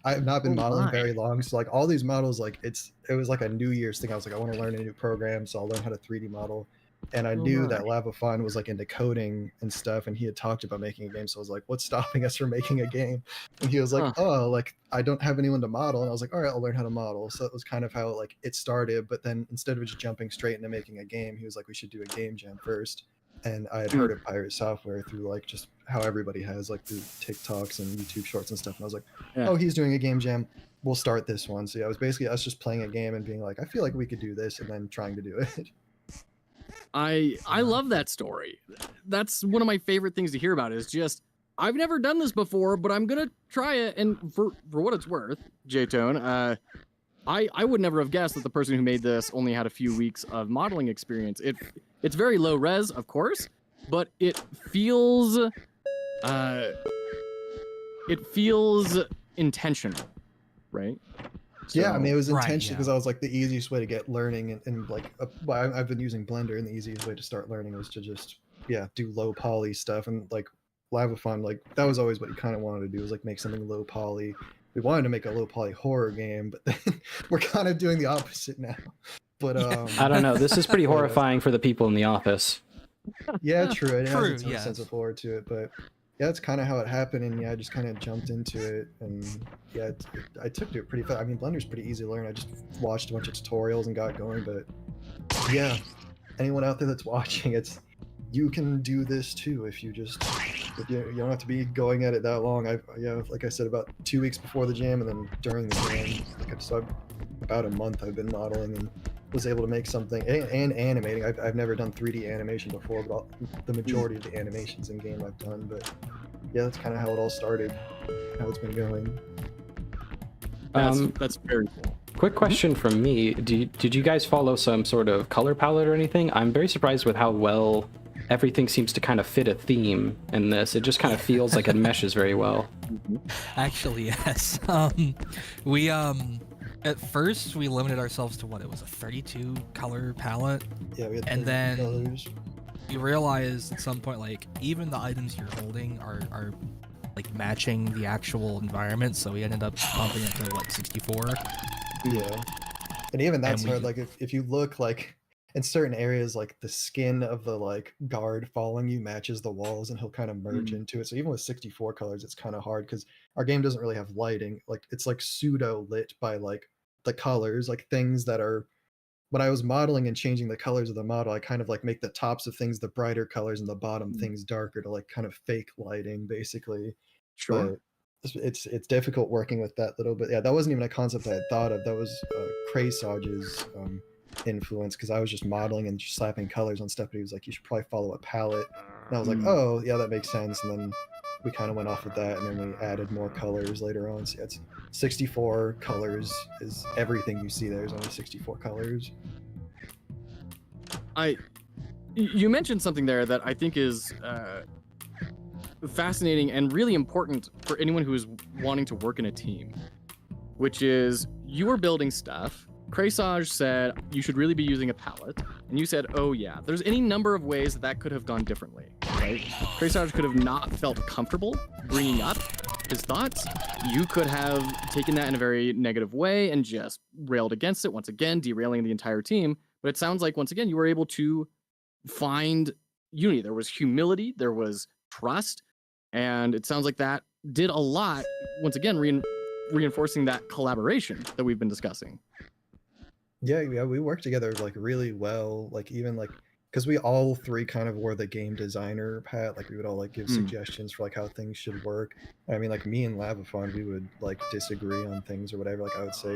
I have not been modeling very long, so like all these models, like it was like a New Year's thing. I was like, I want to learn a new program, so I'll learn how to 3D model. And I knew that Labafon was like into coding and stuff, and he had talked about making a game. So I was like, what's stopping us from making a game? And he was like, oh, like I don't have anyone to model. And I was like, all right, I'll learn how to model. So that was kind of how like it started. But then instead of just jumping straight into making a game, he was like, we should do a game jam first. And I had heard of Pirate Software through like just how everybody has like through TikToks and YouTube shorts and stuff. And I was like, oh, he's doing a game jam. We'll start this one. So yeah, it was basically us just playing a game and being like, I feel like we could do this, and then trying to do it. I love that story. That's one of my favorite things to hear about is just, I've never done this before, but I'm going to try it. And for what it's worth, J-Tone, I would never have guessed that the person who made this only had a few weeks of modeling experience. It's very low res, of course, but it feels intentional, right? Yeah, I mean, it was intentional yeah. because I was like, the easiest way to get learning and like, I've been using Blender, and the easiest way to start learning was to just, do low poly stuff. And like Labafon, like that was always what he kind of wanted to do, was like make something low poly. We wanted to make a low poly horror game, but then we're kind of doing the opposite now. But I don't know. This is pretty horrifying for the people in the office. Yeah, true. It has True, its own yes. sense of horror to it, but yeah, that's kind of how it happened, and I just kind of jumped into it, and I took to it pretty fast. I mean, Blender's pretty easy to learn. I just watched a bunch of tutorials and got going, but yeah, anyone out there that's watching, it's you can do this too if you just you don't have to be going at it that long. Like I said, about 2 weeks before the jam and then during the jam, so about a month I've been modeling and was able to make something and animating. I've never done 3D animation before, but the majority of the animations in game I've done. But yeah, that's kind of how it all started, how it's been going. That's very cool. Quick question from me. Did you guys follow some sort of color palette or anything? I'm very surprised with how well everything seems to kind of fit a theme in this. It just kind of feels like it meshes very well. Actually, yes. We at first we limited ourselves to what it was, a 32 color palette. Yeah, we had And 30 then- colors. You realize at some point, like, even the items you're holding are like matching the actual environment, so we ended up bumping it to what, 64. Yeah, and even that's we- hard. Like if you look like in certain areas, like the skin of the like guard following you matches the walls, and he'll kind of merge into it. So even with 64 colors, it's kind of hard because our game doesn't really have lighting. Like it's like pseudo lit by like the colors, like things that are. When I was modeling and changing the colors of the model, I kind of like make the tops of things the brighter colors and the bottom things darker to like kind of fake lighting, basically. Sure. But it's difficult working with that little bit. Yeah, that wasn't even a concept I had thought of. That was Kraysage's influence, because I was just modeling and just slapping colors on stuff. But he was like, "You should probably follow a palette." And I was like, "Oh, yeah, that makes sense." And then we kind of went off with that, and then we added more colors later on. So yeah, it's 64 colors is everything you see. There's only 64 colors. You mentioned something there that I think is fascinating and really important for anyone who is wanting to work in a team, which is you were building stuff. Kraysage said you should really be using a palette, and you said, oh yeah, there's any number of ways that could have gone differently, right? Kraysage could have not felt comfortable bringing up his thoughts. You could have taken that in a very negative way and just railed against it, once again, derailing the entire team. But it sounds like, once again, you were able to find unity. There was humility, there was trust, and it sounds like that did a lot, once again, reinforcing that collaboration that we've been discussing. Yeah, we worked together like really well. Like even like because we all three kind of wore the game designer hat. Like we would all like give suggestions for like how things should work. I mean, like me and Lavafond, we would like disagree on things or whatever. Like I would say,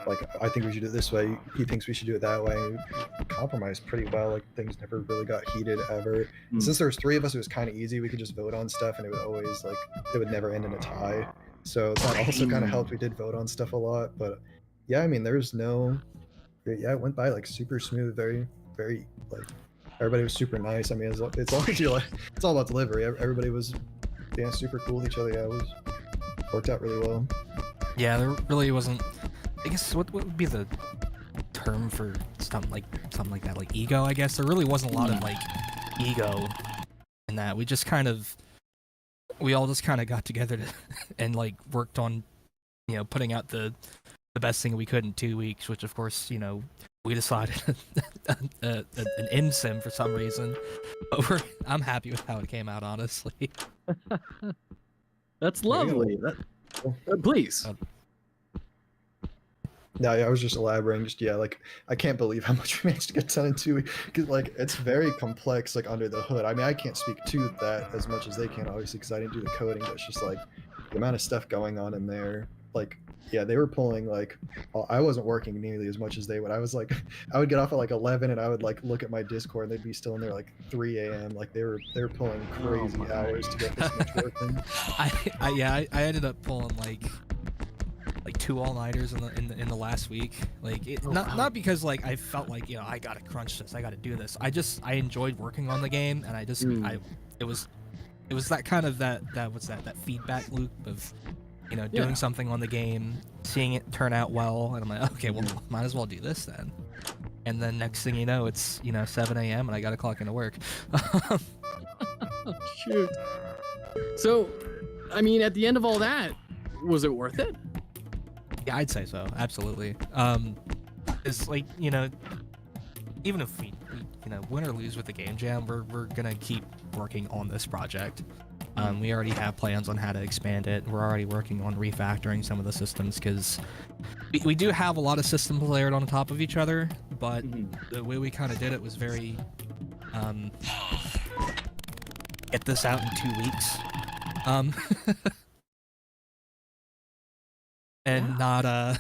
like I think we should do it this way. He thinks we should do it that way. And we compromised pretty well. Like things never really got heated ever. And since there was three of us, it was kind of easy. We could just vote on stuff, and it would always like it would never end in a tie. So that also kind of helped. We did vote on stuff a lot, but yeah, I mean, there's no. Yeah, it went by like super smooth, very, very like everybody was super nice. I mean, as long as you like, it's all about delivery. Everybody was super cool with each other. Yeah, it was worked out really well. Yeah, there really wasn't. I guess what would be the term for something like that, like ego? I guess there really wasn't a lot of like ego in that. We all just kind of got together and like worked on, putting out the best thing we could in 2 weeks, which of course, we decided an MSIM for some reason, but I'm happy with how it came out, honestly. That's lovely. Please. No, yeah, I was just elaborating. Like I can't believe how much we managed to get done in 2 weeks. Because like it's very complex, like under the hood. I mean, I can't speak to that as much as they can, obviously, because I didn't do the coding. But it's just like the amount of stuff going on in there. Like, yeah, they were pulling like I wasn't working nearly as much as they would. I was like, I would get off at like 11, and I would like look at my Discord, and they'd be still in there like 3 a.m. Like they were pulling crazy hours to get this much work in. I ended up pulling like 2 all-nighters in the last week. Like not because like I felt like I gotta crunch this, I gotta do this. I enjoyed working on the game, and it was that kind of that feedback loop of doing something on the game, seeing it turn out well, and I'm like, okay, well, might as well do this then. And then next thing you know, it's 7 a.m. and I gotta clock into work. Shoot. So, I mean, at the end of all that, was it worth it? Yeah, I'd say so. Absolutely. It's like, even if we win or lose with the game jam, we're gonna keep working on this project. We already have plans on how to expand it. We're already working on refactoring some of the systems, because we do have a lot of systems layered on top of each other, but the way we kind of did it was very get this out in 2 weeks. Um, and not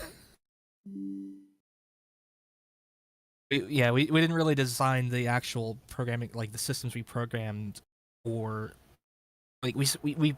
we didn't really design the actual programming, like the systems we programmed for, like we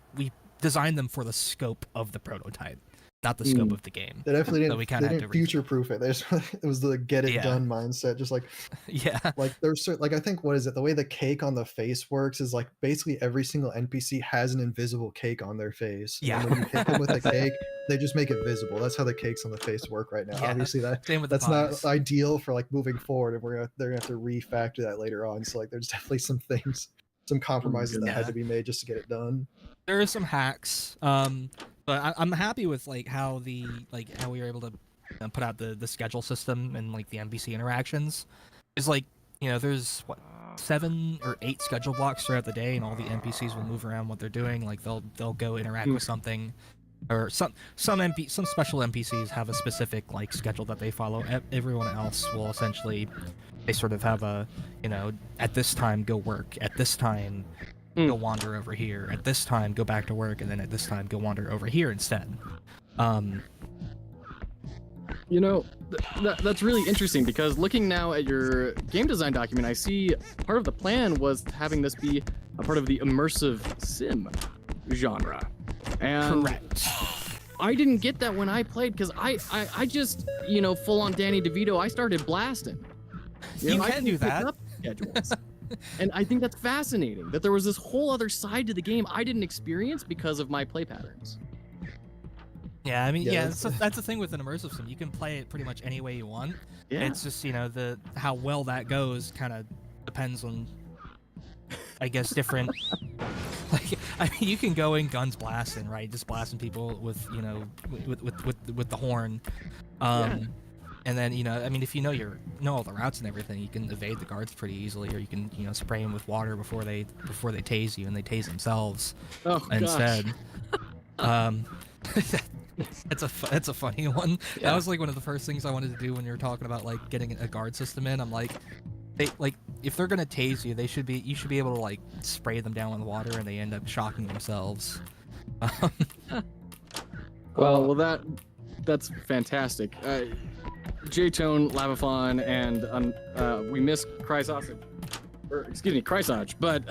designed them for the scope of the prototype, not the scope of the game. They definitely So didn't, we they kinda had didn't to future-proof it. They just, it was the get it Yeah. done mindset. Just like Yeah. like there's certain, like I think what is it? The way the cake on the face works is like basically every single NPC has an invisible cake on their face. And Yeah. then when you hit them with a cake, they just make it visible. That's how the cakes on the face work right now. Yeah. Obviously Same with the that's not pies. ideal for like moving forward, and they're gonna have to refactor that later on. So like there's definitely some things, some compromises that had Yeah. to be made just to get it done. There are some hacks, but I'm happy with like how we were able to put out the schedule system and like the NPC interactions. It's like, there's 7 or 8 schedule blocks throughout the day, and all the NPCs will move around what they're doing. Like they'll go interact with something, or some special NPCs have a specific like schedule that they follow. Everyone else will essentially, they sort of have a, at this time go work, at this time go wander over here, at this time go back to work, and then at this time go wander over here instead. That's really interesting, because looking now at your game design document, I see part of the plan was having this be a part of the immersive sim genre. And Correct. I didn't get that when I played, because I just, full on Danny DeVito, I started blasting. You I can didn't do pick that. up schedules. And I think that's fascinating, that there was this whole other side to the game I didn't experience because of my play patterns. Yeah, I mean, Yeah, that's the thing with an immersive sim. You can play it pretty much any way you want. Yeah. It's just, the how well that goes kind of depends on, I guess, different. Like, I mean, you can go in guns blasting, right? Just blasting people with, with the horn. And then, I mean, if you know all the routes and everything, you can evade the guards pretty easily, or you can, spray them with water before they tase you, and they tase themselves instead. It's a funny one. Yeah. That was like one of the first things I wanted to do when you were talking about like getting a guard system in. I'm like, if they're gonna tase you, you should be able to like spray them down with water, and they end up shocking themselves. Well, that's fantastic. J-Tone, Lavafon, and we miss Chrysosage, or excuse me, Chrysage. But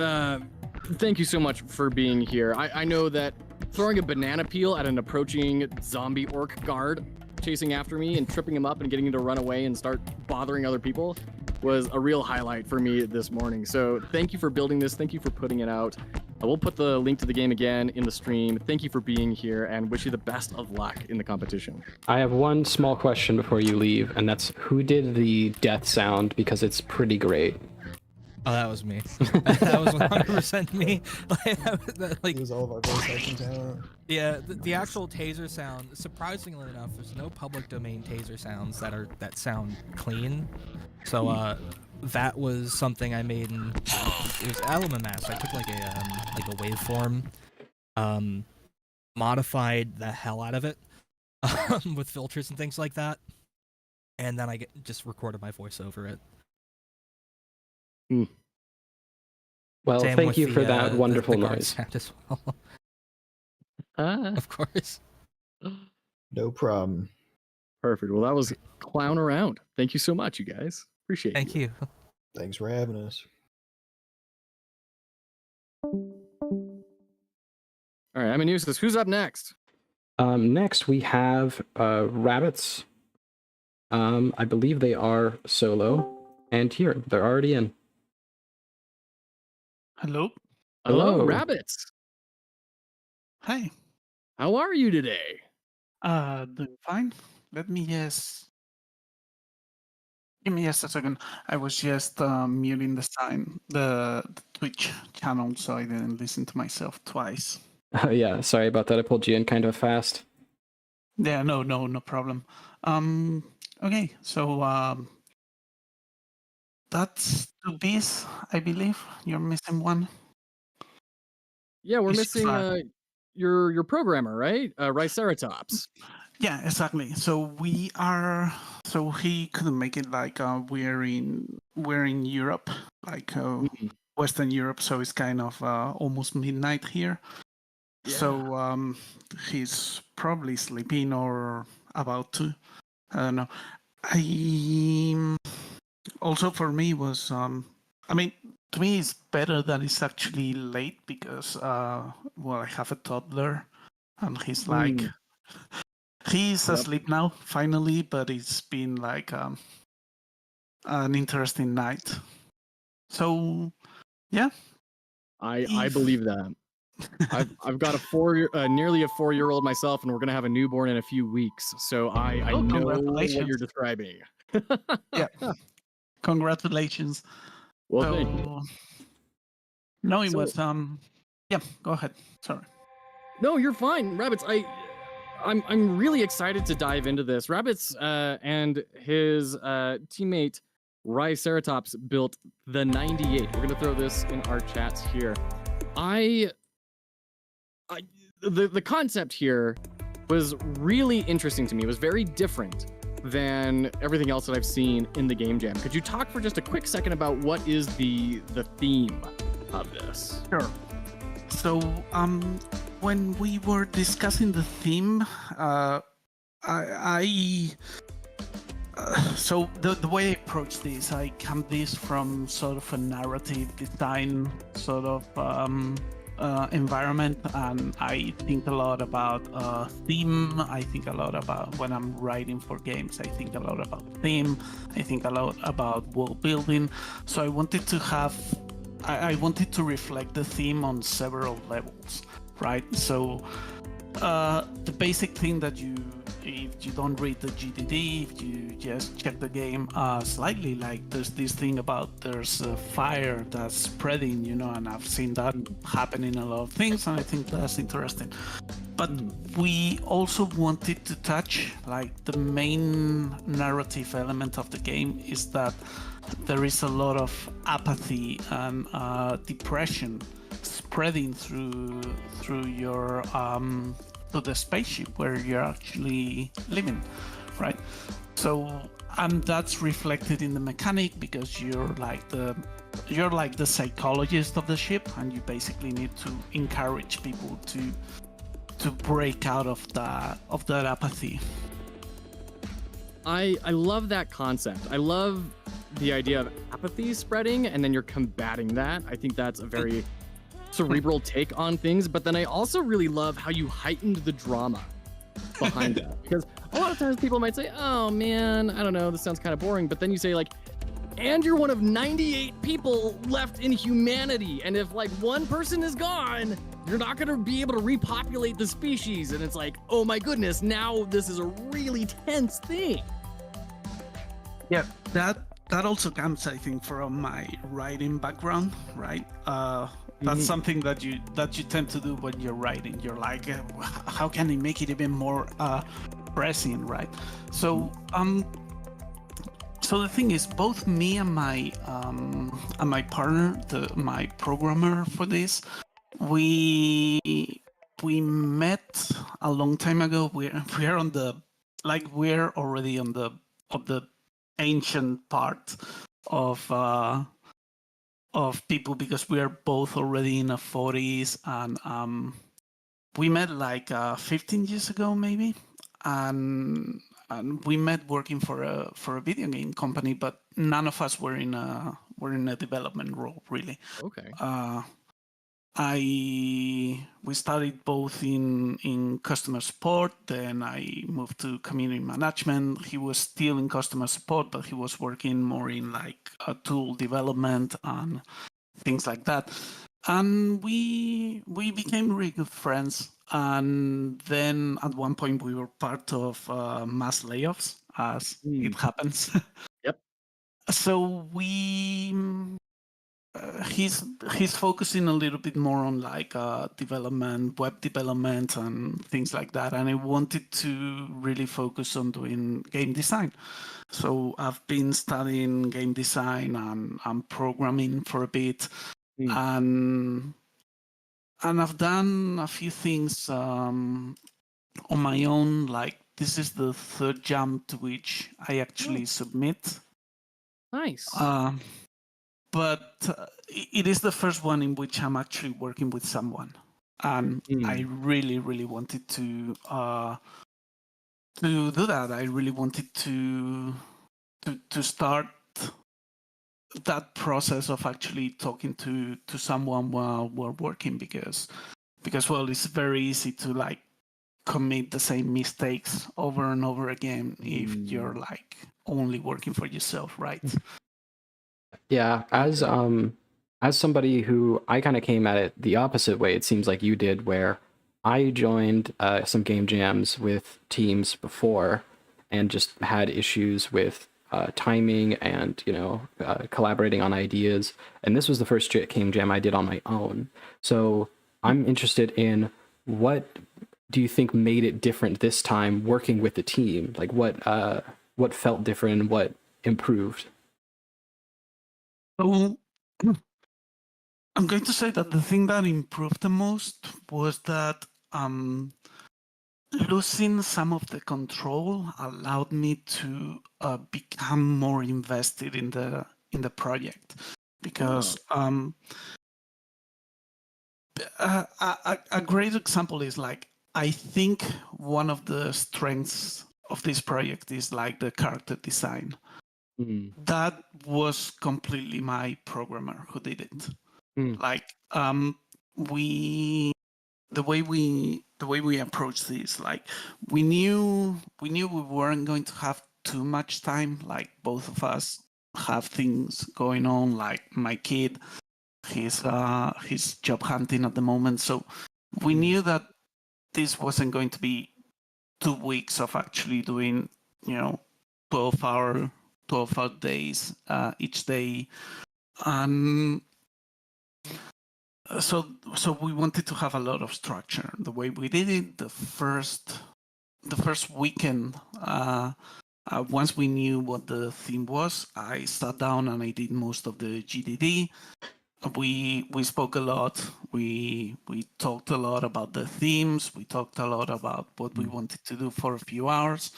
thank you so much for being here. I know that throwing a banana peel at an approaching zombie orc guard chasing after me and tripping him up and getting him to run away and start bothering other people was a real highlight for me this morning. So thank you for building this. Thank you for putting it out. We'll put the link to the game again in the stream. Thank you for being here, and wish you the best of luck in the competition. I have one small question before you leave, and that's who did the death sound, because it's pretty great. Oh, that was me. That was 100% me. Like, It was all of our voice acting talent. yeah, the actual taser sound. Surprisingly enough, there's no public domain taser sounds that sound clean. So that was something I made in. It was Element Mass. I took like a waveform, modified the hell out of it with filters and things like that, and then I just recorded my voice over it. Well, Same thank with you for the, that wonderful the guard noise. sound as well. Of course. No problem. Perfect. Well, that was Clown Around. Thank you so much, you guys. Appreciate it. Thank you. Thanks for having us. All right, I'm Anusis. Who's up next? Next, we have Rabbits. I believe they are solo. And here, they're already in. Hello. Hello. Rabbits. Hi. How are you today? Doing fine. Let me just give me just a second. I was just muting the Twitch channel, so I didn't listen to myself twice. Yeah, sorry about that. I pulled you in kind of fast. Yeah, no problem. Okay, so that's 2 Bs, I believe. You're missing one. Yeah, we're He's missing fine. your programmer, right? Riceratops. Yeah, exactly. So he couldn't make it. Like we're in Europe. Like Western Europe, so it's kind of almost midnight here. So he's probably sleeping or about to. I don't know. Also for me was I mean, to me it's better that it's actually late because well, I have a toddler and he's like he's asleep now finally, but it's been like an interesting night. So yeah, I believe that. I've got nearly a 4-year-old myself, and we're gonna have a newborn in a few weeks. So I know what congratulations. you're describing. Yeah. Congratulations. Well, thank you. So, no, it So- was yeah, go ahead. Sorry. No, you're fine, Rabbits. I'm really excited to dive into this. Rabbits and his teammate Triceratops built the 98. We're gonna throw this in our chats here. The concept here was really interesting to me. It was very different than everything else that I've seen in the Game Jam. Could you talk for just a quick second about what is the theme of this? Sure. So, when we were discussing the theme, so the way I approach this, I come this from sort of a narrative design sort of environment, and I think a lot about theme. I think a lot about when I'm writing for games. I think a lot about theme. I think a lot about world building. So I wanted to reflect the theme on several levels, right? So the basic thing that if you don't read the GDD, if you just check the game slightly, like there's this thing about there's a fire that's spreading, and I've seen that happen in a lot of things, and I think that's interesting. But we also wanted to touch, like, the main narrative element of the game is that there is a lot of apathy and depression spreading through your to the spaceship where you're actually living, right? So, and that's reflected in the mechanic because you're like the psychologist of the ship, and you basically need to encourage people to break out of that apathy. I love that concept. I love the idea of apathy spreading, and then you're combating that. I think that's a very cerebral take on things, but then I also really love how you heightened the drama behind that, because a lot of times people might say, oh man, I don't know, this sounds kind of boring, but then you say, like, and you're one of 98 people left in humanity, and if like one person is gone, you're not going to be able to repopulate the species, and it's like, oh my goodness, now this is a really tense thing. Yeah, that also comes, I think, from my writing background, right? That's something that you tend to do when you're writing. You're like, how can I make it even more pressing, right? So so the thing is, both me and my partner, my programmer for this, we met a long time ago. We're already on the ancient part of people, because we are both already in our 40s, and we met like 15 years ago maybe, and we met working for a video game company, but none of us were in a development role really. Okay. We started both in customer support, then I moved to community management. He was still in customer support, but he was working more in like a tool development and things like that. And we became really good friends. And then at one point we were part of mass layoffs, as it happens. Yep. So he's focusing a little bit more on like development, web development, and things like that. And I wanted to really focus on doing game design. So I've been studying game design and programming for a bit, and I've done a few things on my own. Like, this is the third jam to which I actually submit. Nice. but it is the first one in which I'm actually working with someone, and I really wanted to do that. I really wanted to start that process of actually talking to someone while we're working, because well, it's very easy to like commit the same mistakes over and over again if you're like only working for yourself, right? Yeah, as somebody who I kind of came at it the opposite way, it seems like you did, where I joined some game jams with teams before and just had issues with timing and, you know, collaborating on ideas. And this was the first game jam I did on my own. So I'm interested in, what do you think made it different this time working with the team? Like what felt different and what improved? So I'm going to say that the thing that improved the most was that losing some of the control allowed me to become more invested in the project, because a great example is like, I think one of the strengths of this project is like the character design. That was completely my programmer who did it. Like the way we approach this, like we knew we weren't going to have too much time. Like both of us have things going on. Like my kid, he's job hunting at the moment, so we knew that this wasn't going to be 2 weeks of actually doing, you know, 12-hour days each day. So we wanted to have a lot of structure. The way we did it, the first weekend, once we knew what the theme was, I sat down and I did most of the GDD. We spoke a lot. We talked a lot about the themes. We talked a lot about what we wanted to do for a few hours.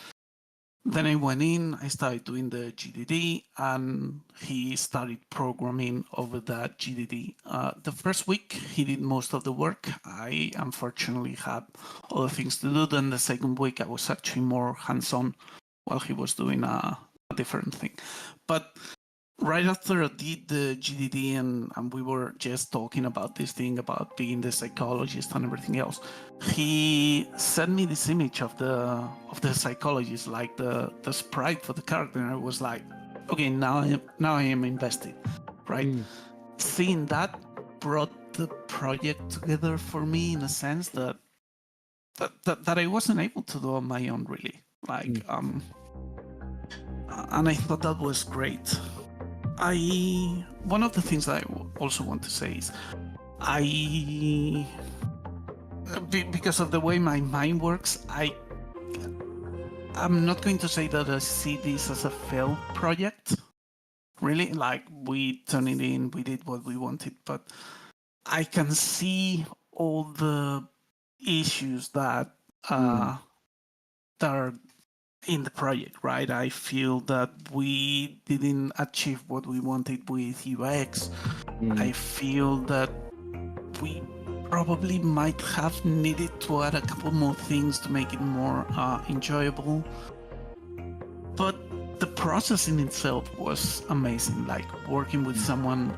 Then I went in, I started doing the GDD, and he started programming over that GDD. The first week, he did most of the work. I unfortunately had other things to do. Then the second week, I was actually more hands-on while he was doing a different thing. But right after I did the GDD and we were just talking about this thing about being the psychologist and everything else, he sent me this image of the psychologist, like the sprite for the character, and I was like, okay, now I am invested, right? Seeing that brought the project together for me in a sense that I wasn't able to do on my own, really. Like and I thought that was great. One of the things that I also want to say is because of the way my mind works, I'm not going to say that I see this as a failed project. Really, like we turned it in, we did what we wanted, but I can see all the issues that are in the project, right? I feel that we didn't achieve what we wanted with UX. I feel that we probably might have needed to add a couple more things to make it more enjoyable. But the process in itself was amazing, like working with someone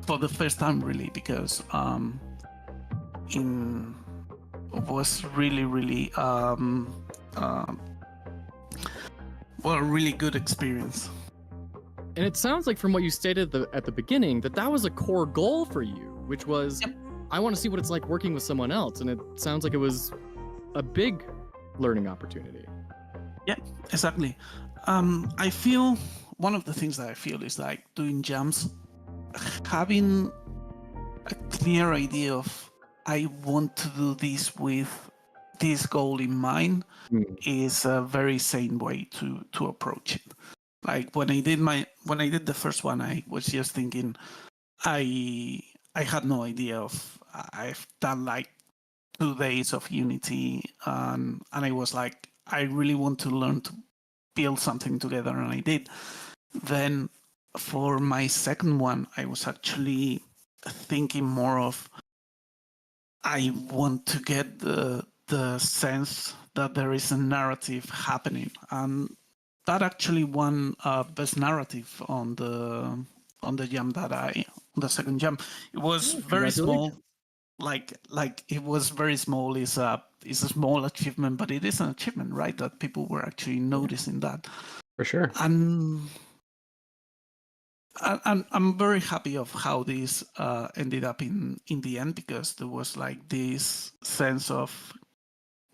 for the first time, really, because was really a really good experience. And it sounds like from what you stated at the beginning that was a core goal for you, which was, I want to see what it's like working with someone else. And it sounds like it was a big learning opportunity. Yeah, exactly. I feel one of the things that I feel is like doing jams, having a clear idea of I want to do this with this goal in mind is a very sane way to approach it. Like when I did the first one, I was just thinking, I had no idea of, I've done like 2 days of Unity, and I was like, I really want to learn to build something together, and I did. Then for my second one, I was actually thinking more of I want to get the sense that there is a narrative happening, and that actually won best narrative on the jam the second jam. It was very small, like it was very small. It's a small achievement, but it is an achievement, right? That people were actually noticing that. For sure. And I'm very happy of how this ended up in the end, because there was like this sense of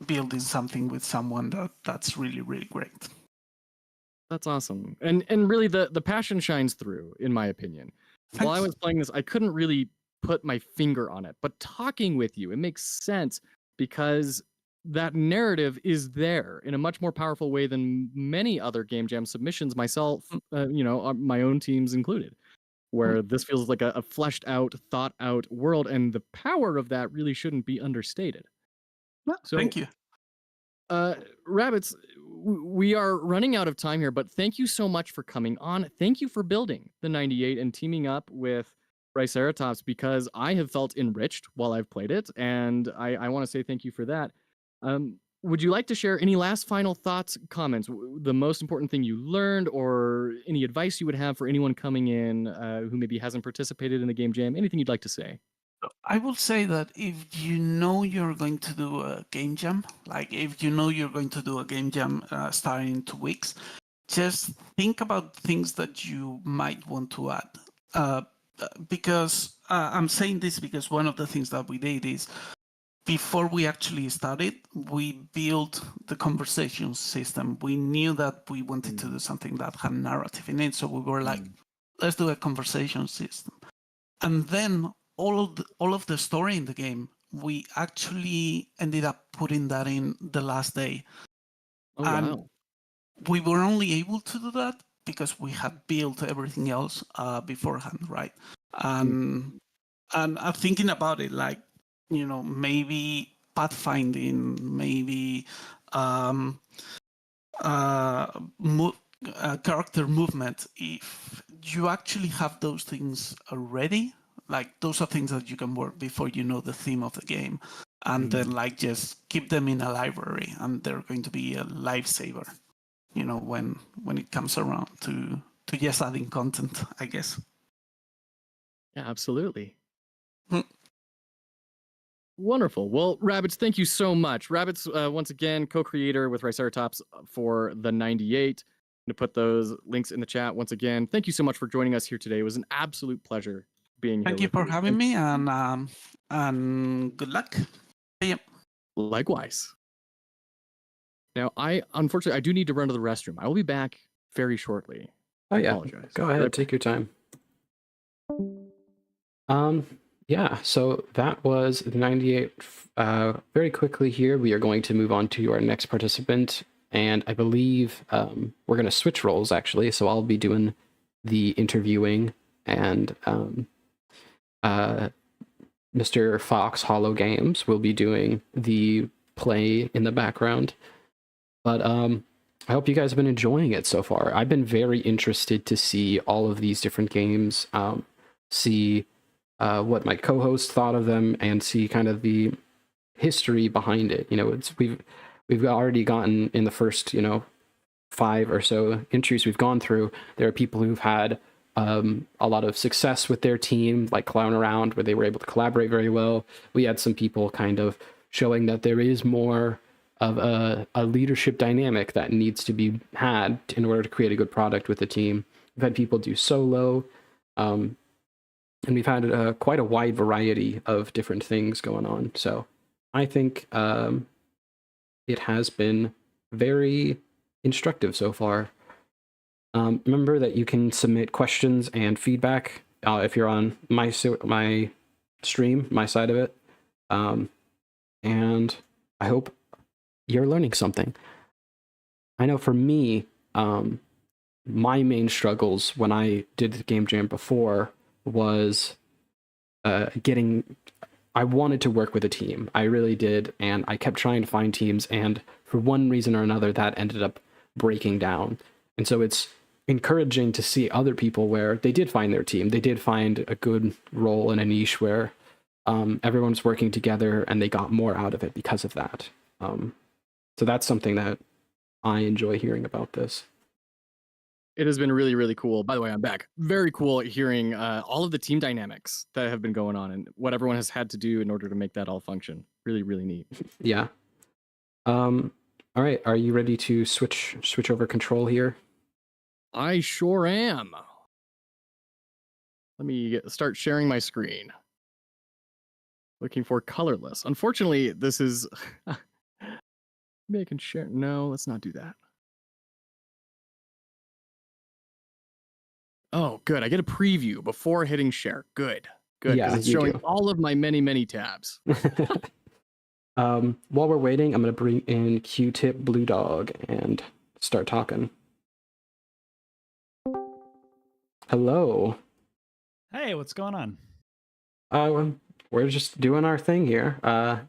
building something with someone that's really, really great. That's awesome. And really the passion shines through, in my opinion. While I Thanks. was playing this, I couldn't really put my finger on it, but talking with you, it makes sense because that narrative is there in a much more powerful way than many other Game Jam submissions, myself, my own teams included, where this feels like a fleshed out, thought out world, and the power of that really shouldn't be understated. So, Thank you. Rabbits, we are running out of time here, but thank you so much for coming on. Thank you for building the 98 and teaming up with Triceratops, because I have felt enriched while I've played it, and I want to say thank you for that. Would you like to share any last final thoughts, comments, the most important thing you learned, or any advice you would have for anyone coming in who maybe hasn't participated in the Game Jam? Anything you'd like to say? I will say that if you know you're going to do a game jam, like if you know you're going to do a game jam starting in 2 weeks, just think about things that you might want to add. Because I'm saying this because one of the things that we did is before we actually started, we built the conversation system. We knew that we wanted to do something that had narrative in it, so we were like, let's do a conversation system. And then all of the story in the game, we actually ended up putting that in the last day. Oh, and wow. we were only able to do that because we had built everything else beforehand, right? And I'm thinking about it, like, maybe pathfinding, maybe character movement. If you actually have those things already, like those are things that you can work before you know the theme of the game, and then like just keep them in a library, and they're going to be a lifesaver, when it comes around to just adding content, I guess. Yeah, absolutely. Wonderful. Well, Rabbits, thank you so much. Rabbits, once again, co-creator with Triceratops for the 98. To put those links in the chat once again. Thank you so much for joining us here today. It was an absolute pleasure being here. Thank you for having me, and good luck. See ya. Likewise. Now, unfortunately, I do need to run to the restroom. I will be back very shortly. Oh yeah, Apologize. go ahead, take your time. Yeah, so that was the 98. Very quickly here, we are going to move on to our next participant, and I believe we're going to switch roles, actually, so I'll be doing the interviewing, and Mr. Fox Hollow Games will be doing the play in the background. But I hope you guys have been enjoying it so far. I've been very interested to see all of these different games, see what my co-host thought of them, and see kind of the history behind it. We've already gotten in the first 5 or so entries we've gone through. There are people who've had a lot of success with their team, like Clown Around, where they were able to collaborate very well. We had some people kind of showing that there is more of a leadership dynamic that needs to be had in order to create a good product with the team. We've had people do solo, and we've had quite a wide variety of different things going on. So I think it has been very instructive so far. Remember that you can submit questions and feedback if you're on my stream, my side of it. And I hope you're learning something. I know for me, my main struggles when I did the Game Jam before was I wanted to work with a team. I really did, and I kept trying to find teams, and for one reason or another, that ended up breaking down. And so it's encouraging to see other people where they did find their team. They did find a good role in a niche where everyone's working together and they got more out of it because of that. So that's something that I enjoy hearing about this. It has been really, really cool. By the way, I'm back. Very cool hearing all of the team dynamics that have been going on and what everyone has had to do in order to make that all function. Really, really neat. Yeah. All right. Are you ready to switch over control here? I sure am. Let me start sharing my screen. Looking for colorless. Unfortunately, this is... Maybe I can share... No, let's not do that. Oh, good. I get a preview before hitting share. Good. Good. Yeah, Because it's you showing do. all of my many, many tabs. While we're waiting, I'm going to bring in Q-Tip Blue Dog and start talking. Hello. Hey, what's going on? We're just doing our thing here. How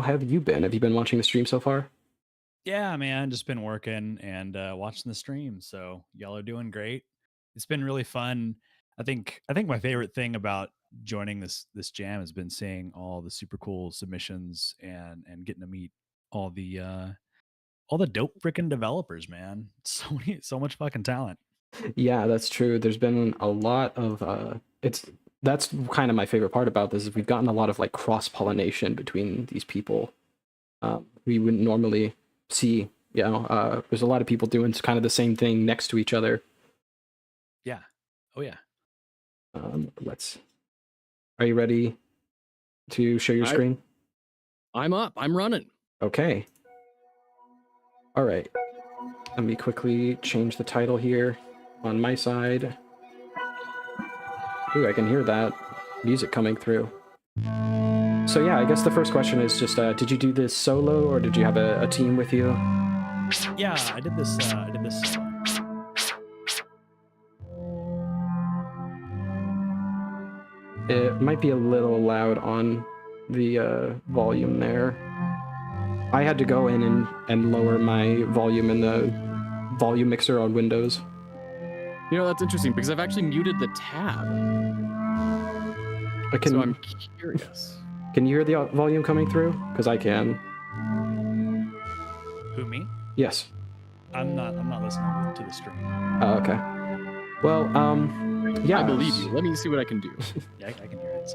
have you been? Have you been watching the stream so far? Yeah, man, just been working and watching the stream. So y'all are doing great. It's been really fun. I think my favorite thing about joining this jam has been seeing all the super cool submissions and getting to meet all the dope freaking developers, man. So much fucking talent. Yeah, that's true. There's been a lot of that's kind of my favorite part about this is we've gotten a lot of like cross-pollination between these people. We wouldn't normally see, there's a lot of people doing kind of the same thing next to each other. Yeah. Oh yeah. Are you ready to share your screen? I'm up. I'm running. Okay. All right. Let me quickly change the title here on my side. Ooh, I can hear that music coming through. So yeah, I guess the first question is just, did you do this solo or did you have a team with you? Yeah, I did this solo. It might be a little loud on the volume there. I had to go in and lower my volume in the volume mixer on Windows. You know, that's interesting because I've actually muted the tab. So I'm curious. Can you hear the volume coming through? Because I can. Who, me? Yes. I'm not listening to the stream. Oh, okay. Well, yeah. I believe you. Let me see what I can do. Yeah, I can hear it.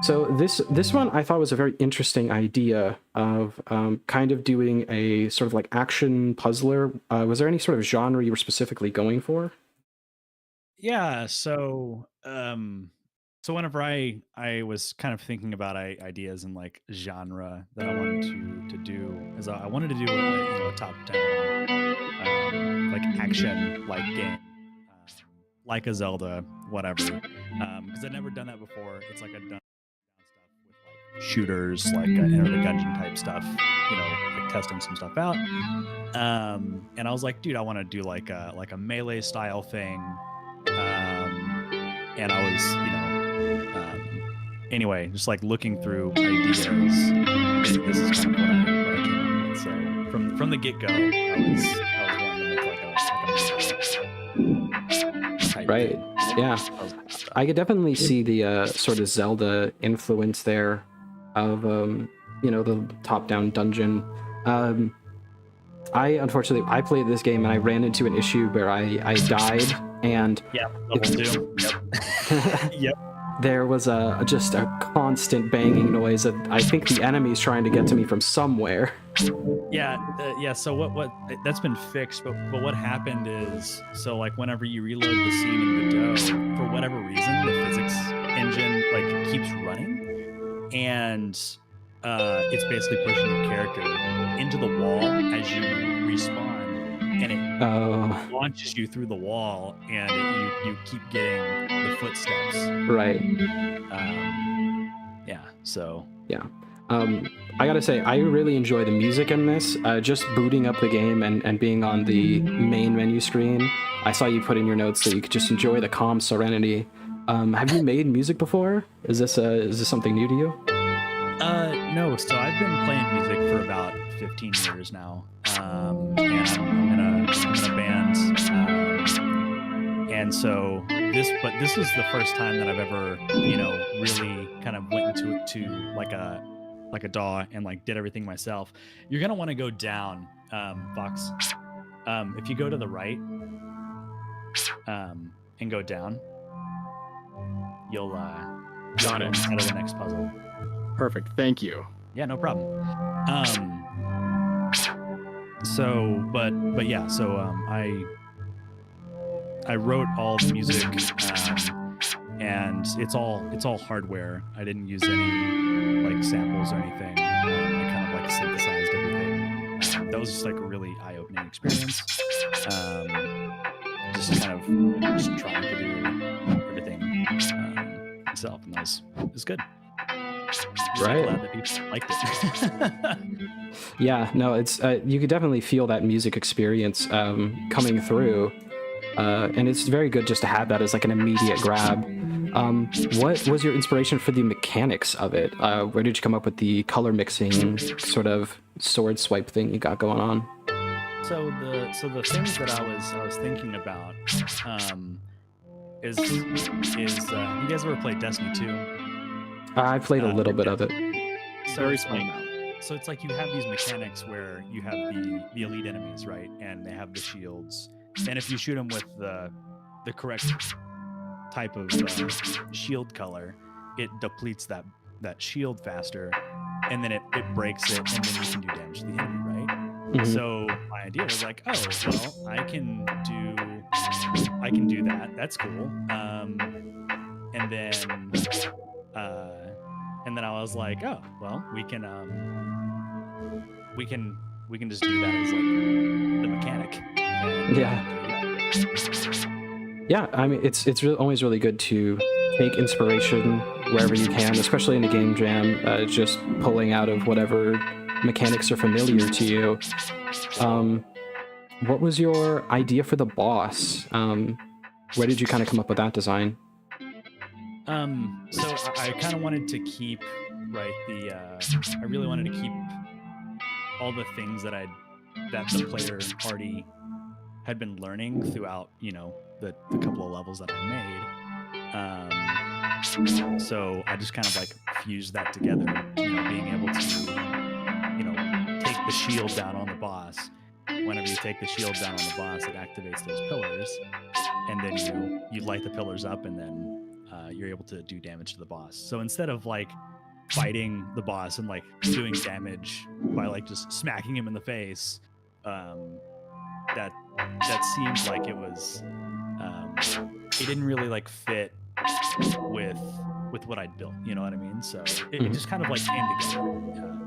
So this one I thought was a very interesting idea of kind of doing a sort of like action puzzler. Was there any sort of genre you were specifically going for? Yeah, so whenever I was kind of thinking about ideas and like genre that I wanted to do, is I wanted to do a top-down like action like game, like a Zelda, whatever. Because I'd never done that before. It's like I'd done stuff with like shooters, like Enter the Gungeon type stuff, like testing some stuff out. And I was like, dude, I want to do like a melee style thing. And I was, anyway, just like looking through ideas. This is kind of what I came up with. So from the get-go, I was wanting to make like a right. Yeah. I could definitely see the sort of Zelda influence there of the top-down dungeon. Unfortunately I played this game and I ran into an issue where I died and Yep. There was just a constant banging noise. I think the enemy's trying to get to me from somewhere. Yeah. So what that's been fixed, but what happened is, so like whenever you reload the scene in Godot, for whatever reason, the physics engine like keeps running, and it's basically pushing your character into the wall as you respawn, and it launches you through the wall, and you keep getting the footsteps. Right. Yeah. So. Yeah. I gotta say, I really enjoy the music in this. Just booting up the game and being on the main menu screen. I saw you put in your notes that you could just enjoy the calm serenity. Have you made music before? Is this something new to you? No. So I've been playing music for about 15 years now. And I'm in a band And so this was the first time that I've ever, really kind of went into it to like a DAW and like did everything myself. You're gonna want to go down, Fox. If you go to the right, and go down, you'll Got it. out of the next puzzle. Perfect. Thank you. Yeah, no problem. So, but yeah, so I wrote all the music, and it's all hardware. I didn't use any like samples or anything. I kind of like synthesized everything. That was just like a really eye-opening experience. Just kind of just trying to do everything myself, and that was good. Right. Glad that people liked it. Yeah, no, it's you could definitely feel that music experience coming through, and it's very good just to have that as like an immediate grab. What was your inspiration for the mechanics of it? Where did you come up with the color mixing sort of sword swipe thing you got going on? So the things that I was thinking about is have you guys ever played Destiny 2? I played a little bit of it. So Very it's small like, amount. so it's like you have these mechanics where you have the elite enemies, right? And they have the shields. And if you shoot them with the correct type of shield color, it depletes that shield faster, and then it breaks it, and then you can do damage to the enemy, right? Mhm. So my idea was like, oh well, I can do that. That's cool. And then I was like, oh well, we can just do that as like the mechanic. And, Yeah, I mean, it's really, always really good to take inspiration wherever you can, especially in a game jam, just pulling out of whatever mechanics are familiar to you. What was your idea for the boss? Where did you kind of come up with that design? So I kind of wanted to keep, right, I really wanted to keep all the things that the player already had been learning throughout, the couple of levels that I made. So I just kind of like fused that together, being able to, take the shield down on the boss. Whenever you take the shield down on the boss, it activates those pillars, and then you light the pillars up, and then you're able to do damage to the boss. So instead of like fighting the boss and like doing damage by like just smacking him in the face, that seemed like it was it didn't really like fit with what I'd built. You know what I mean? So it just kind of like came together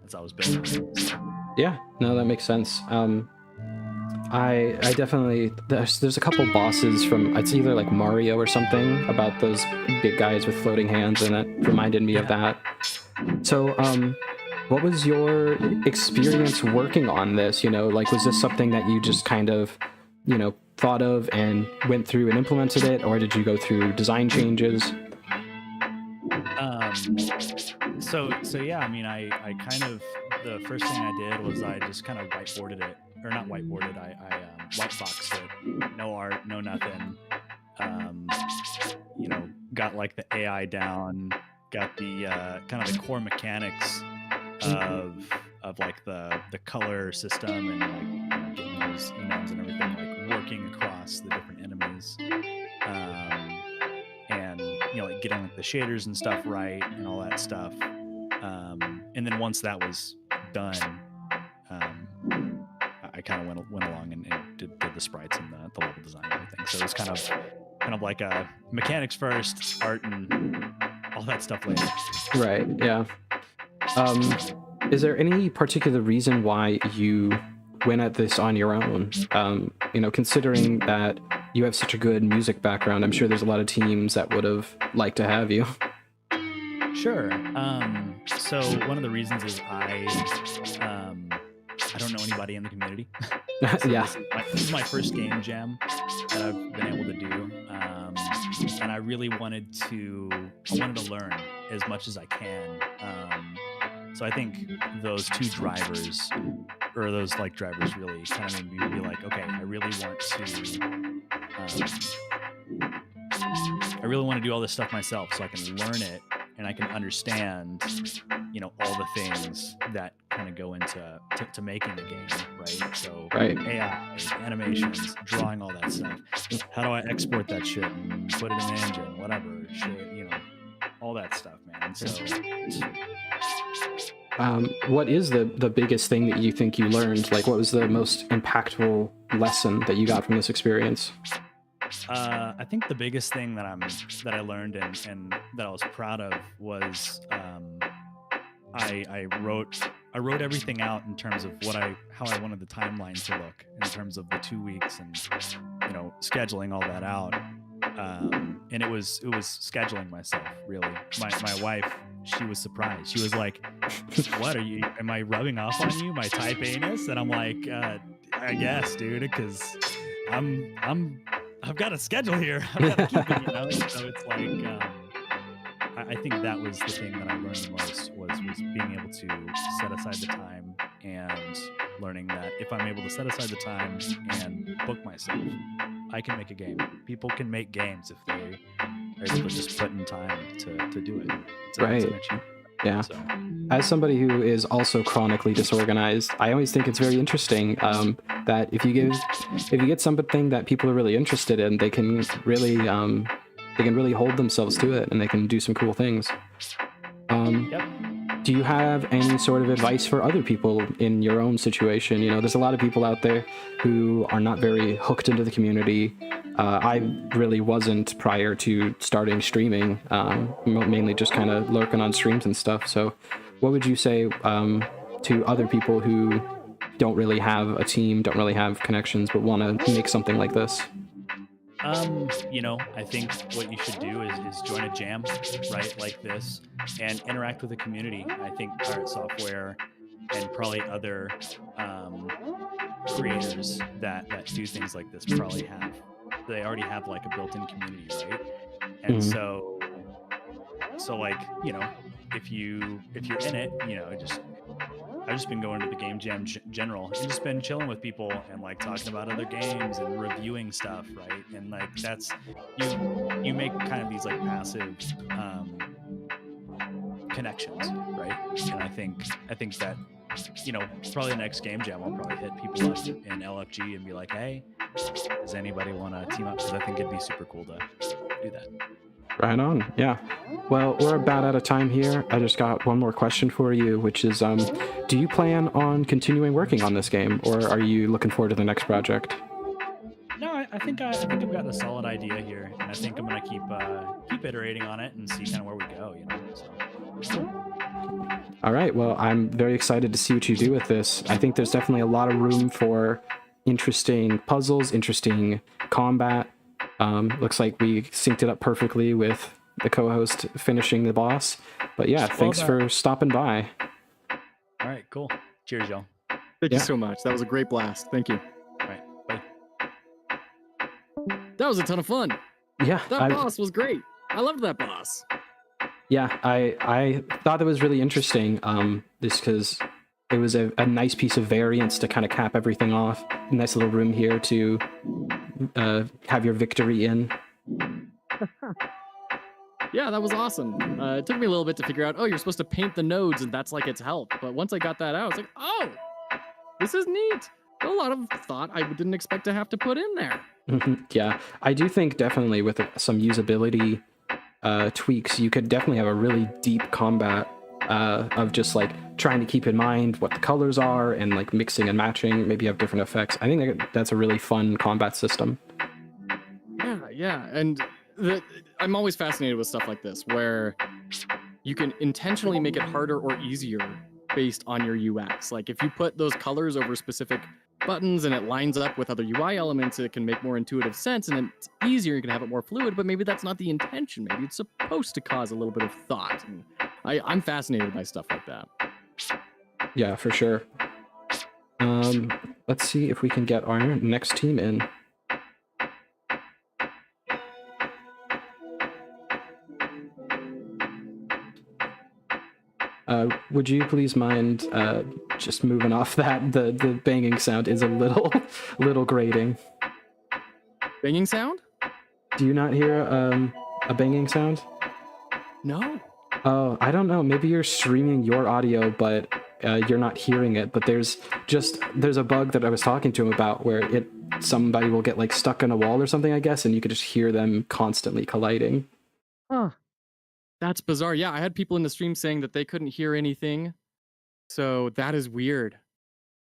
as I was building it. Yeah, no, that makes sense. I definitely, there's a couple bosses from, it's either like Mario or something, about those big guys with floating hands, and that reminded me of that. So what was your experience working on this? Like, was this something that you just kind of thought of and went through and implemented it, or did you go through design changes? So yeah, I mean, I kind of, the first thing I did was I just kind of whiteboarded it, or not whiteboarded, I whiteboxed it, no art, no nothing. Got like the AI down, got the kind of the core mechanics of like the color system, and like getting those emails and everything like working across the different enemies, and like getting like the shaders and stuff right and all that stuff. And then once that was done, I kind of went along and did the sprites and the level design and everything. So it was kind of like a mechanics first, art and all that stuff later. Right. Yeah. Is there any particular reason why you went at this on your own? Considering that you have such a good music background, I'm sure there's a lot of teams that would have liked to have you. Sure. So one of the reasons is I don't know anybody in the community. So Yeah. This is my first game jam that I've been able to do, and I really wanted to learn as much as I can. So I think those two drivers, or those like drivers, really kind of made me be like, okay, I really want to I really want to do all this stuff myself so I can learn it and I can understand, all the things that kind of go into to making the game, right? So Right. AI, animations, drawing, all that stuff. How do I export that shit and put it in the engine, whatever, shit, all that stuff, man. So What is the biggest thing that you think you learned? Like, what was the most impactful lesson that you got from this experience? I think the biggest thing that I learned and that I was proud of was I wrote everything out in terms of how I wanted the timeline to look in terms of the 2 weeks and scheduling all that out. And it was scheduling myself, really. My wife, she was surprised. She was like, "What am I rubbing off on you, my type anus?" And I'm like, "I guess, dude, because I've got a schedule here. I've got to keep it, So it's like, I think that was the thing that I learned the most was being able to set aside the time and learning that if I'm able to set aside the time and book myself, I can make a game. People can make games if they are able to just put in time to do it. It's an Right. achievement. Yeah. So, As somebody who is also chronically disorganized, I always think it's very interesting that if you get something that people are really interested in, they can really hold themselves to it and they can do some cool things. Yep. Do you have any sort of advice for other people in your own situation? There's a lot of people out there who are not very hooked into the community. I really wasn't prior to starting streaming, mainly just kind of lurking on streams and stuff. So what would you say to other people who don't really have a team, don't really have connections, but want to make something like this? I think what you should do is join a jam, right, like this, and interact with the community. I think Pirate Software and probably other creators that do things like this they already have like a built-in community, right? And so like, if you're in it, I've just been going to the game jam general and just been chilling with people and like talking about other games and reviewing stuff, right? And like that's you make kind of these like passive connections, right? And I think that probably the next game jam I'll probably hit people up in LFG and be like, "Hey, does anybody want to team up?" Because I think it'd be super cool to do that. Right on. Yeah. Well, we're about out of time here. I just got one more question for you, which is, do you plan on continuing working on this game, or are you looking forward to the next project? No, I think I've got a solid idea here, and I think I'm gonna keep iterating on it and see kind of where we go. So. All right. Well, I'm very excited to see what you do with this. I think there's definitely a lot of room for interesting puzzles, interesting combat. Looks like we synced it up perfectly with the co-host finishing the boss. But yeah, thanks for stopping by. All right, cool. Cheers, y'all. Thank you so much. That was a great blast. Thank you. All right, bye. That was a ton of fun. Yeah. That boss was great. I loved that boss. Yeah, I thought it was really interesting, just because it was a nice piece of variance to kind of cap everything off. A nice little room here to have your victory in. Yeah, that was awesome. It took me a little bit to figure out, you're supposed to paint the nodes and that's like its health. But once I got that out, I was like, oh, this is neat. A lot of thought I didn't expect to have to put in there. Yeah, I do think definitely with some usability tweaks, you could definitely have a really deep combat of just like trying to keep in mind what the colors are and like mixing and matching, maybe have different effects. I think that's a really fun combat system. Yeah, and I'm always fascinated with stuff like this, where you can intentionally make it harder or easier based on your UX. Like if you put those colors over specific buttons and it lines up with other UI elements, it can make more intuitive sense and it's easier, you can have it more fluid, but maybe that's not the intention. Maybe it's supposed to cause a little bit of thought. And I'm fascinated by stuff like that. Yeah, for sure. Let's see if we can get our next team in. Would you please mind just moving off that? The banging sound is a little grating. Banging sound? Do you not hear a banging sound? No. Oh, I don't know. Maybe you're streaming your audio, but you're not hearing it. But there's a bug that I was talking to him about where somebody will get like stuck in a wall or something, I guess, and you could just hear them constantly colliding. Huh. That's bizarre. Yeah, I had people in the stream saying that they couldn't hear anything. So that is weird.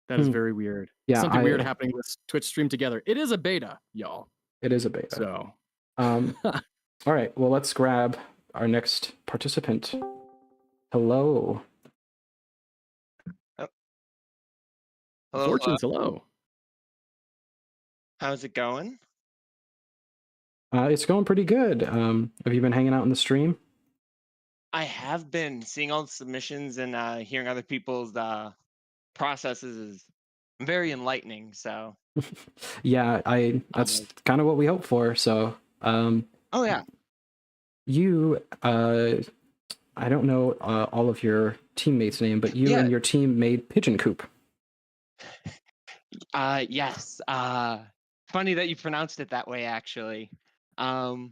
That is very weird. Yeah, Something weird happening with Twitch Stream Together. It is a beta, y'all. It is a beta. So, all right. Well, let's grab our next participant. Hello. Hello. Fortunes, hello. How's it going? It's going pretty good. Have you been hanging out in the stream? I have been seeing all the submissions and hearing other people's processes is very enlightening. So Yeah, that's kind of what we hope for. So, oh yeah, you, I don't know all of your teammates' name, but you and your team made Pigeon Coop. yes. Funny that you pronounced it that way, actually. But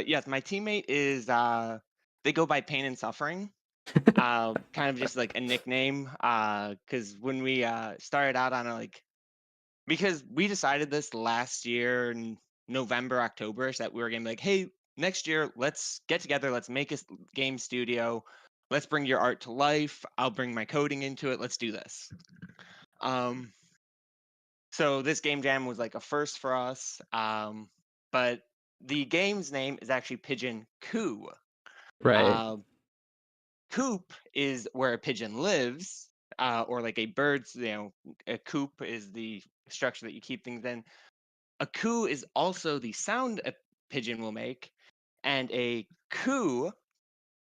yes, my teammate is they go by Pain and Suffering. Kind of just like a nickname. Because when we started out on because we decided this last year in November, October, that we were gonna be like, hey, next year let's get together, let's make a game studio, let's bring your art to life. I'll bring my coding into it. Let's do this. So this game jam was like a first for us. But the game's name is actually Pigeon Coo. Right. Coop is where a pigeon lives, or like a bird's, a coop is the structure that you keep things in. A coo is also the sound a pigeon will make, and a coup,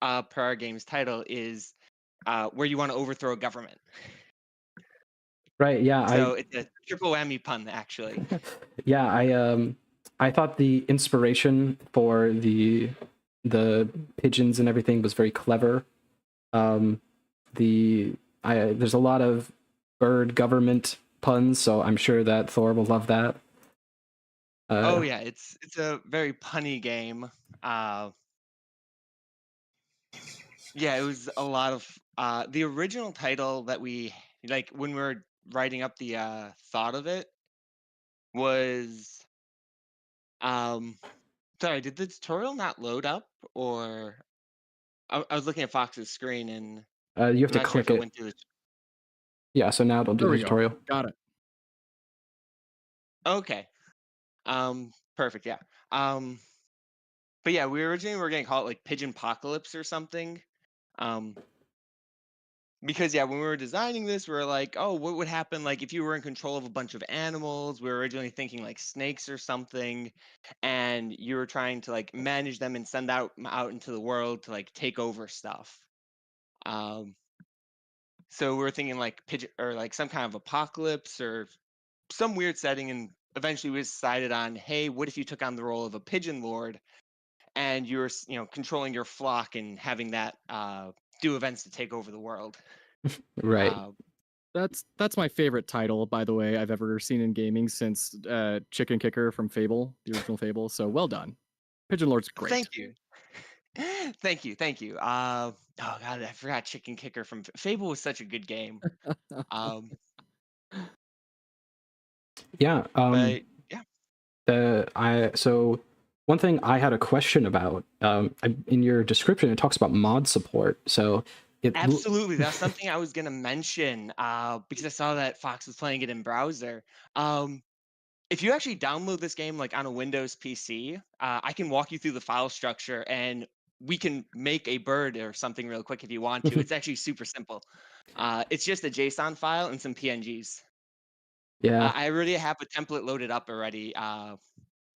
per our game's title, is where you want to overthrow a government. Right. Yeah. So it's a triple whammy pun, actually. Yeah. I thought the inspiration for the pigeons and everything was very clever. There's a lot of bird government puns, so I'm sure that Thor will love that. Oh yeah, it's a very punny game. Yeah, it was a lot of the original title that we when we were writing up the thought of it was sorry, did the tutorial not load up, or I was looking at Fox's screen and you have to I'm not sure click if it. went through the Yeah, so now it'll do There the we go. tutorial. Got it. Okay. Perfect, yeah. But yeah, we originally were gonna call it like Pigeon Apocalypse or something. Because yeah, when we were designing this, we were like, oh, what would happen like if you were in control of a bunch of animals? We were originally thinking like snakes or something, and you were trying to like manage them and send out into the world to like take over stuff. So we were thinking like pigeon or like some kind of apocalypse or some weird setting, and eventually we decided on, hey, what if you took on the role of a pigeon lord, and you were controlling your flock and having that do events to take over the world. Right. That's my favorite title, by the way, I've ever seen in gaming since Chicken Kicker from Fable, the original Fable. So well done. Pigeon Lord's great. Thank you. Thank you. Oh god, I forgot Chicken Kicker from Fable was such a good game. Yeah. But yeah. So one thing I had a question about, in your description, it talks about mod support. So absolutely, that's something I was gonna mention because I saw that Fox was playing it in browser. If you actually download this game like on a Windows PC, I can walk you through the file structure and we can make a bird or something real quick if you want to. It's actually super simple. It's just a JSON file and some PNGs. Yeah. I already have a template loaded up already.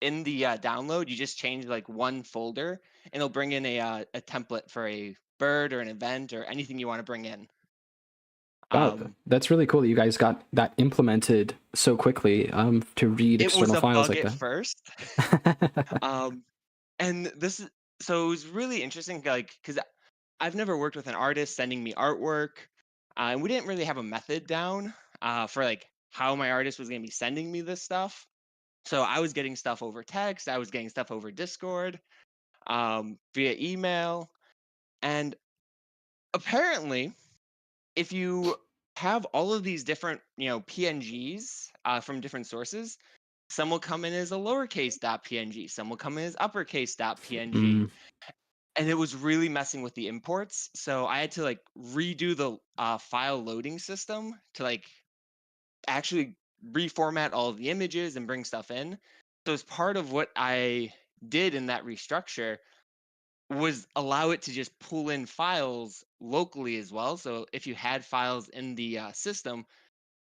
In the download, you just change like one folder, and it'll bring in a template for a bird or an event or anything you want to bring in. Wow, that's really cool that you guys got that implemented so quickly to read external files like that. It was a bug at first. And this is so it was really interesting, like because I've never worked with an artist sending me artwork, and we didn't really have a method down for like how my artist was going to be sending me this stuff. So I was getting stuff over text, I was getting stuff over Discord, via email, and apparently, if you have all of these different, PNGs from different sources, some will come in as a lowercase .png, some will come in as uppercase .png, and it was really messing with the imports. So I had to like redo the file loading system to like actually reformat all of the images and bring stuff in. So as part of what I did in that restructure was allow it to just pull in files locally as well. So if you had files in the system,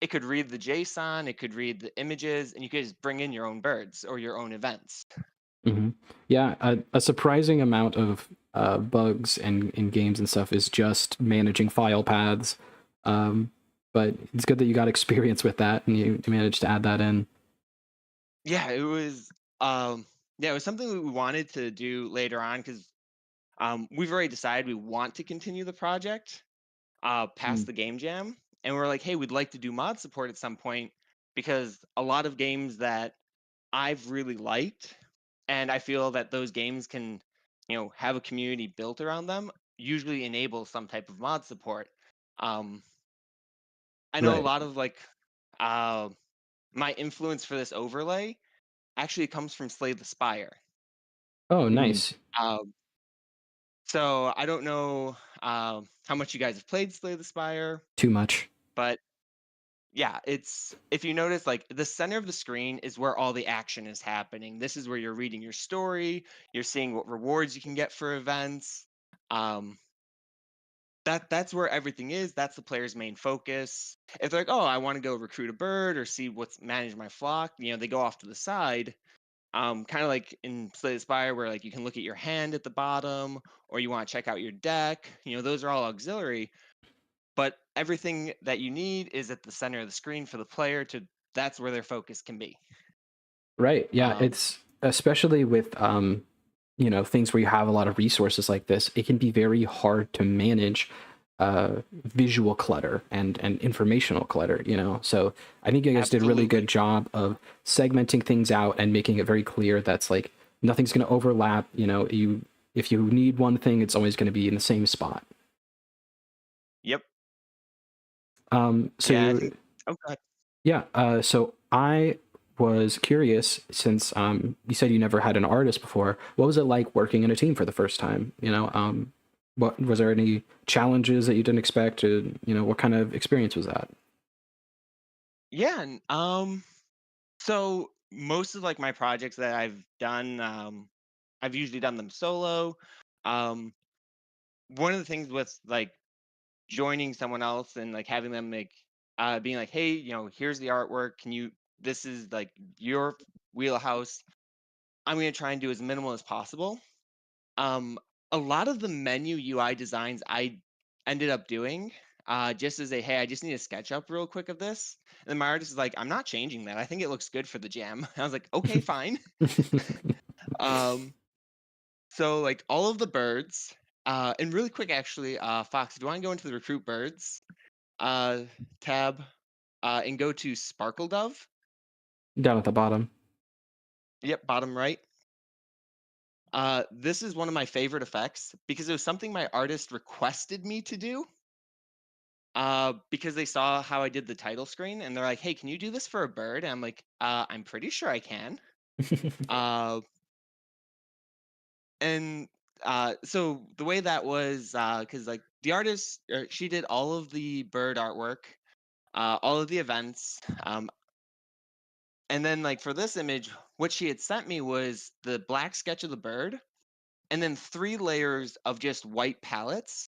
it could read the JSON, it could read the images, and you could just bring in your own birds or your own events. Yeah, a surprising amount of bugs in games and stuff is just managing file paths. But it's good that you got experience with that and you managed to add that in. Yeah, it was it was something we wanted to do later on because we've already decided we want to continue the project past the game jam, and we're like, hey, we'd like to do mod support at some point because a lot of games that I've really liked, and I feel that those games can, have a community built around them, usually enable some type of mod support. I know a Right. lot of like my influence for this overlay actually comes from Slay the Spire. Oh, nice. So I don't know how much you guys have played Slay the Spire, Too much. but yeah, it's if you notice, like the center of the screen is where all the action is happening. This is where you're reading your story, you're seeing what rewards you can get for events. That's where everything is. That's the player's main focus. If they're like, oh, I want to go recruit a bird or see what's manage my flock, they go off to the side. Kind of like in Slay the Spire, where like you can look at your hand at the bottom, or you want to check out your deck. Those are all auxiliary. But everything that you need is at the center of the screen for the player to. That's where their focus can be. Right. Yeah. It's especially with things where you have a lot of resources like this, it can be very hard to manage visual clutter and informational clutter, so I think you guys did a really good job of segmenting things out and making it very clear that's like nothing's going to overlap. If you need one thing, it's always going to be in the same spot. Yep. So Yeah, I you think- oh, go ahead. yeah, so I was curious, since you said you never had an artist before, what was it like working in a team for the first time? What was there any challenges that you didn't expect? What kind of experience was that? Yeah, and so most of like my projects that I've done, I've usually done them solo. Um, one of the things with like joining someone else and like having them like being like, hey, here's the artwork. This is like your wheelhouse. I'm gonna try and do as minimal as possible. A lot of the menu UI designs I ended up doing just as hey, I just need a SketchUp real quick of this. And then my artist is like, I'm not changing that. I think it looks good for the jam. I was like, okay, fine. So like all of the birds, and really quick actually, Fox, do you want to go into the recruit birds tab and go to Sparkle Dove? Down at the bottom. Yep, bottom right. This is one of my favorite effects because it was something my artist requested me to do. Because they saw how I did the title screen and they're like, hey, can you do this for a bird? And I'm like, I'm pretty sure I can. And so the way that was, because like the artist, she did all of the bird artwork, all of the events. And then like for this image, what she had sent me was the black sketch of the bird and then 3 layers of just white palettes.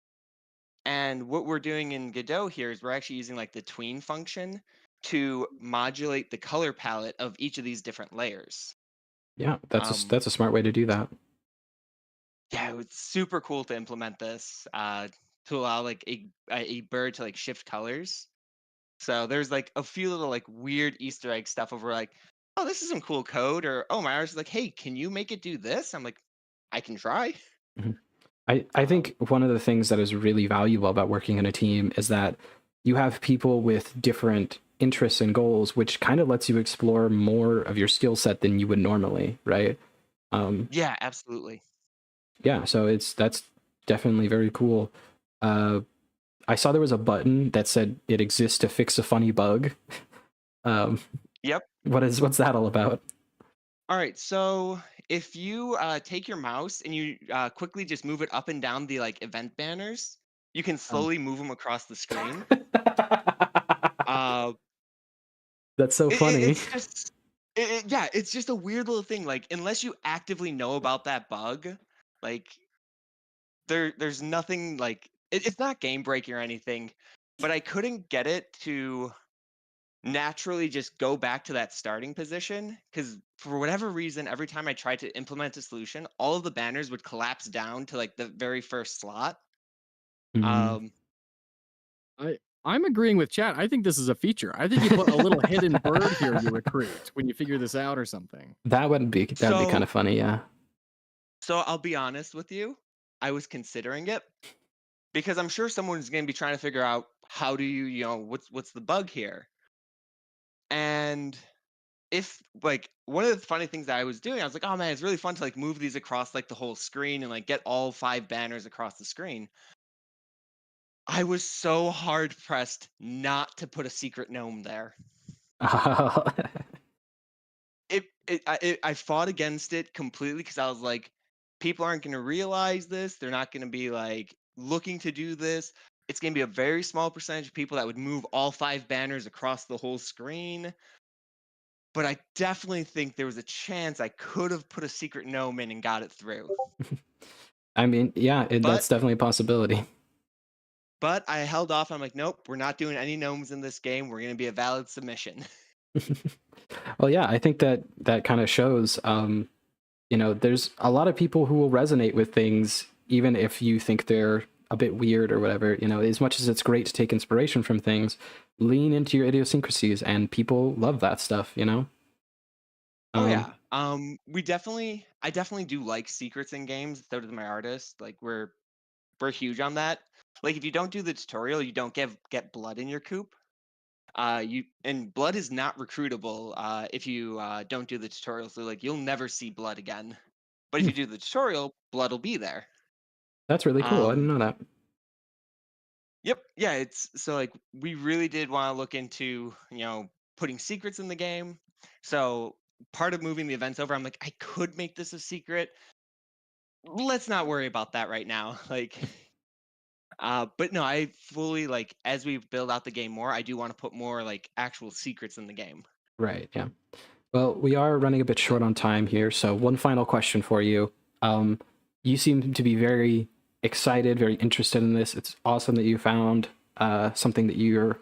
And what we're doing in Godot here is we're actually using like the tween function to modulate the color palette of each of these different layers. Yeah, that's a smart way to do that. Yeah, it was super cool to implement this to allow like a bird to like shift colors. So there's like a few little like weird Easter egg stuff over like, oh, this is some cool code, or oh, my artist is like, hey, can you make it do this? I'm like, I can try. I think one of the things that is really valuable about working in a team is that you have people with different interests and goals, which kind of lets you explore more of your skill set than you would normally, right? Yeah, absolutely. Yeah, so that's definitely very cool. I saw there was a button that said it exists to fix a funny bug. Yep. What's that all about? All right. So if you take your mouse and you quickly just move it up and down the like event banners, you can slowly move them across the screen. Uh, That's so funny. it's just, yeah, it's just a weird little thing. Like unless you actively know about that bug, like there's nothing like it's not game breaking or anything, but I couldn't get it to naturally just go back to that starting position because for whatever reason every time I tried to implement a solution all of the banners would collapse down to like the very first slot. Mhm. I'm agreeing with chat. I think this is a feature. I think you put a little hidden bird here you recruit when you figure this out or something. That'd be kind of funny, yeah. So I'll be honest with you, I was considering it because I'm sure someone's going to be trying to figure out how do you know what's the bug here. And if like one of the funny things that I was doing, I was like, oh man, it's really fun to like move these across like the whole screen and like get all 5 banners across the screen. I was so hard pressed not to put a secret gnome there. I fought against it completely because I was like, people aren't going to realize this. They're not going to be like looking to do this. It's going to be a very small percentage of people that would move all 5 banners across the whole screen. But I definitely think there was a chance I could have put a secret gnome in and got it through. I mean, yeah, that's definitely a possibility. But I held off. I'm like, nope, we're not doing any gnomes in this game. We're going to be a valid submission. Well, yeah, I think that kind of shows, there's a lot of people who will resonate with things, even if you think they're a bit weird or whatever. As much as it's great to take inspiration from things, lean into your idiosyncrasies, and people love that stuff, Oh yeah. I definitely do like secrets in games. So does my artist. Like we're huge on that. Like if you don't do the tutorial, you don't get blood in your coop. And blood is not recruitable if you don't do the tutorial. So like you'll never see blood again. But if you do the tutorial, blood will be there. That's really cool. I didn't know that. Yep. Yeah. It's so like we really did want to look into putting secrets in the game. So part of moving the events over, I'm like, I could make this a secret. Let's not worry about that right now. Like. But no, I fully like as we build out the game more, I do want to put more like actual secrets in the game. Right, yeah. Well, we are running a bit short on time here, so one final question for you. You seem to be very excited, very interested in this. It's awesome that you found something that you're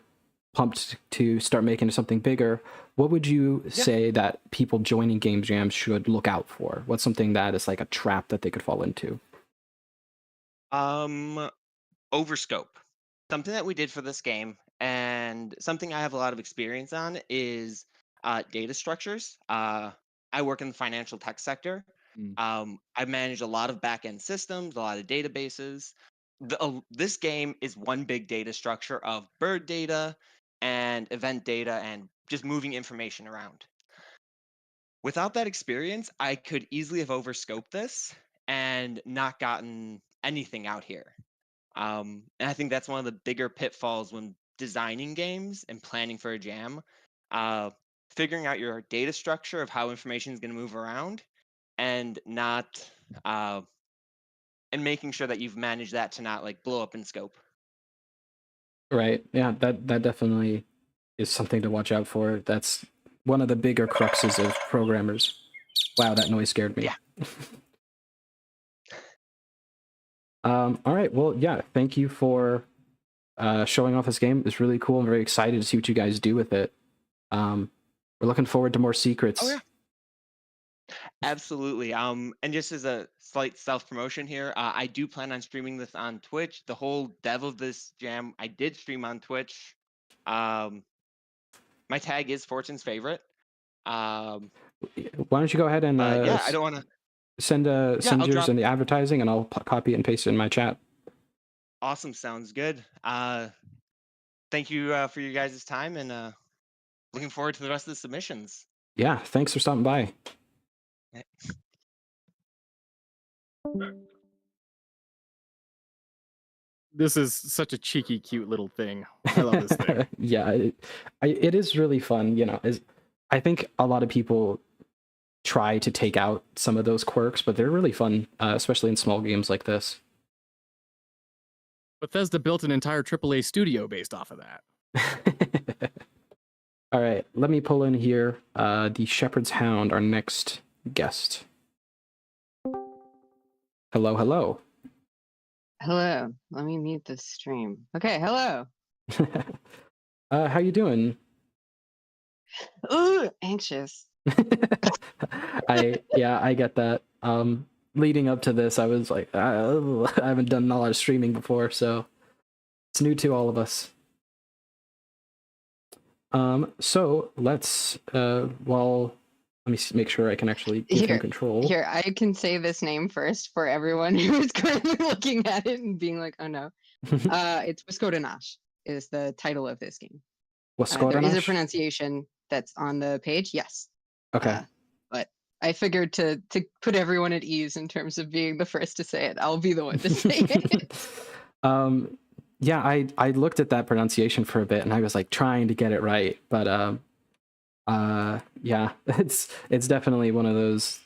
pumped to start making something bigger. What would you say that people joining Game Jam should look out for? What's something that is like a trap that they could fall into? Overscope. Something that we did for this game, and something I have a lot of experience on is data structures. I work in the financial tech sector. I manage a lot of back-end systems, a lot of databases. This game is one big data structure of bird data and event data and just moving information around. Without that experience, I could easily have overscoped this and not gotten anything out here. And I think that's one of the bigger pitfalls when designing games and planning for a jam. Figuring out your data structure of how information is going to move around, and not and making sure that you've managed that to not like blow up in scope. Right. Yeah, that definitely is something to watch out for. That's one of the bigger cruxes of programmers. Wow, that noise scared me. Yeah. All right. Well, yeah. Thank you for showing off this game. It's really cool. I'm very excited to see what you guys do with it. We're looking forward to more secrets. Oh yeah. Absolutely. And just as a slight self-promotion here, I do plan on streaming this on Twitch. The whole dev of this jam, I did stream on Twitch. My tag is Fortune's Favorite. Why don't you go ahead and yeah, I don't want to send yours in the advertising, and I'll copy it and paste it in my chat. Awesome. Sounds good. Thank you for your guys' time, and looking forward to the rest of the submissions. Yeah, thanks for stopping by. This is such a cheeky, cute little thing. I love this thing. Yeah, it is really fun. You know, I think a lot of people try to take out some of those quirks, but they're really fun, especially in small games like this. Bethesda built an entire AAA studio based off of that. All right, let me pull in here the Shepherd's Hound, our next guest. Hello, hello. Hello. Let me mute the stream. Okay, hello. How you doing? Ooh, anxious. I get that. Leading up to this, I was like, I haven't done a lot of streaming before, so it's new to all of us. So let's let me make sure I can actually give him control. Here, I can say this name first for everyone who is currently looking at it and being like, oh no. It's Wiskodanash is the title of this game. There is a pronunciation that's on the page, yes. Okay. But I figured to put everyone at ease in terms of being the first to say it, I'll be the one to say it. Yeah, I looked at that pronunciation for a bit and I was like trying to get it right, but yeah, it's definitely one of those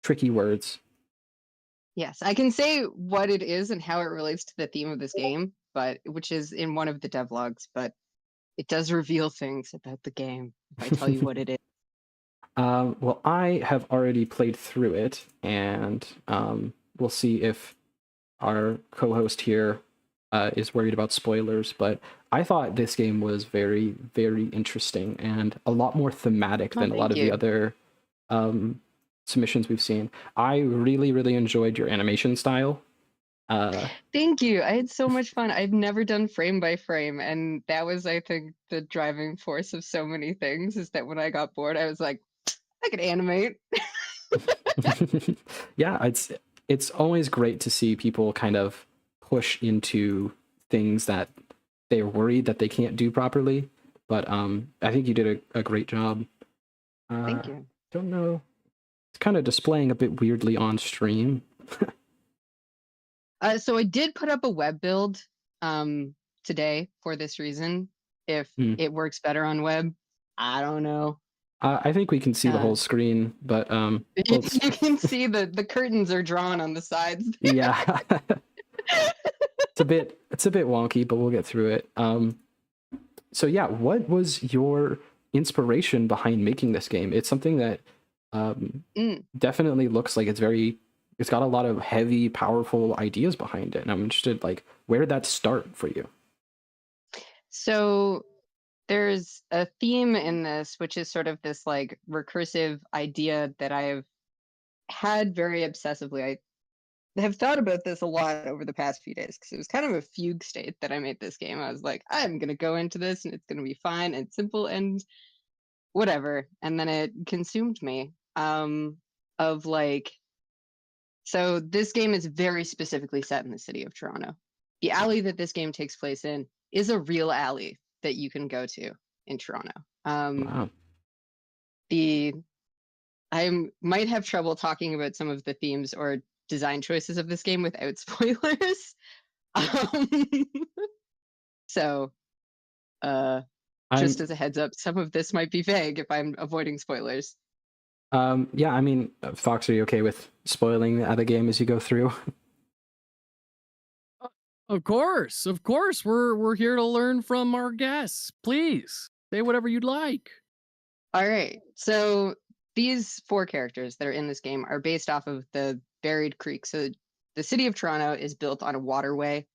tricky words. Yes, I can say what it is and how it relates to the theme of this game, but which is in one of the devlogs, but it does reveal things about the game if I tell you what it is. Well, I have already played through it, and we'll see if our co-host here is worried about spoilers, but I thought this game was very, very interesting and a lot more thematic than a lot of the other submissions we've seen. I really, really enjoyed your animation style. Thank you. I had so much fun. I've never done frame by frame, and that was, I think, the driving force of so many things, is that when I got bored, I was like, I could animate. Yeah, it's always great to see people kind of push into things that they're worried that they can't do properly, but I think you did a great job. Thank you. Don't know, it's kind of displaying a bit weirdly on stream. So I did put up a web build today for this reason. If it works better on web, I don't know. I think we can see the whole screen, but you can see the curtains are drawn on the sides. Yeah. It's a bit wonky, but we'll get through it. So yeah, what was your inspiration behind making this game? It's something that definitely looks like it's got a lot of heavy, powerful ideas behind it, and I'm interested, like, where did that start for you? So there's a theme in this, which is sort of this like recursive idea that I've had very obsessively. I have thought about this a lot over the past few days because it was kind of a fugue state that I made this game. I was like, I'm going to go into this and it's going to be fine and simple and whatever. And then it consumed me of like, so this game is very specifically set in the city of Toronto. The alley that this game takes place in is a real alley that you can go to in Toronto. Wow. I might have trouble talking about some of the themes or design choices of this game without spoilers. So just as a heads up, some of this might be vague if I'm avoiding spoilers. Yeah, I mean, Fox, are you okay with spoiling the game as you go through? Of course. We're here to learn from our guests. Please say whatever you'd like. All right. So these 4 characters that are in this game are based off of the buried creek. So the city of Toronto is built on a waterway.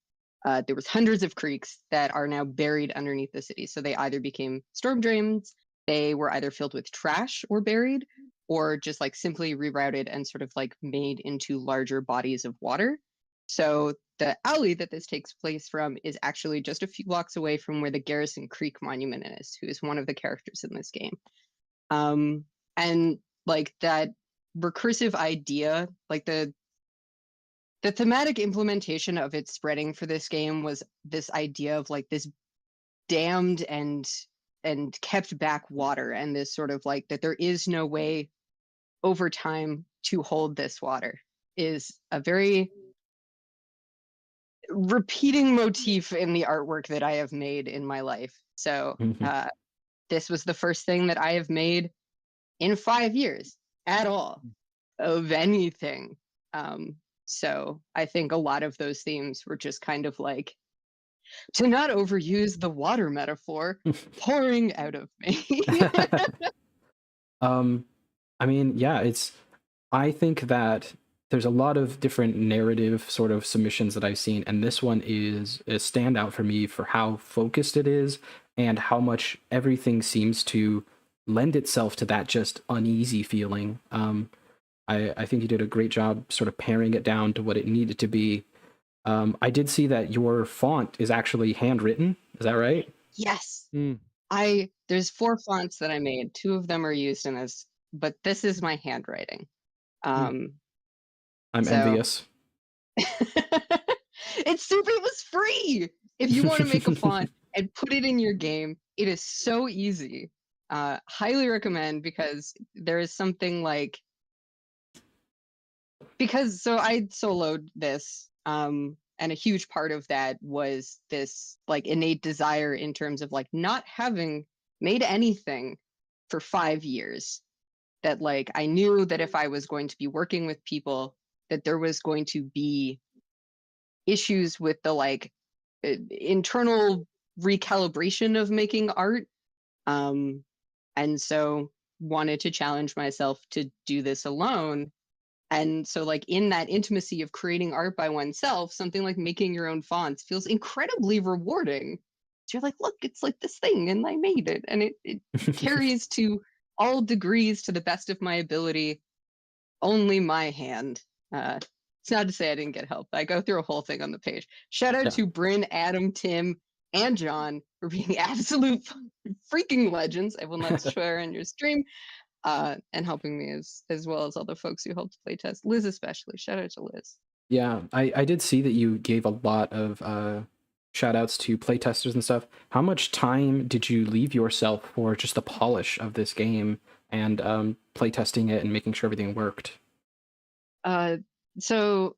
There was hundreds of creeks that are now buried underneath the city. So they either became storm drains, they were either filled with trash or buried, or just like simply rerouted and sort of like made into larger bodies of water. So the alley that this takes place from is actually just a few blocks away from where the Garrison Creek Monument is, who is one of the characters in this game. And like that recursive idea, like the thematic implementation of it spreading for this game was this idea of like this damned and and kept back water, and this sort of like that there is no way over time to hold this water is a very repeating motif in the artwork that I have made in my life. So this was the first thing that I have made in 5 years at all of anything. So I think a lot of those themes were just kind of like, to not overuse the water metaphor, pouring out of me. I mean, yeah, I think that there's a lot of different narrative sort of submissions that I've seen, and this one is a standout for me for how focused it is and how much everything seems to lend itself to that just uneasy feeling. I think you did a great job sort of paring it down to what it needed to be. I did see that your font is actually handwritten. Is that right? Yes. There's 4 fonts that I made. 2 of them are used in this, but this is my handwriting. I'm so- envious. It was free. If you want to make a font and put it in your game, it is so easy. Highly recommend, because there is something like, so I soloed this, and a huge part of that was this like innate desire in terms of like not having made anything for 5 years, that like I knew that if I was going to be working with people, that there was going to be issues with the like internal recalibration of making art, and so wanted to challenge myself to do this alone. And so like in that intimacy of creating art by oneself, something like making your own fonts feels incredibly rewarding. So you're like, look, it's like this thing and I made it, and it carries to all degrees to the best of my ability, only my hand. It's not to say I didn't get help. I go through a whole thing on the page. Shout out to Bryn, Adam, Tim, and John for being absolute freaking legends. I will not swear in your stream. And helping me as well as all the folks who helped playtest. Liz especially. Shout out to Liz. Yeah, I did see that you gave a lot of shout outs to playtesters and stuff. How much time did you leave yourself for just the polish of this game and playtesting it and making sure everything worked? So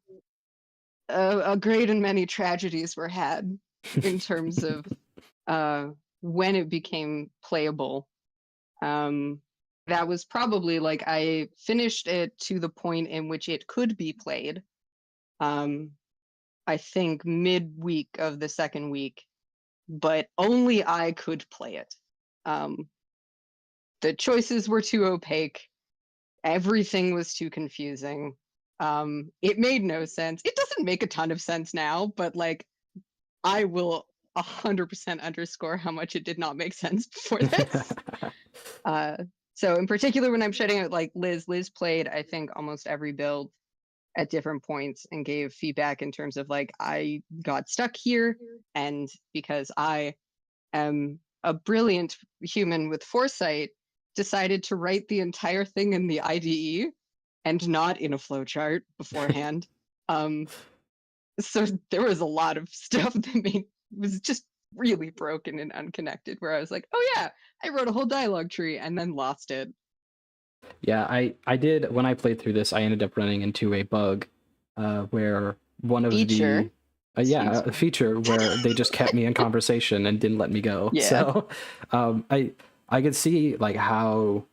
a great and many tragedies were had in terms of when it became playable. That was probably like I finished it to the point in which it could be played. I think midweek of the second week, but only I could play it. The choices were too opaque. Everything was too confusing. It made no sense. It doesn't make a ton of sense now, but like I will 100% underscore how much it did not make sense before this. So in particular, when I'm shouting out like Liz played, I think almost every build at different points and gave feedback in terms of like, I got stuck here. And because I am a brilliant human with foresight, decided to write the entire thing in the IDE and not in a flowchart beforehand. So there was a lot of stuff that was just really broken and unconnected, where I was like, oh yeah, I wrote a whole dialogue tree and then lost it. Yeah, I did. When I played through this, I ended up running into a bug where one of feature. A feature where they just kept me in conversation and didn't let me go. Yeah. So I could see like how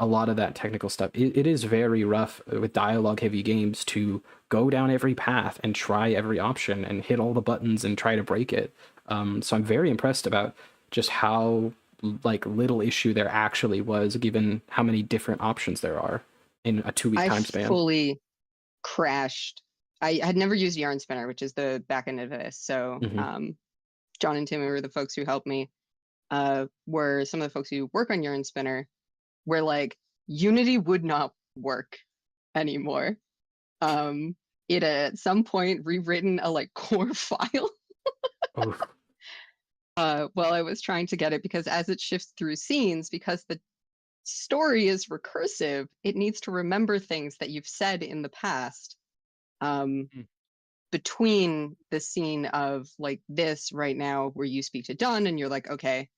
a lot of that technical stuff, it is very rough with dialogue heavy games to go down every path and try every option and hit all the buttons and try to break it. So I'm very impressed about just how like little issue there actually was, given how many different options there are in a 2-week time span. I fully crashed. I had never used Yarn Spinner, which is the back end of this. So John and Tim, who were the folks who helped me, were some of the folks who work on Yarn Spinner, where like Unity would not work anymore. It at some point rewritten a like core file. While I was trying to get it, because as it shifts through scenes, because the story is recursive, it needs to remember things that you've said in the past between the scene of like this right now where you speak to Dunn and you're like, okay,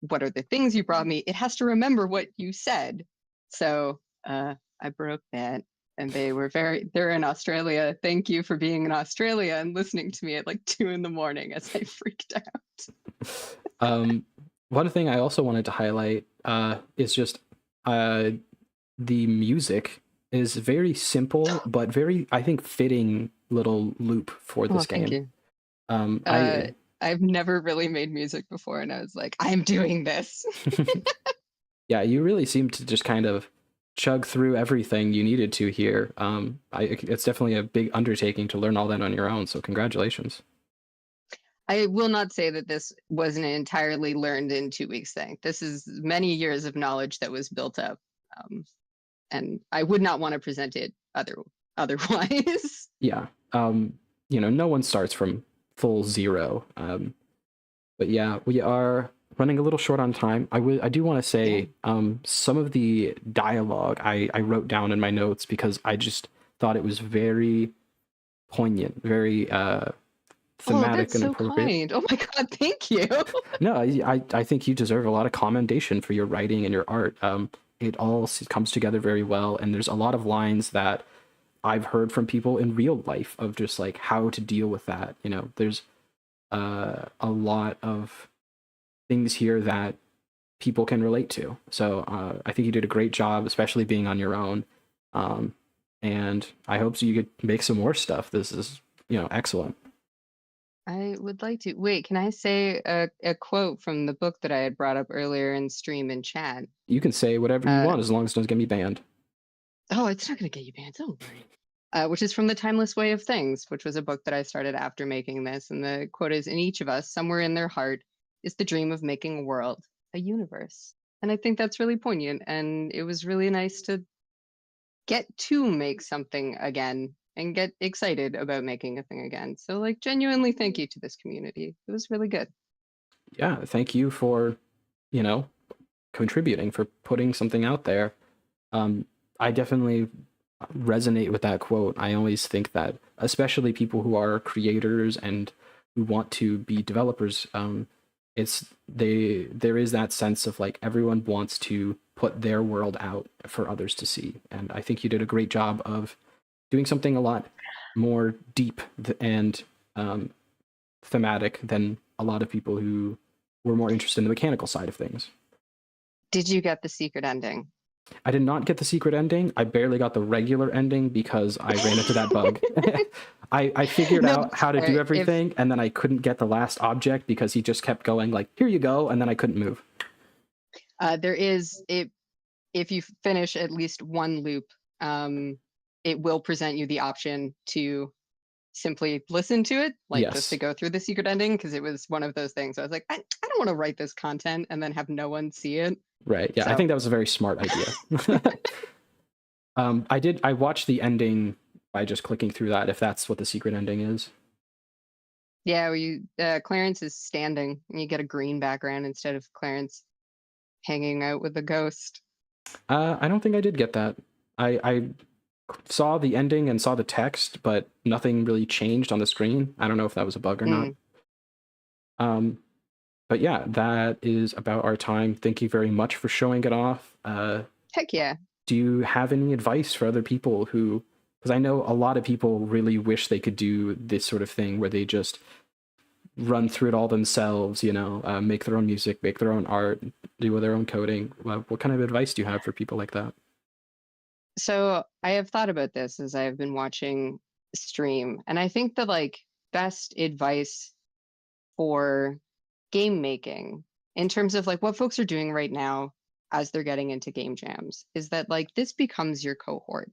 what are the things you brought me? It has to remember what you said. So I broke that. And they're in Australia. Thank you for being in Australia and listening to me at like 2 a.m. as I freaked out. One thing I also wanted to highlight is just the music is very simple, but very, I think, fitting little loop for this game. Thank you. I've never really made music before, and I was like, I'm doing this. Yeah, you really seem to just kind of chug through everything you needed to here. It's definitely a big undertaking to learn all that on your own, so congratulations. I will not say that this was an entirely learned in 2 weeks thing. This is many years of knowledge that was built up, and I would not want to present it otherwise. Yeah, no one starts from full zero. But yeah, we are running a little short on time. I do want to say some of the dialogue I wrote down in my notes because I just thought it was very poignant, very thematic and appropriate. Kind. Oh my god, thank you. No, I think you deserve a lot of commendation for your writing and your art. It all comes together very well, and there's a lot of lines that I've heard from people in real life of just like how to deal with that. There's a lot of things here that people can relate to. So I think you did a great job, especially being on your own. And I hope you could make some more stuff. This is, excellent. I would like to. Wait, can I say a quote from the book that I had brought up earlier in stream and chat? You can say whatever you want as long as it doesn't get me banned. Oh, it's not going to get you banned. Don't worry. Which is from The Timeless Way of Things, which was a book that I started after making this. And the quote is, in each of us, somewhere in their heart, is the dream of making a world, a universe. And I think that's really poignant. And it was really nice to get to make something again and get excited about making a thing again. So like genuinely thank you to this community. It was really good. Yeah, thank you for, contributing, for putting something out there. I definitely resonate with that quote. I always think that, especially people who are creators and who want to be developers, there is that sense of like everyone wants to put their world out for others to see. And I think you did a great job of doing something a lot more deep and thematic than a lot of people who were more interested in the mechanical side of things. Did you get the secret ending? I did not get the secret ending. I barely got the regular ending because I ran into that bug. I figured out how to do everything, and then I couldn't get the last object because he just kept going like, here you go, and then I couldn't move. There is, if you finish at least one loop, it will present you the option to simply listen to it, like just to go through the secret ending, because it was one of those things. I was like, I don't want to write this content and then have no one see it. Right. Yeah, so. I think that was a very smart idea. I watched the ending by just clicking through that, if that's what the secret ending is. Yeah, Clarence is standing and you get a green background instead of Clarence hanging out with a ghost. I don't think I did get that. I saw the ending and saw the text, but nothing really changed on the screen. I don't know if that was a bug or not. But yeah, that is about our time. Thank you very much for showing it off. Heck yeah. Do you have any advice for other people who, because I know a lot of people really wish they could do this sort of thing where they just run through it all themselves, make their own music, make their own art, do their own coding. What kind of advice do you have for people like that? So I have thought about this as I've been watching stream, and I think the best advice for game making in terms of what folks are doing right now as they're getting into game jams is that this becomes your cohort.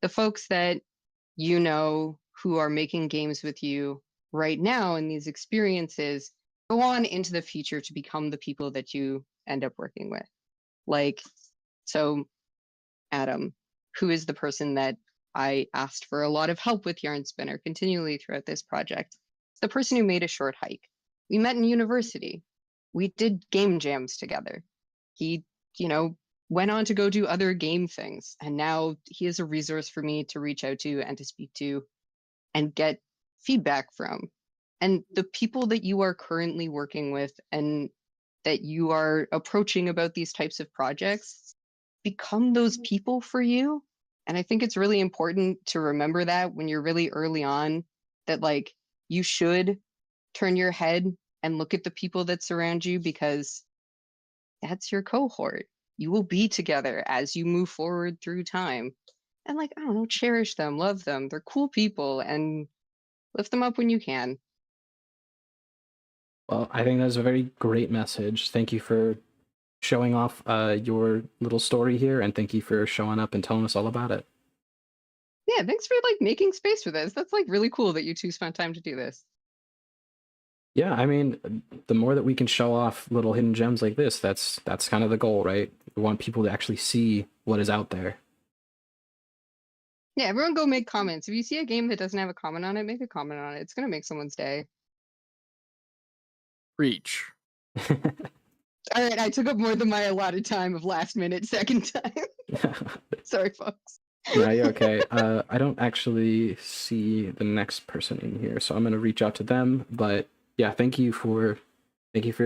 The folks that who are making games with you right now in these experiences go on into the future to become the people that you end up working with. So Adam, who is the person that I asked for a lot of help with Yarn Spinner continually throughout this project, it's the person who made A Short Hike. We met in university. We did game jams together. He, went on to go do other game things. And now he is a resource for me to reach out to and to speak to and get feedback from. And the people that you are currently working with and that you are approaching about these types of projects become those people for you. And I think it's really important to remember that when you're really early on, that like you should turn your head and look at the people that surround you, because that's your cohort. You will be together as you move forward through time. And like, I don't know, cherish them, love them. They're cool people, and lift them up when you can. Well, I think that's a very great message. Thank you for showing off your little story here, and thank you for showing up and telling us all about it. Yeah, thanks for like making space for this. That's like really cool that you two spent time to do this. Yeah, I mean, the more that we can show off little hidden gems like this, that's kind of the goal, right? We want people to actually see what is out there. Yeah, everyone go make comments. If you see a game that doesn't have a comment on it, make a comment on it. It's gonna make someone's day. Preach. All right, I took up more than my allotted time of last minute second time. Sorry, folks. No, you're okay. I don't actually see the next person in here, so I'm gonna reach out to them. But yeah, thank you for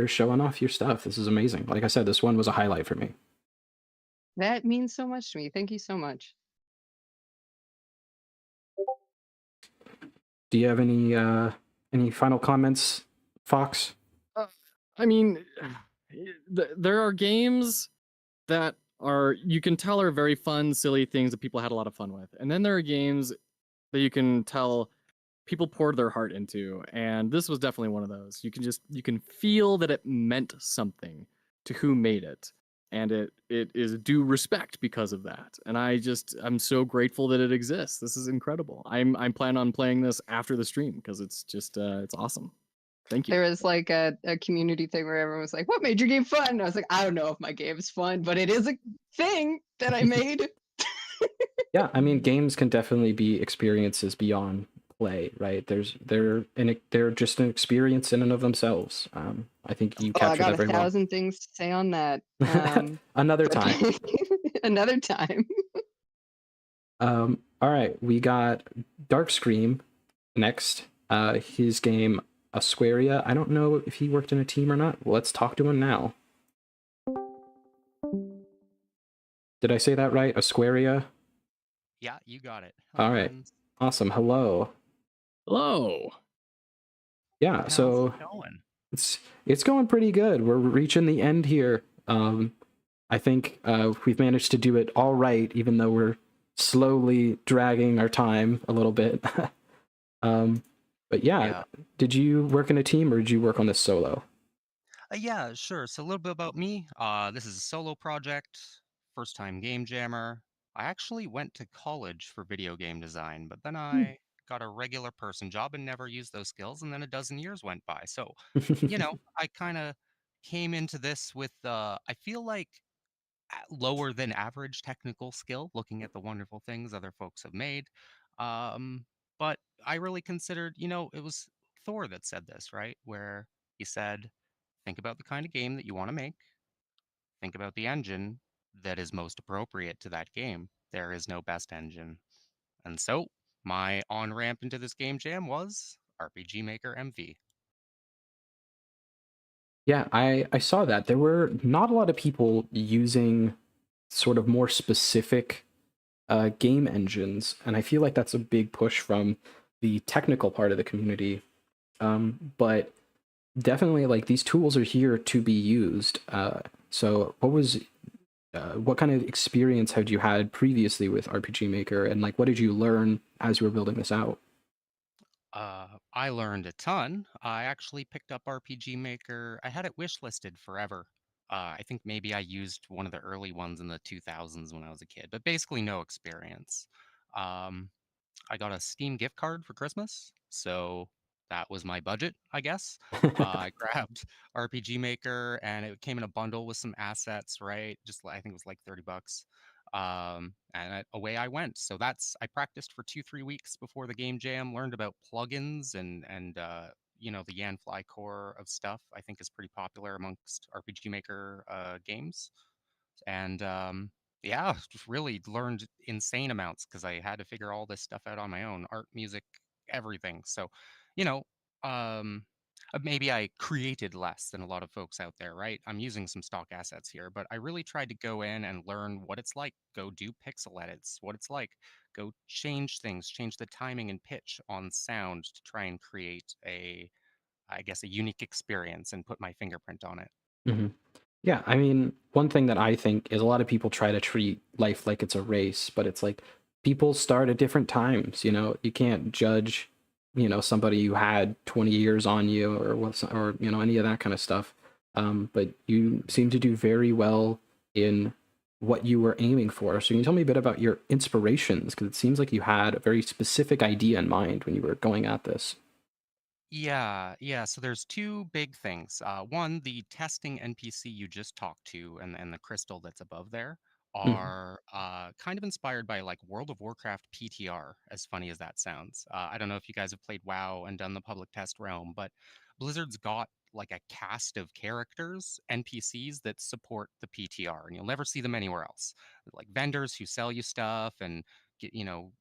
showing off your stuff. This is amazing. Like I said, this one was a highlight for me. That means so much to me. Thank you so much. Do you have any final comments, Fox? I mean, there are games that are, you can tell, are very fun, silly things that people had a lot of fun with. And then there are games that you can tell people poured their heart into. And this was definitely one of those. You can feel that it meant something to who made it. And it is due respect because of that. And I'm so grateful that it exists. This is incredible. I'm planning on playing this after the stream because it's just it's awesome. Thank you. There was like a community thing where everyone was like, "What made your game fun?" And I was like, "I don't know if my game is fun, but it is a thing that I made." Yeah, I mean, games can definitely be experiences beyond play, right? They're just an experience in and of themselves. I think you I captured got that very well. 1,000 things to say on that. Another time. Another time. All right, we got Dark Scream next. His game Asquaria. I don't know if he worked in a team or not. Let's talk to him now. Did I say that right? Asquaria? Yeah, you got it. All right. Awesome. Hello. Hello. Yeah, How's so it going? it's going pretty good. We're reaching the end here. I think we've managed to do it all right, even though we're slowly dragging our time a little bit. But yeah, did you work in a team or did you work on this solo? Yeah, sure. So a little bit about me. This is a solo project, first time game jammer. I actually went to college for video game design, but then I got a regular person job and never used those skills. And then a dozen years went by. So, I kind of came into this with, I feel like, lower than average technical skill, looking at the wonderful things other folks have made. But I really considered, it was Thor that said this, right? Where he said, think about the kind of game that you want to make, think about the engine that is most appropriate to that game. There is no best engine. And so my on ramp into this game jam was RPG Maker MV. Yeah, I saw that. There were not a lot of people using sort of more specific game engines, and I feel like that's a big push from the technical part of the community. But definitely, like, these tools are here to be used. So what kind of experience had you had previously with RPG Maker, and like what did you learn as you were building this out? I learned a ton. I actually picked up RPG Maker. I had it wishlisted forever. I think maybe I used one of the early ones in the 2000s when I was a kid, but basically no experience. Um, I got a Steam gift card for Christmas, so that was my budget, I guess. I grabbed RPG Maker, and it came in a bundle with some assets, right? I think it was like $30. And away I went. So I practiced for 2-3 weeks before the game jam, learned about plugins and the Yanfly core of stuff. I think is pretty popular amongst RPG Maker games, and just really learned insane amounts because I had to figure all this stuff out on my own: art, music, everything. So, you know, um, maybe I created less than a lot of folks out there, right? I'm using some stock assets here, but I really tried to go in and learn what it's like. Go do pixel edits, what it's like. Go change things, change the timing and pitch on sound to try and create I guess, a unique experience and put my fingerprint on it. Hmm. Yeah, I mean, one thing that I think is a lot of people try to treat life like it's a race, but it's like people start at different times. You can't judge, somebody who had 20 years on you or any of that kind of stuff. But you seem to do very well in what you were aiming for. So can you tell me a bit about your inspirations? Because it seems like you had a very specific idea in mind when you were going at this. Yeah. So there's two big things. One, the testing NPC you just talked to and the crystal that's above there Mhm. are kind of inspired by like World of Warcraft PTR, as funny as that sounds. I don't know if you guys have played WoW and done the public test realm, but Blizzard's got like a cast of characters, NPCs that support the PTR, and you'll never see them anywhere else. Like vendors who sell you stuff and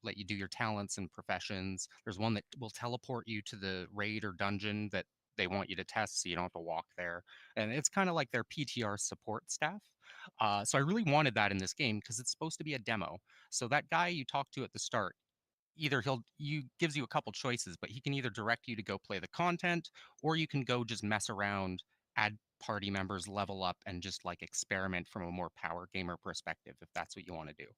let you do your talents and professions. There's one that will teleport you to the raid or dungeon that they want you to test so you don't have to walk there. And it's kind of like their PTR support staff. So I really wanted that in this game because it's supposed to be a demo. So that guy you talked to at the start, either you gives you a couple choices, but he can either direct you to go play the content, or you can go just mess around, add party members, level up, and just like experiment from a more power gamer perspective if that's what you want to do.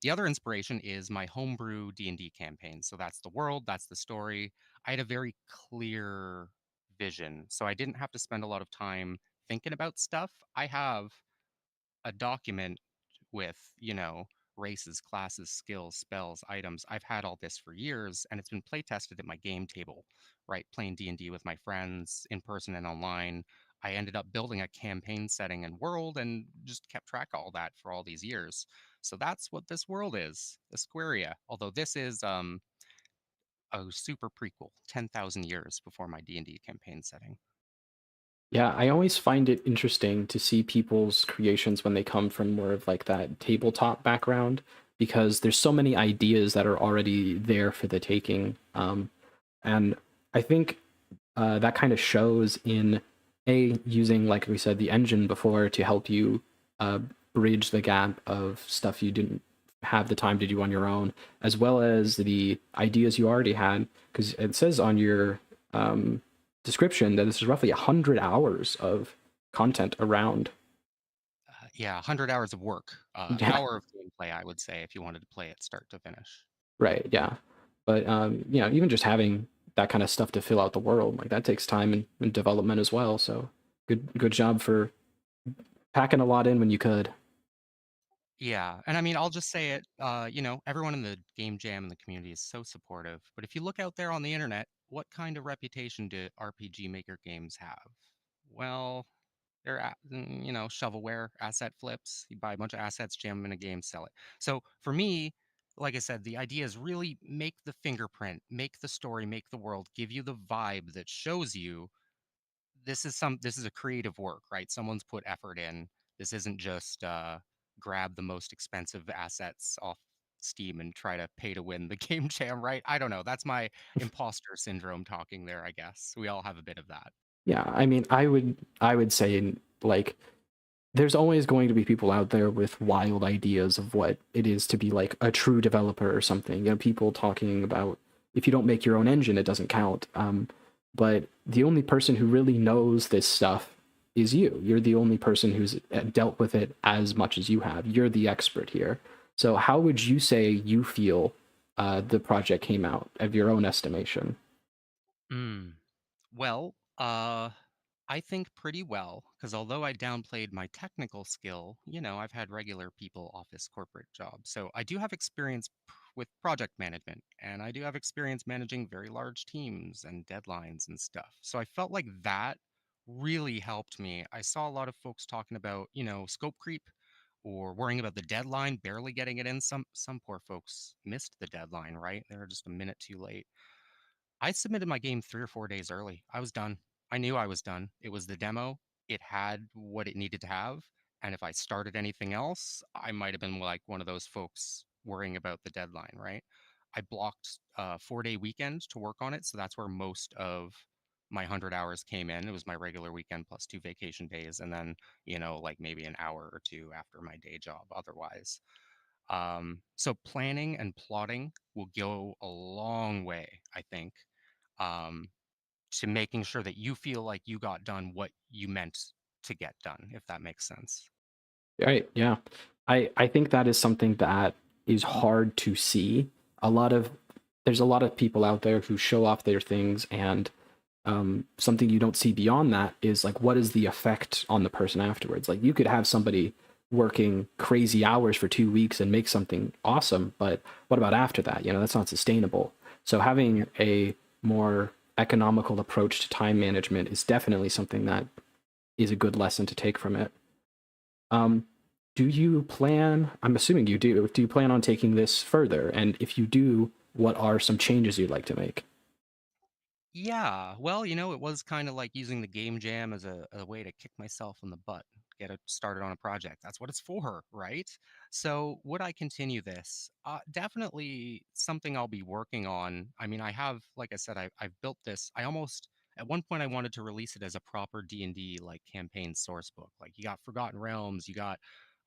The other inspiration is my homebrew D&D campaign. So that's the world, that's the story. I had a very clear vision, so I didn't have to spend a lot of time thinking about stuff. I have a document with, races, classes, skills, spells, items. I've had all this for years, and it's been play tested at my game table, right? Playing D&D with my friends in person and online. I ended up building a campaign setting and world and just kept track of all that for all these years. So that's what this world is, the Squaria. Although this is a super prequel, 10,000 years before my D&D campaign setting. Yeah, I always find it interesting to see people's creations when they come from more of like that tabletop background because there's so many ideas that are already there for the taking. And I think that kind of shows in using, like we said, the engine before to help you uh, bridge the gap of stuff you didn't have the time to do on your own, as well as the ideas you already had. Because it says on your description that this is roughly 100 hours of content around. Yeah, 100 hours of work, Yeah, hour of gameplay, I would say, if you wanted to play it start to finish. right. Yeah. But, even just having that kind of stuff to fill out the world, like that takes time and development as well. So good job for packing a lot in when you could. Yeah, and I mean, I'll just say it, everyone in the game jam and the community is so supportive. But if you look out there on the internet, what kind of reputation do RPG Maker games have? Well, they're, shovelware, asset flips. You buy a bunch of assets, jam them in a game, sell it. So for me, like I said, the idea is really make the fingerprint, make the story, make the world, give you the vibe that shows you this is a creative work, right? Someone's put effort in. This isn't just grab the most expensive assets off Steam and try to pay to win the game jam, right? I don't know. That's my imposter syndrome talking there, I guess. We all have a bit of that. Yeah, I mean, I would say like there's always going to be people out there with wild ideas of what it is to be like a true developer or something. People talking about if you don't make your own engine, it doesn't count. But the only person who really knows this stuff is you. You're the only person who's dealt with it as much as you have. You're the expert here. So how would you say you feel the project came out of your own estimation? Mm. Well, I think pretty well, because although I downplayed my technical skill, I've had regular people office corporate jobs. So I do have experience with project management, and I do have experience managing very large teams and deadlines and stuff. So I felt like that really helped me. I saw a lot of folks talking about, scope creep or worrying about the deadline, barely getting it in. Some poor folks missed the deadline, right? They were just a minute too late. I submitted my game 3 or 4 days early. I was done. I knew I was done. It was the demo. It had what it needed to have. And if I started anything else, I might have been like one of those folks worrying about the deadline, right? I blocked a 4-day weekend to work on it. So that's where most of my 100 hours came in. It was my regular weekend plus 2 vacation days, and then, like maybe an hour or two after my day job otherwise. So planning and plotting will go a long way, I think, um, to making sure that you feel like you got done what you meant to get done, if that makes sense. Right. Yeah. I think that is something that is hard to see. There's a lot of people out there who show off their things, and something you don't see beyond that is like, what is the effect on the person afterwards? Like, you could have somebody working crazy hours for 2 weeks and make something awesome, but what about after that? That's not sustainable. So having a more economical approach to time management is definitely something that is a good lesson to take from it. Do you plan, I'm assuming you do you plan on taking this further? And if you do, what are some changes you'd like to make? Yeah, well, it was kind of like using the game jam as a way to kick myself in the butt, get it started on a project. That's what it's for, right? So, would I continue this? Definitely something I'll be working on. I mean, I have, like I said, I've built this. At one point, I wanted to release it as a proper D&D like campaign source book. Like, you got Forgotten Realms, you got,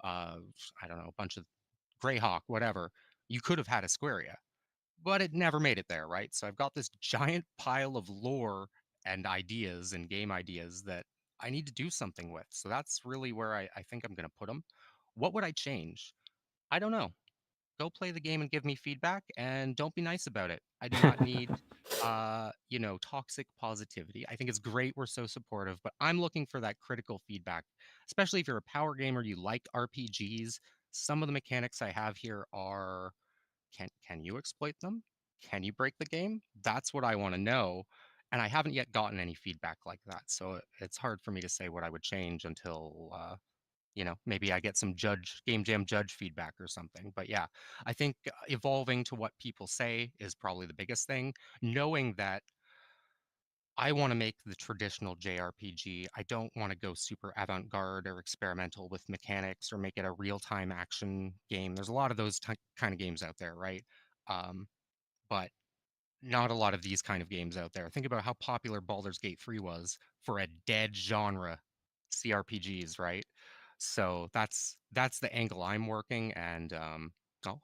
uh, I don't know, a bunch of Greyhawk, whatever. You could have had Asquaria, but it never made it there, right? So I've got this giant pile of lore and ideas and game ideas that I need to do something with. So that's really where I think I'm going to put them. What would I change? I don't know. Go play the game and give me feedback, and don't be nice about it. I do not need toxic positivity. I think it's great we're so supportive, but I'm looking for that critical feedback, especially if you're a power gamer, you like RPGs. Some of the mechanics I have here are, can you exploit them? Can you break the game? That's what I want to know. And I haven't yet gotten any feedback like that. So it's hard for me to say what I would change until maybe I get some game jam judge feedback or something. But yeah, I think evolving to what people say is probably the biggest thing. Knowing that I want to make the traditional JRPG. I don't want to go super avant-garde or experimental with mechanics or make it a real-time action game. There's a lot of those kind of games out there, right? Um, but not a lot of these kind of games out there. Think about how popular Baldur's Gate 3 was for a dead genre CRPGs, right? So that's the angle I'm working, and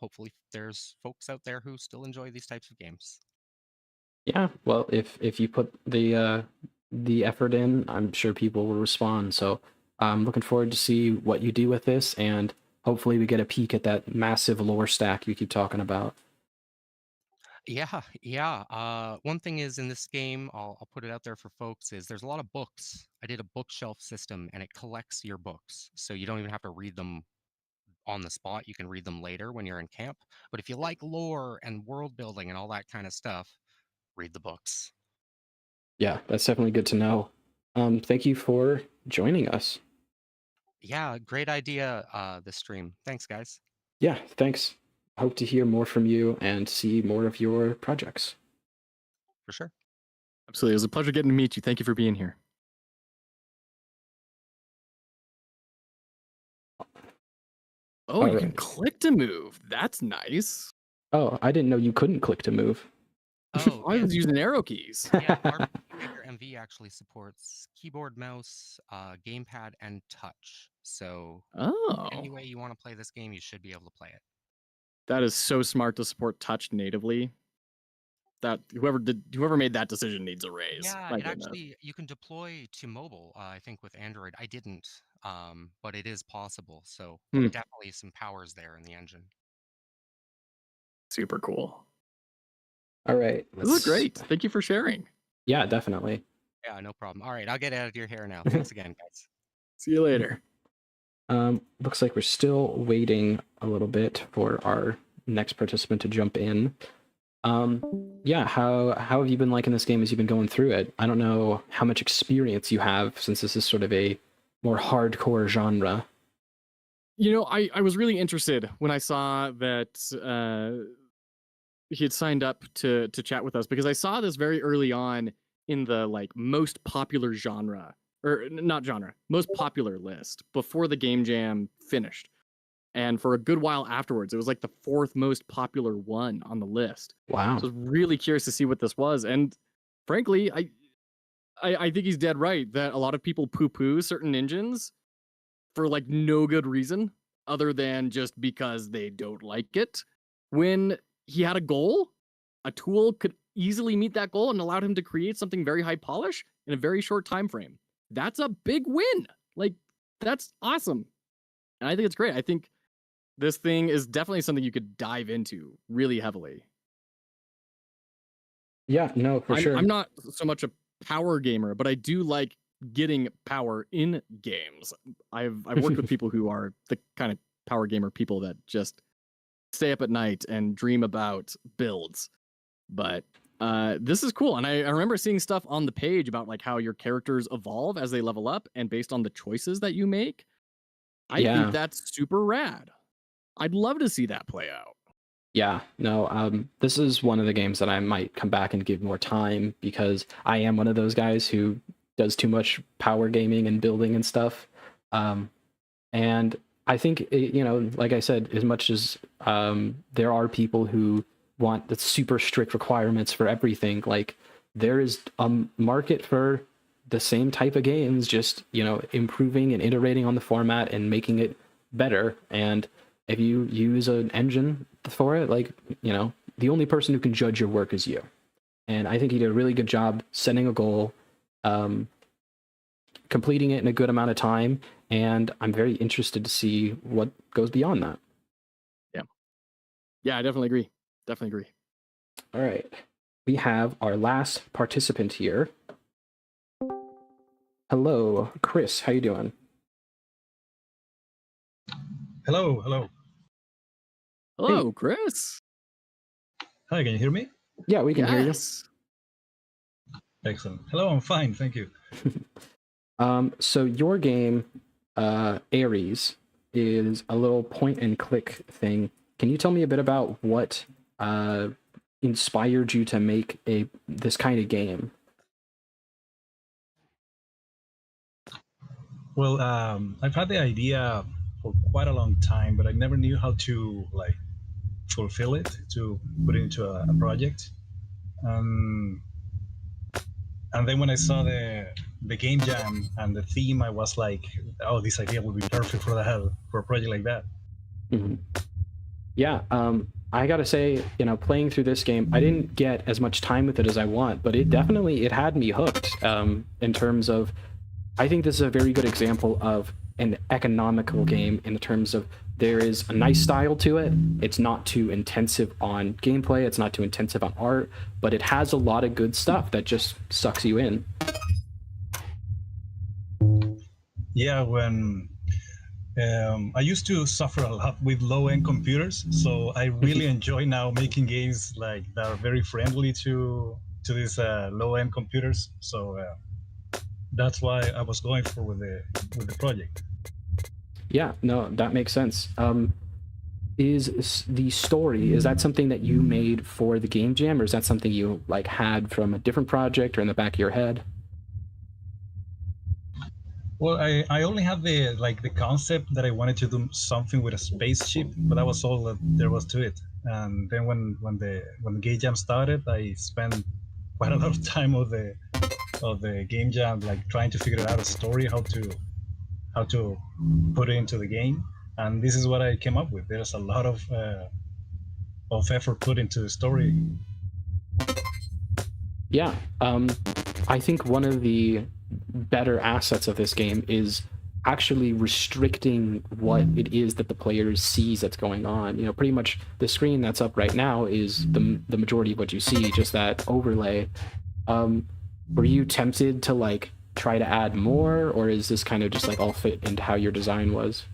hopefully there's folks out there who still enjoy these types of games. Yeah, well, if you put the effort in, I'm sure people will respond. So I'm looking forward to see what you do with this, and hopefully we get a peek at that massive lore stack you keep talking about. Yeah, yeah. One thing is in this game, I'll put it out there for folks, is there's a lot of books. I did a bookshelf system, and it collects your books, so you don't even have to read them on the spot. You can read them later when you're in camp. But if you like lore and world building and all that kind of stuff, read the books. Yeah, that's definitely good to know. Thank you for joining us. Yeah, great idea, this stream. Thanks, guys. Yeah, thanks. Hope to hear more from you and see more of your projects. For sure. Absolutely. It was a pleasure getting to meet you. Thank you for being here. Oh, you can click to move. That's nice. Oh, I didn't know you couldn't click to move. Oh, I was using arrow keys. Yeah, RPG Maker MV actually supports keyboard, mouse, gamepad, and touch. So any way you want to play this game, you should be able to play it. That is so smart to support touch natively. That whoever made that decision needs a raise. Yeah, My it goodness. actually, you can deploy to mobile, I think with Android. I didn't, but it is possible. So definitely some powers there in the engine. Super cool. All right. This is great. Thank you for sharing. Yeah, definitely. Yeah, no problem. All right, I'll get out of your hair now. Thanks again, guys. See you later. Looks like we're still waiting a little bit for our next participant to jump in. Yeah, how have you been liking this game as you've been going through it? I don't know how much experience you have, since this is sort of a more hardcore genre. I was really interested when I saw that he had signed up to chat with us, because I saw this very early on in the most popular genre, or not genre, most popular list before the Game Jam finished. And for a good while afterwards, it was like the 4th most popular one on the list. Wow. So I was really curious to see what this was. And frankly, I think he's dead right that a lot of people poo-poo certain engines for like no good reason other than just because they don't like it. When he had a goal, a tool could easily meet that goal and allowed him to create something very high polish in a very short time frame. That's a big win. Like, that's awesome. And I think it's great. I think this thing is definitely something you could dive into really heavily. Yeah, no, for sure. I'm not so much a power gamer, but I do like getting power in games. I've worked with people who are the kind of power gamer people that just stay up at night and dream about builds. But this is cool. And I remember seeing stuff on the page about like how your characters evolve as they level up and based on the choices that you make. I think that's super rad. I'd love to see that play out. Yeah, no, this is one of the games that I might come back and give more time because I am one of those guys who does too much power gaming and building and stuff. And I think, you know, like I said, as much as there are people who want the super strict requirements for everything, like there is a market for the same type of games, just, you know, improving and iterating on the format and making it better. And if you use an engine for it, like, you know, the only person who can judge your work is you. And I think he did a really good job setting a goal, completing it in a good amount of time, and I'm very interested to see what goes beyond that. Yeah, I definitely agree. Definitely agree. All right. We have our last participant here. Hello, Chris. How you doing? Hello, hello. Hello, Chris. Hi, can you hear me? Yeah, we can hear you. Excellent. Hello, I'm fine, thank you. So your game, Ares, is a little point and click thing. Can you tell me a bit about what inspired you to make this kind of game? Well, I've had the idea for quite a long time, but I never knew how to like fulfill it, to put it into a project. And then when I saw the game jam and the theme, I was like, oh, this idea would be perfect for a project like that. Mm-hmm. Yeah, I gotta say, you know, playing through this game, I didn't get as much time with it as I want, but it had me hooked in terms of, I think this is a very good example of an economical game in terms of there is a nice style to it. It's not too intensive on gameplay. It's not too intensive on art, but it has a lot of good stuff that just sucks you in. Yeah, when I used to suffer a lot with low-end computers, so I really enjoy now making games like that are very friendly to these low-end computers. So that's why I was going for with the project. Yeah, no, that makes sense. Is the story, is that something that you made for the game jam, or is that something you like had from a different project or in the back of your head? Well, I only had the concept that I wanted to do something with a spaceship, but that was all that there was to it. And then when the game jam started, I spent quite a lot of time of the game jam, like trying to figure out a story, how to put it into the game, and this is what I came up with. There's a lot of effort put into the story. Yeah, I think one of the better assets of this game is actually restricting what it is that the player sees that's going on. You know, pretty much the screen that's up right now is the majority of what you see, just that overlay. Were you tempted to like try to add more, or is this kind of just like all fit into how your design was?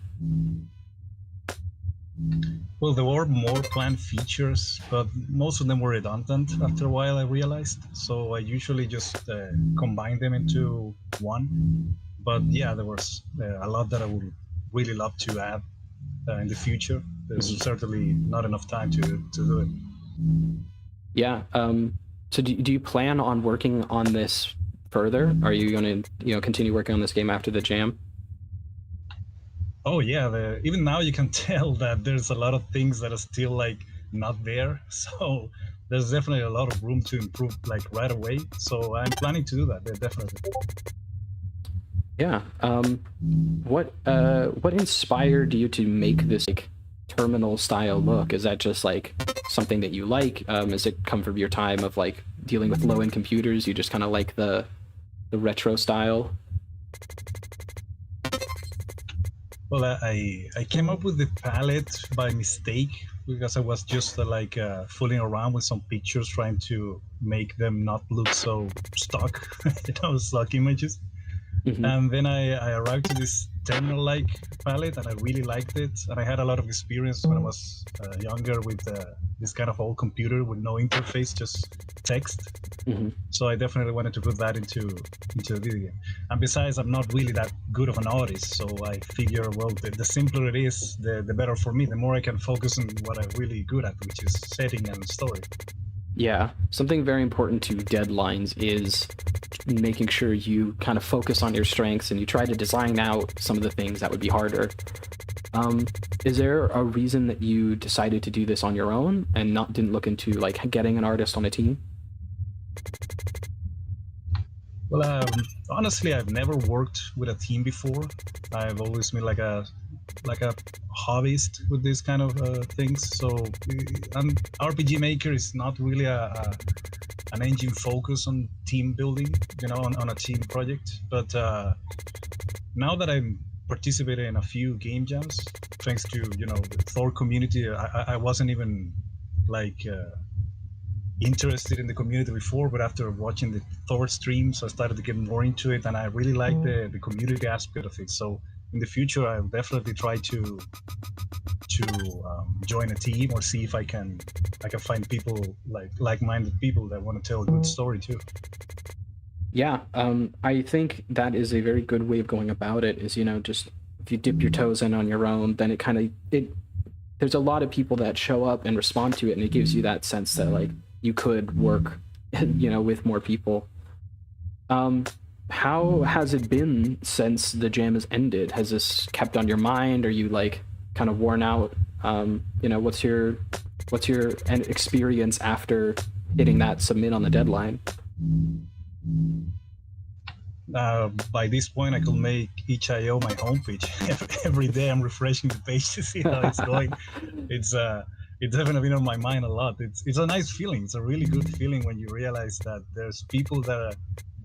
Well, there were more planned features, but most of them were redundant after a while, I realized. So I usually just combine them into one. But yeah, there was a lot that I would really love to add in the future. There's certainly not enough time to do it. Yeah. So do you plan on working on this further? Are you going to continue working on this game after the jam? Oh yeah, even now you can tell that there's a lot of things that are still like not there. So there's definitely a lot of room to improve like right away. So I'm planning to do that. Definitely. Yeah. What inspired you to make this like terminal style look? Is that just like something that you like? Does it come from your time of like dealing with low-end computers? You just kind of like the retro style? Well, I came up with the palette by mistake because I was just fooling around with some pictures, trying to make them not look so stock, stock images. Mm-hmm. And then I arrived to this terminal-like palette, and I really liked it. And I had a lot of experience when I was younger with this kind of old computer with no interface, just text. Mm-hmm. So I definitely wanted to put that into the video game. And besides, I'm not really that good of an artist, so I figure, well, the simpler it is, the better for me. The more I can focus on what I'm really good at, which is setting and story. Yeah, something very important to deadlines is making sure you kind of focus on your strengths and you try to design out some of the things that would be harder. Is there a reason that you decided to do this on your own and didn't look into like getting an artist on a team? Well, honestly, I've never worked with a team before. I've always been like a hobbyist with this kind of things. So RPG Maker is not really an engine focus on team building, on a team project. But now that I'm participating in a few game jams, thanks to the Thor community, I wasn't even interested in the community before, but after watching the Thor streams, I started to get more into it, and I really like the community aspect of it. So in the future, I'll definitely try to join a team or see if I can find people like-minded people that want to tell a good story too. Yeah, I think that is a very good way of going about it. Is just if you dip your toes in on your own, then there's a lot of people that show up and respond to it, and it gives you that sense that like you could work, with more people. How has it been since the jam has ended? Has this kept on your mind? Are you like kind of worn out? What's your experience after hitting that submit on the deadline? By this point, I could make itch.io my homepage. Every day I'm refreshing the page to see how it's going. It's definitely been on my mind a lot. It's a nice feeling. It's a really good feeling when you realize that there's people that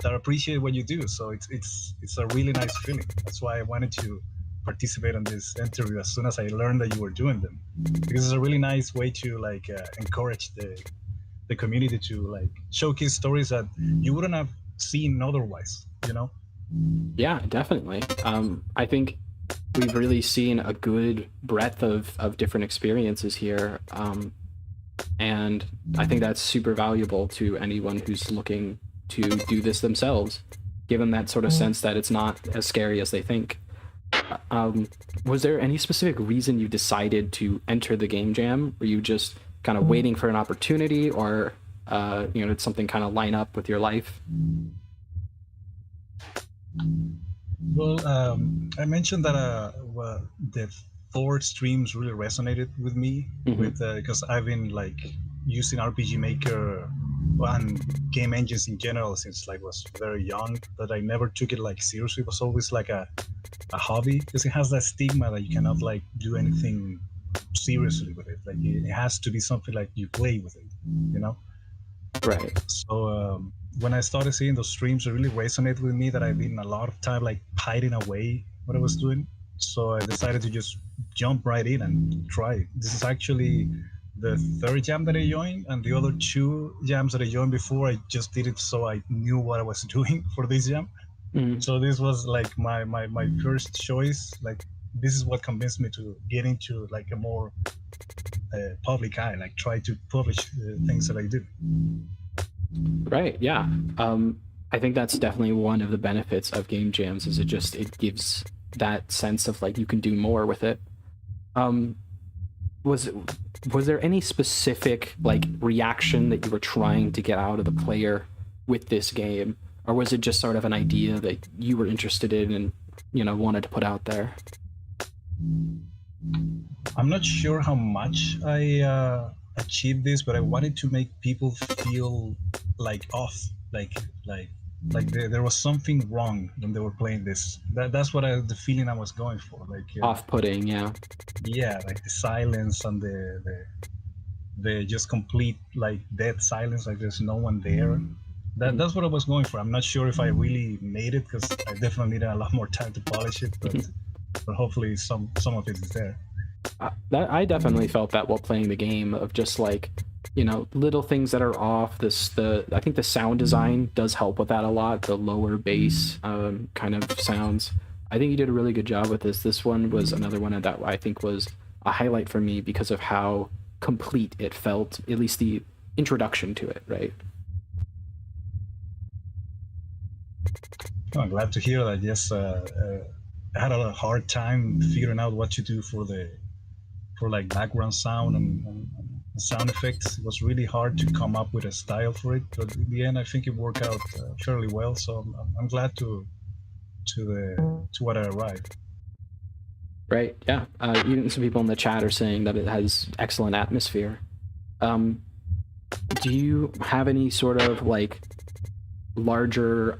appreciate what you do. So it's a really nice feeling. That's why I wanted to participate in this interview as soon as I learned that you were doing them, because it's a really nice way to encourage the community to showcase stories that you wouldn't have seen otherwise. Yeah, definitely. I think we've really seen a good breadth of different experiences here. And I think that's super valuable to anyone who's looking to do this themselves, give them that sort of sense that it's not as scary as they think. Was there any specific reason you decided to enter the game jam? Were you just kind of waiting for an opportunity, or did something kind of line up with your life? Well, I mentioned that the Thor streams really resonated with me, because I've been using RPG Maker and game engines in general since was very young, but I never took it seriously. It was always a hobby, because it has that stigma that you cannot do anything seriously with it. It has to be something you play with it, Right. So when I started seeing those streams, it really resonated with me that I've been a lot of time hiding away what I was doing. So I decided to just jump right in and try. This is actually the third jam that I joined, and the other 2 jams that I joined before, I just did it so I knew what I was doing for this jam. So this was my first choice. This is what convinced me to get into a more public eye, try to publish things that I do. Right. Yeah. I think that's definitely one of the benefits of game jams, is it gives that sense of you can do more with it. Was there any specific reaction that you were trying to get out of the player with this game, or was it just sort of an idea that you were interested in and wanted to put out there? I'm not sure how much I achieve this, but I wanted to make people feel like off, like there was something wrong when they were playing this. That's what the feeling I was going for, like off-putting. Yeah, like the silence and the just complete like dead silence, like there's no one there. That's what I was going for. I'm not sure if I really made it, because I definitely needed a lot more time to polish it, but hopefully some of it is there. I definitely felt that while playing the game, of just like, you know, little things that are off. I think the sound design does help with that a lot. The lower bass kind of sounds. I think you did a really good job with this. This one was another one that I think was a highlight for me because of how complete it felt, at least the introduction to it, right? Oh, I'm glad to hear that. Yes, I had a hard time figuring out what to do for like background sound and sound effects. It was really hard to come up with a style for it, but in the end, I think it worked out fairly well. So I'm glad to what I arrived. Right. Yeah. Even some people in the chat are saying that it has excellent atmosphere. Do you have any sort of like larger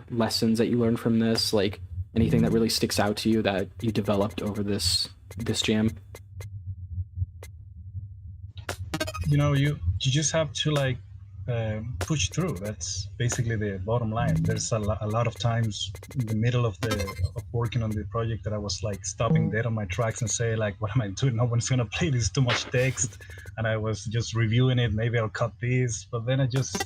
lessons that you learned from this? Like anything that really sticks out to you that you developed over this jam? You know, you just have to like push through. That's basically the bottom line. There's a lot of times in the middle of working on the project that I was like stopping dead on my tracks and say like, what am I doing? No one's gonna play this, too much text. And I was just reviewing it. Maybe I'll cut this, but then I just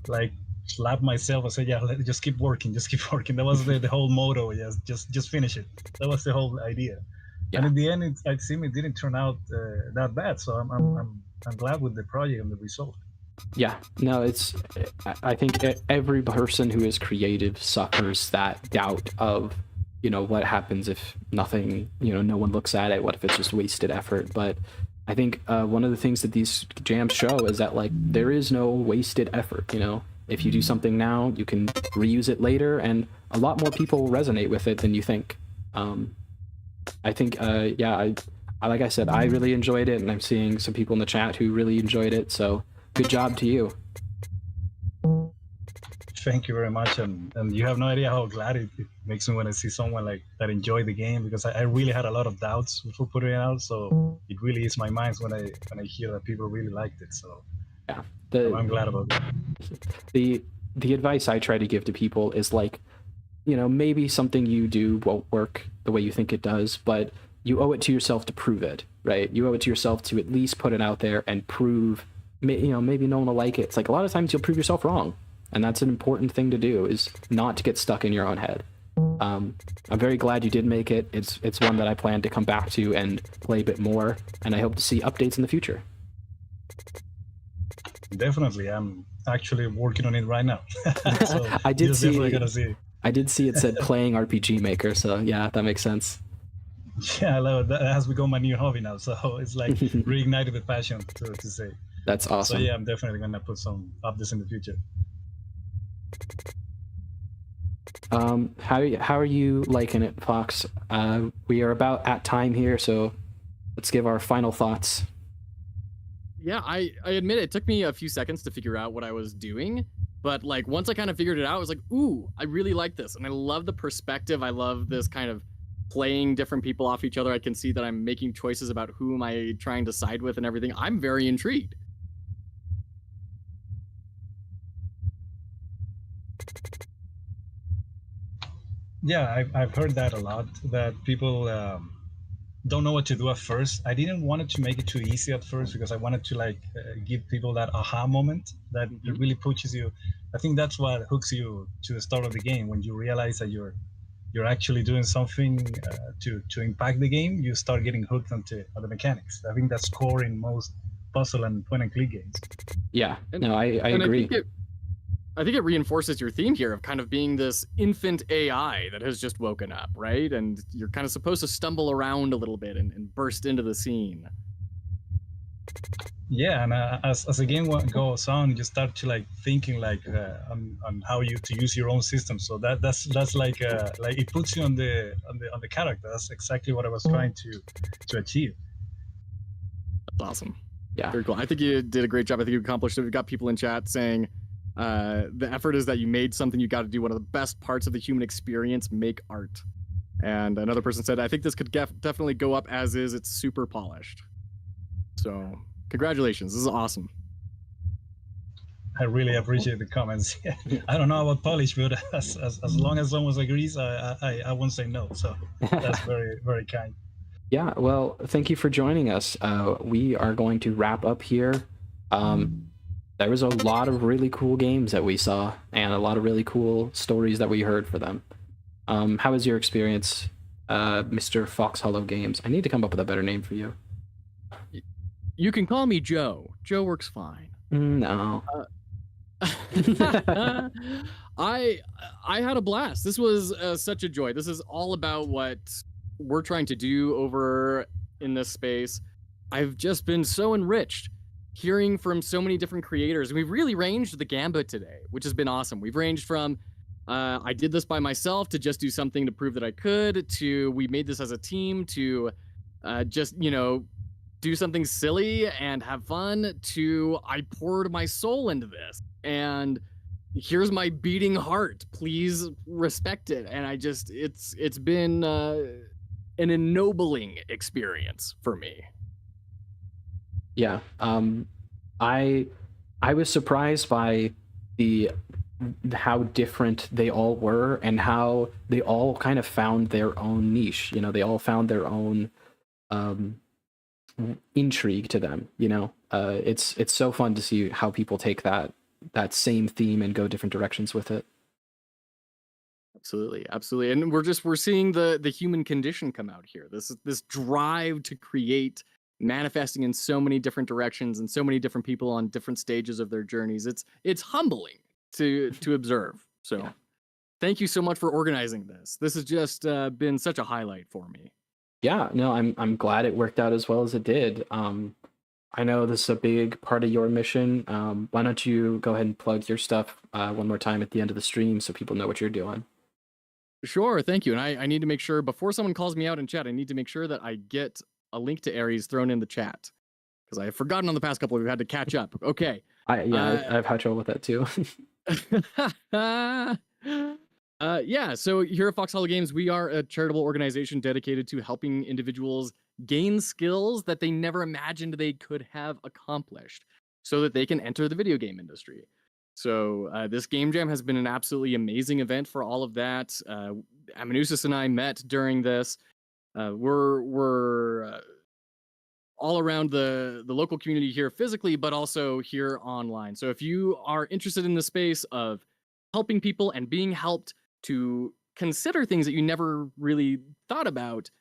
like slapped myself and said, yeah, just keep working. That was the whole motto. Yes, just finish it. That was the whole idea. Yeah. And in the end, it didn't turn out that bad. So I'm glad with the project and the result. Yeah, no, I think every person who is creative suffers that doubt of, you know, what happens if nothing, you know, no one looks at it. What if it's just wasted effort? But I think one of the things that these jams show is that like there is no wasted effort. You know, if you do something now, you can reuse it later, and a lot more people resonate with it than you think. I think, yeah, I like I said, I really enjoyed it, and I'm seeing some people in the chat who really enjoyed it. So good job to you. Thank you very much, and you have no idea how glad it makes me when I see someone like that enjoy the game, because I really had a lot of doubts before putting it out. So it really eased my mind when I hear that people really liked it. So yeah, I'm glad about that. The advice I try to give to people is like, you know, maybe something you do won't work the way you think it does, but you owe it to yourself to prove it, right? You owe it to yourself to at least put it out there and prove, you know, maybe no one will like it. It's like a lot of times you'll prove yourself wrong. And that's an important thing to do, is not to get stuck in your own head. I'm very glad you did make it. It's one that I plan to come back to and play a bit more, and I hope to see updates in the future. Definitely, I'm actually working on it right now. So I did see. Definitely gonna see it. I did see it said playing RPG Maker, so yeah, that makes sense. Yeah, I love it. That has become my new hobby now, so it's like reignited the passion to say. That's awesome. So yeah, I'm definitely gonna put some updates in the future. How are you liking it, Fox? We are about at time here, so let's give our final thoughts. Yeah, I admit it took me a few seconds to figure out what I was doing, but like once I kind of figured it out, I was like, ooh, I really like this, and I love the perspective. I love this kind of playing different people off each other. I can see that I'm making choices about who am I trying to side with and everything. I'm very intrigued. Yeah, I've heard that a lot, that people don't know what to do at first. I didn't want it to make it too easy at first, because I wanted to like give people that aha moment that really pushes you. I think that's what hooks you to the start of the game. When you realize that you're actually doing something to impact the game, you start getting hooked onto the mechanics. I think that's core in most puzzle and point-and-click games. Yeah, no, I agree. I think it reinforces your theme here of kind of being this infant AI that has just woken up, right? And you're kind of supposed to stumble around a little bit and burst into the scene. Yeah, and as the game goes on, you start to like thinking like on how to use your own system. So that's like it puts you on the character. That's exactly what I was trying to achieve. That's awesome. Yeah. Very cool. I think you did a great job. I think you accomplished it. We've got people in chat saying the effort is that you made something you got to do. One of the best parts of the human experience, make art. And another person said, I think this could definitely go up as is. It's super polished. So congratulations. This is awesome. I really appreciate the comments. I don't know about polish, but as long as someone agrees, I won't say no. So that's very, very kind. Yeah, well, thank you for joining us. We are going to wrap up here. There was a lot of really cool games that we saw and a lot of really cool stories that we heard for them. How was your experience, Mr. Fox Hollow Games? I need to come up with a better name for you. You can call me Joe. Joe works fine. No. I had a blast. This was such a joy. This is all about what we're trying to do over in this space. I've just been so enriched hearing from so many different creators. We've really ranged the gambit today, which has been awesome. We've ranged from I did this by myself to just do something to prove that I could, to we made this as a team, to just, do something silly and have fun, to I poured my soul into this. And here's my beating heart. Please respect it. And it's been an ennobling experience for me. Yeah. I was surprised by how different they all were and how they all kind of found their own niche. They all found their own intrigue to them. It's so fun to see how people take that same theme and go different directions with it. Absolutely, absolutely. And we're seeing the human condition come out here. This drive to create, manifesting in so many different directions and so many different people on different stages of their journeys. It's humbling to observe. So yeah. Thank you so much for organizing this. This has just been such a highlight for me. Yeah, no, I'm glad it worked out as well as it did. I know this is a big part of your mission. Why don't you go ahead and plug your stuff one more time at the end of the stream so people know what you're doing. Sure, thank you. And I need to make sure, before someone calls me out in chat, I need to make sure that I get a link to Ares thrown in the chat. Because I have forgotten on the past couple, we've had to catch up. Okay. I've had trouble with that too. Yeah, so here at Fox Hollow Games, we are a charitable organization dedicated to helping individuals gain skills that they never imagined they could have accomplished so that they can enter the video game industry. So this Game Jam has been an absolutely amazing event for all of that. Amanusis and I met during this. We're all around the local community here physically, but also here online. So if you are interested in the space of helping people and being helped to consider things that you never really thought about,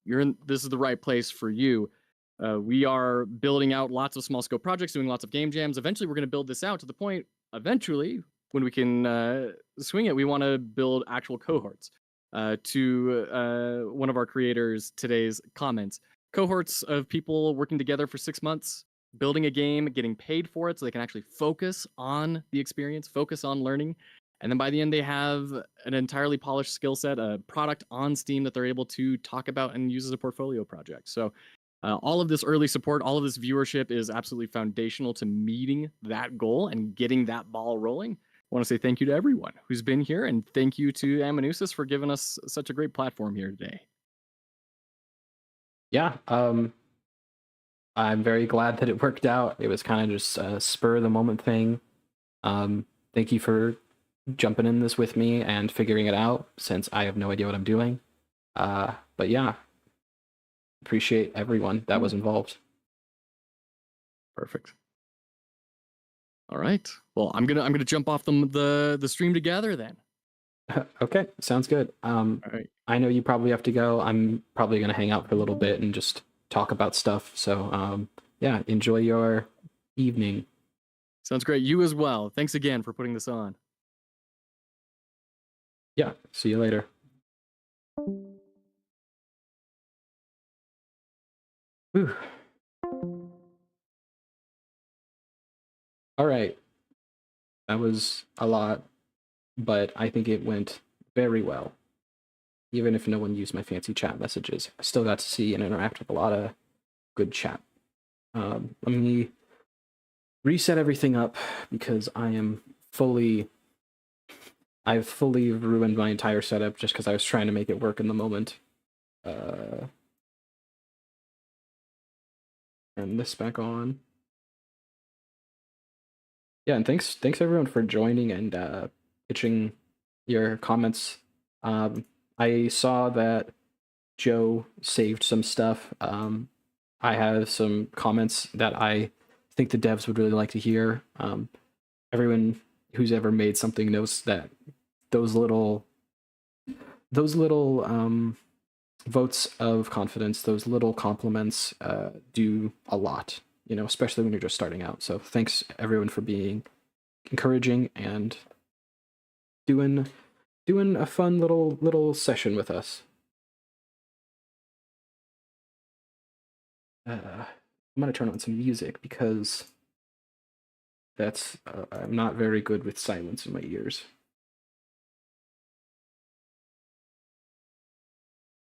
this is the right place for you. We are building out lots of small scope projects, doing lots of game jams. Eventually, we're going to build this out to the point, eventually, when we can swing it, we want to build actual cohorts. To one of our creators today's comments, cohorts of people working together for 6 months, building a game, getting paid for it so they can actually focus on the experience, focus on learning. And then by the end, they have an entirely polished skill set, a product on Steam that they're able to talk about and use as a portfolio project. So all of this early support, all of this viewership is absolutely foundational to meeting that goal and getting that ball rolling. I want to say thank you to everyone who's been here, and thank you to Amanusis for giving us such a great platform here today. Yeah, I'm very glad that it worked out. It was kind of just a spur of the moment thing. Thank you for jumping in this with me and figuring it out, since I have no idea what I'm doing. But yeah, appreciate everyone that was involved. Perfect. All right. Well, I'm gonna jump off the stream together then. Okay, sounds good. All right. I know you probably have to go. I'm probably gonna hang out for a little bit and just talk about stuff. So yeah, enjoy your evening. Sounds great. You as well. Thanks again for putting this on. Yeah, see you later. Whew. All right. That was a lot, but I think it went very well. Even if no one used my fancy chat messages, I still got to see and interact with a lot of good chat. Let me reset everything up because I've fully ruined my entire setup just because I was trying to make it work in the moment. Turn this back on. Yeah, and thanks everyone for joining and pitching your comments. I saw that Joe saved some stuff. I have some comments that I think the devs would really like to hear. Everyone who's ever made something knows that those little votes of confidence, those little compliments do a lot, especially when you're just starting out. So thanks everyone for being encouraging and doing a fun little session with us. I'm gonna turn on some music because that's I'm not very good with silence in my ears.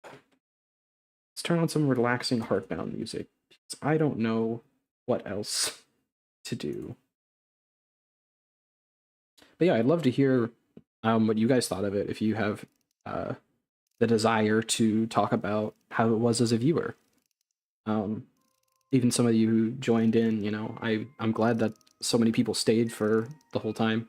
Let's turn on some relaxing heartbound music because I don't know what else to do. But yeah, I'd love to hear what you guys thought of it if you have the desire to talk about how it was as a viewer. Even some of you who joined in, I'm glad that so many people stayed for the whole time.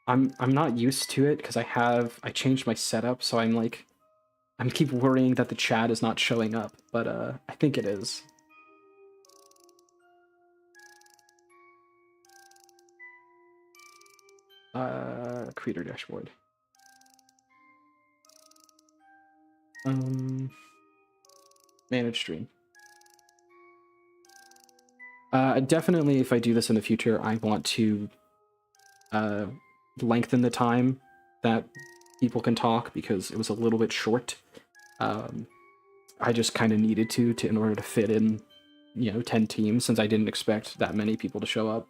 I'm not used to it because I changed my setup, so I'm keep worrying that the chat is not showing up, but I think it is. Creator dashboard. Manage stream. Definitely, if I do this in the future, I want to lengthen the time that people can talk because it was a little bit short. I just kind of needed to in order to fit in, 10 teams since I didn't expect that many people to show up.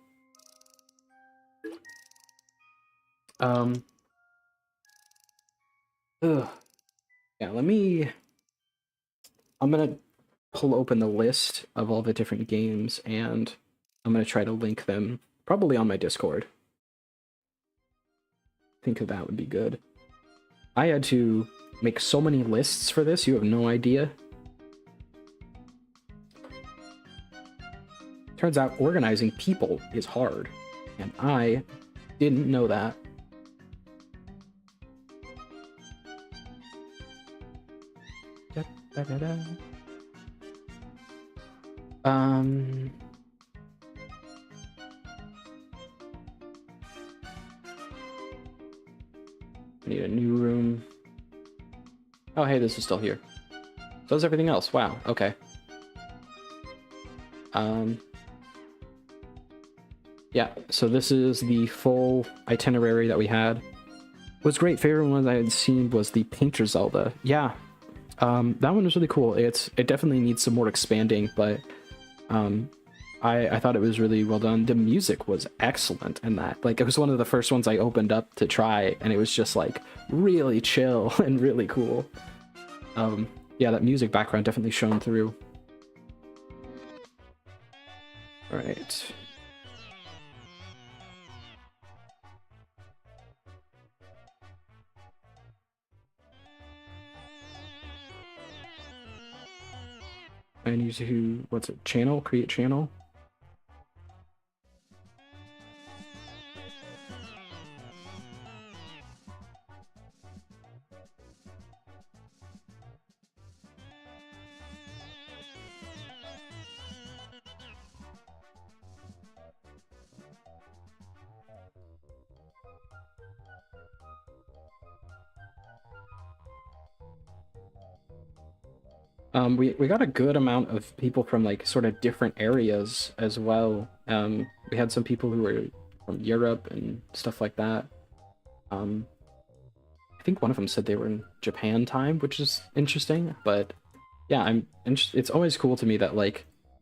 Yeah, I'm gonna pull open the list of all the different games and I'm gonna try to link them probably on my Discord. I think that would be good. I had to make so many lists for this, you have no idea. Turns out organizing people is hard, and I didn't know that. Need a new room. Oh, hey, this is still here. So is everything else. Wow, okay. Yeah, so this is the full itinerary that we had. What's great, favorite one I had seen was the Painter Zelda. Yeah, that one was really cool. It definitely needs some more expanding, but I thought it was really well done. The music was excellent in that. It was one of the first ones I opened up to try, and it was just really chill and really cool. Yeah, that music background definitely shone through. All right. I need to, what's it, channel? Create channel? We got a good amount of people from sort of different areas as well. We had some people who were from Europe and stuff like that. I think one of them said they were in Japan time, which is interesting. But yeah, it's always cool to me that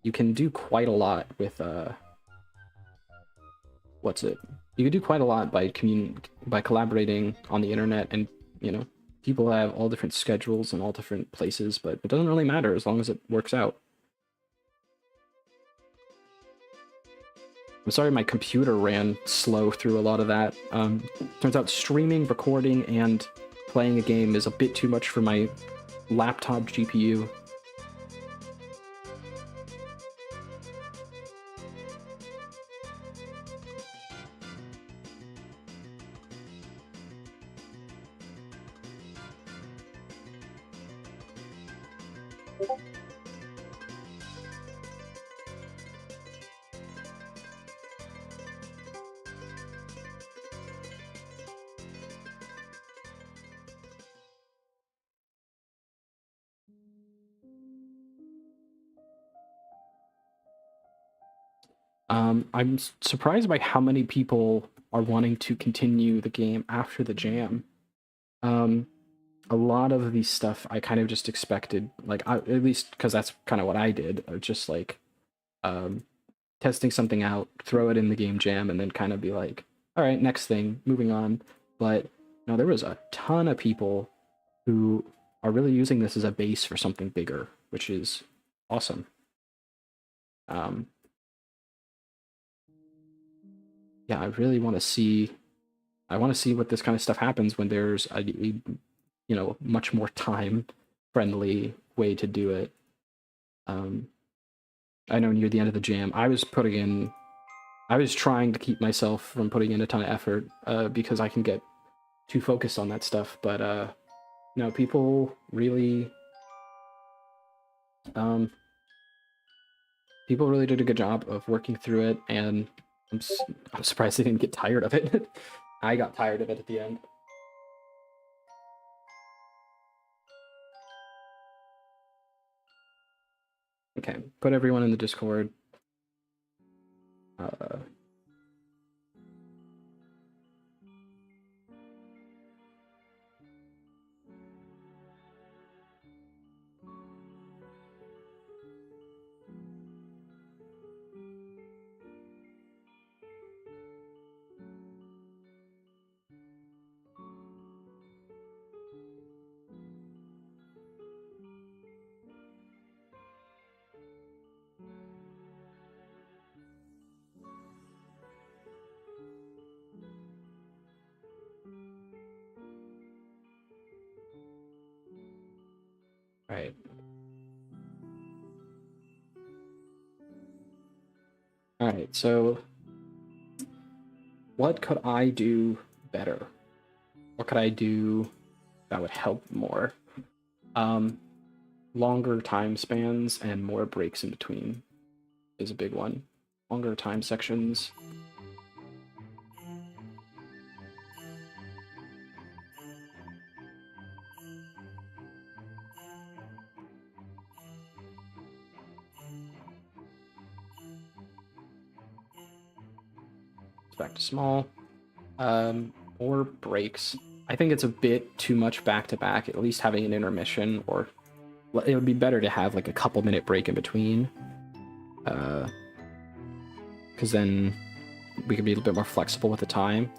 you can do quite a lot with what's it? You can do quite a lot by collaborating on the internet, and you know, people have all different schedules and all different places, but it doesn't really matter as long as it works out. I'm sorry my computer ran slow through a lot of that. Turns out streaming, recording, and playing a game is a bit too much for my laptop GPU. I'm surprised by how many people are wanting to continue the game after the jam. A lot of the stuff I kind of just expected, like at least because that's kind of what I did, just like testing something out, throw it in the game jam, and then kind of be like, all right, next thing, moving on. But no, there was a ton of people who are really using this as a base for something bigger, which is awesome. Yeah, I really want to see. I want to see what this kind of stuff happens when there's a you know, much more time-friendly way to do it. I know near the end of the jam, I was trying to keep myself from putting in a ton of effort because I can get too focused on that stuff. But no, people really did a good job of working through it, and I'm surprised they didn't get tired of it. I got tired of it at the end. Okay, put everyone in the Discord. Right. All right, so what could I do better? What could I do that would help more? Longer time spans and more breaks in between is a big one. Longer time sections. Back to small. Or breaks. I think it's a bit too much back to back, at least having an intermission, or it would be better to have like a couple minute break in between. Because then we could be a little bit more flexible with the time.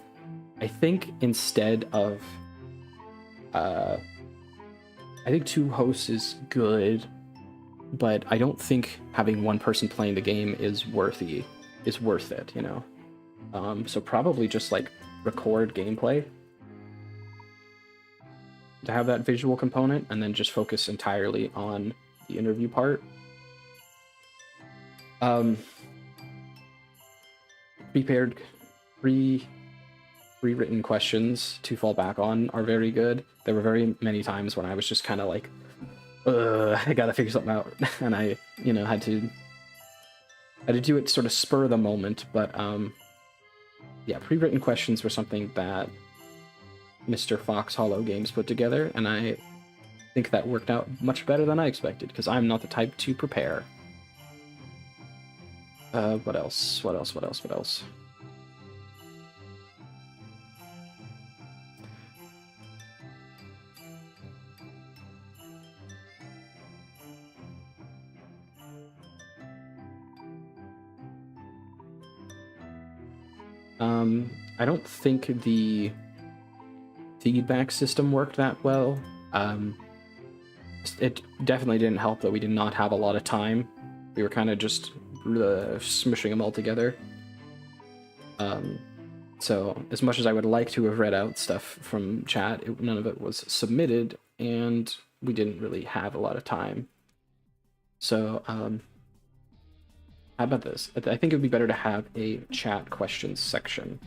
I think instead of I think 2 hosts is good, but I don't think having one person playing the game is worth it, you know? So probably just like record gameplay to have that visual component, and then just focus entirely on the interview part. Prepared, pre-written questions to fall back on are very good. There were very many times when I was just kind of like, I gotta figure something out, and I, you know, had to do it sort of spur of the moment. But yeah, pre-written questions were something that Mr. Fox Hollow Games put together, and I think that worked out much better than I expected, because I'm not the type to prepare. What else? What else? What else? What else? I don't think the feedback system worked that well. It definitely didn't help that we did not have a lot of time. We were kind of just smushing them all together. So as much as I would like to have read out stuff from chat, none of it was submitted, and we didn't really have a lot of time. So how about this? I think it would be better to have a chat questions section.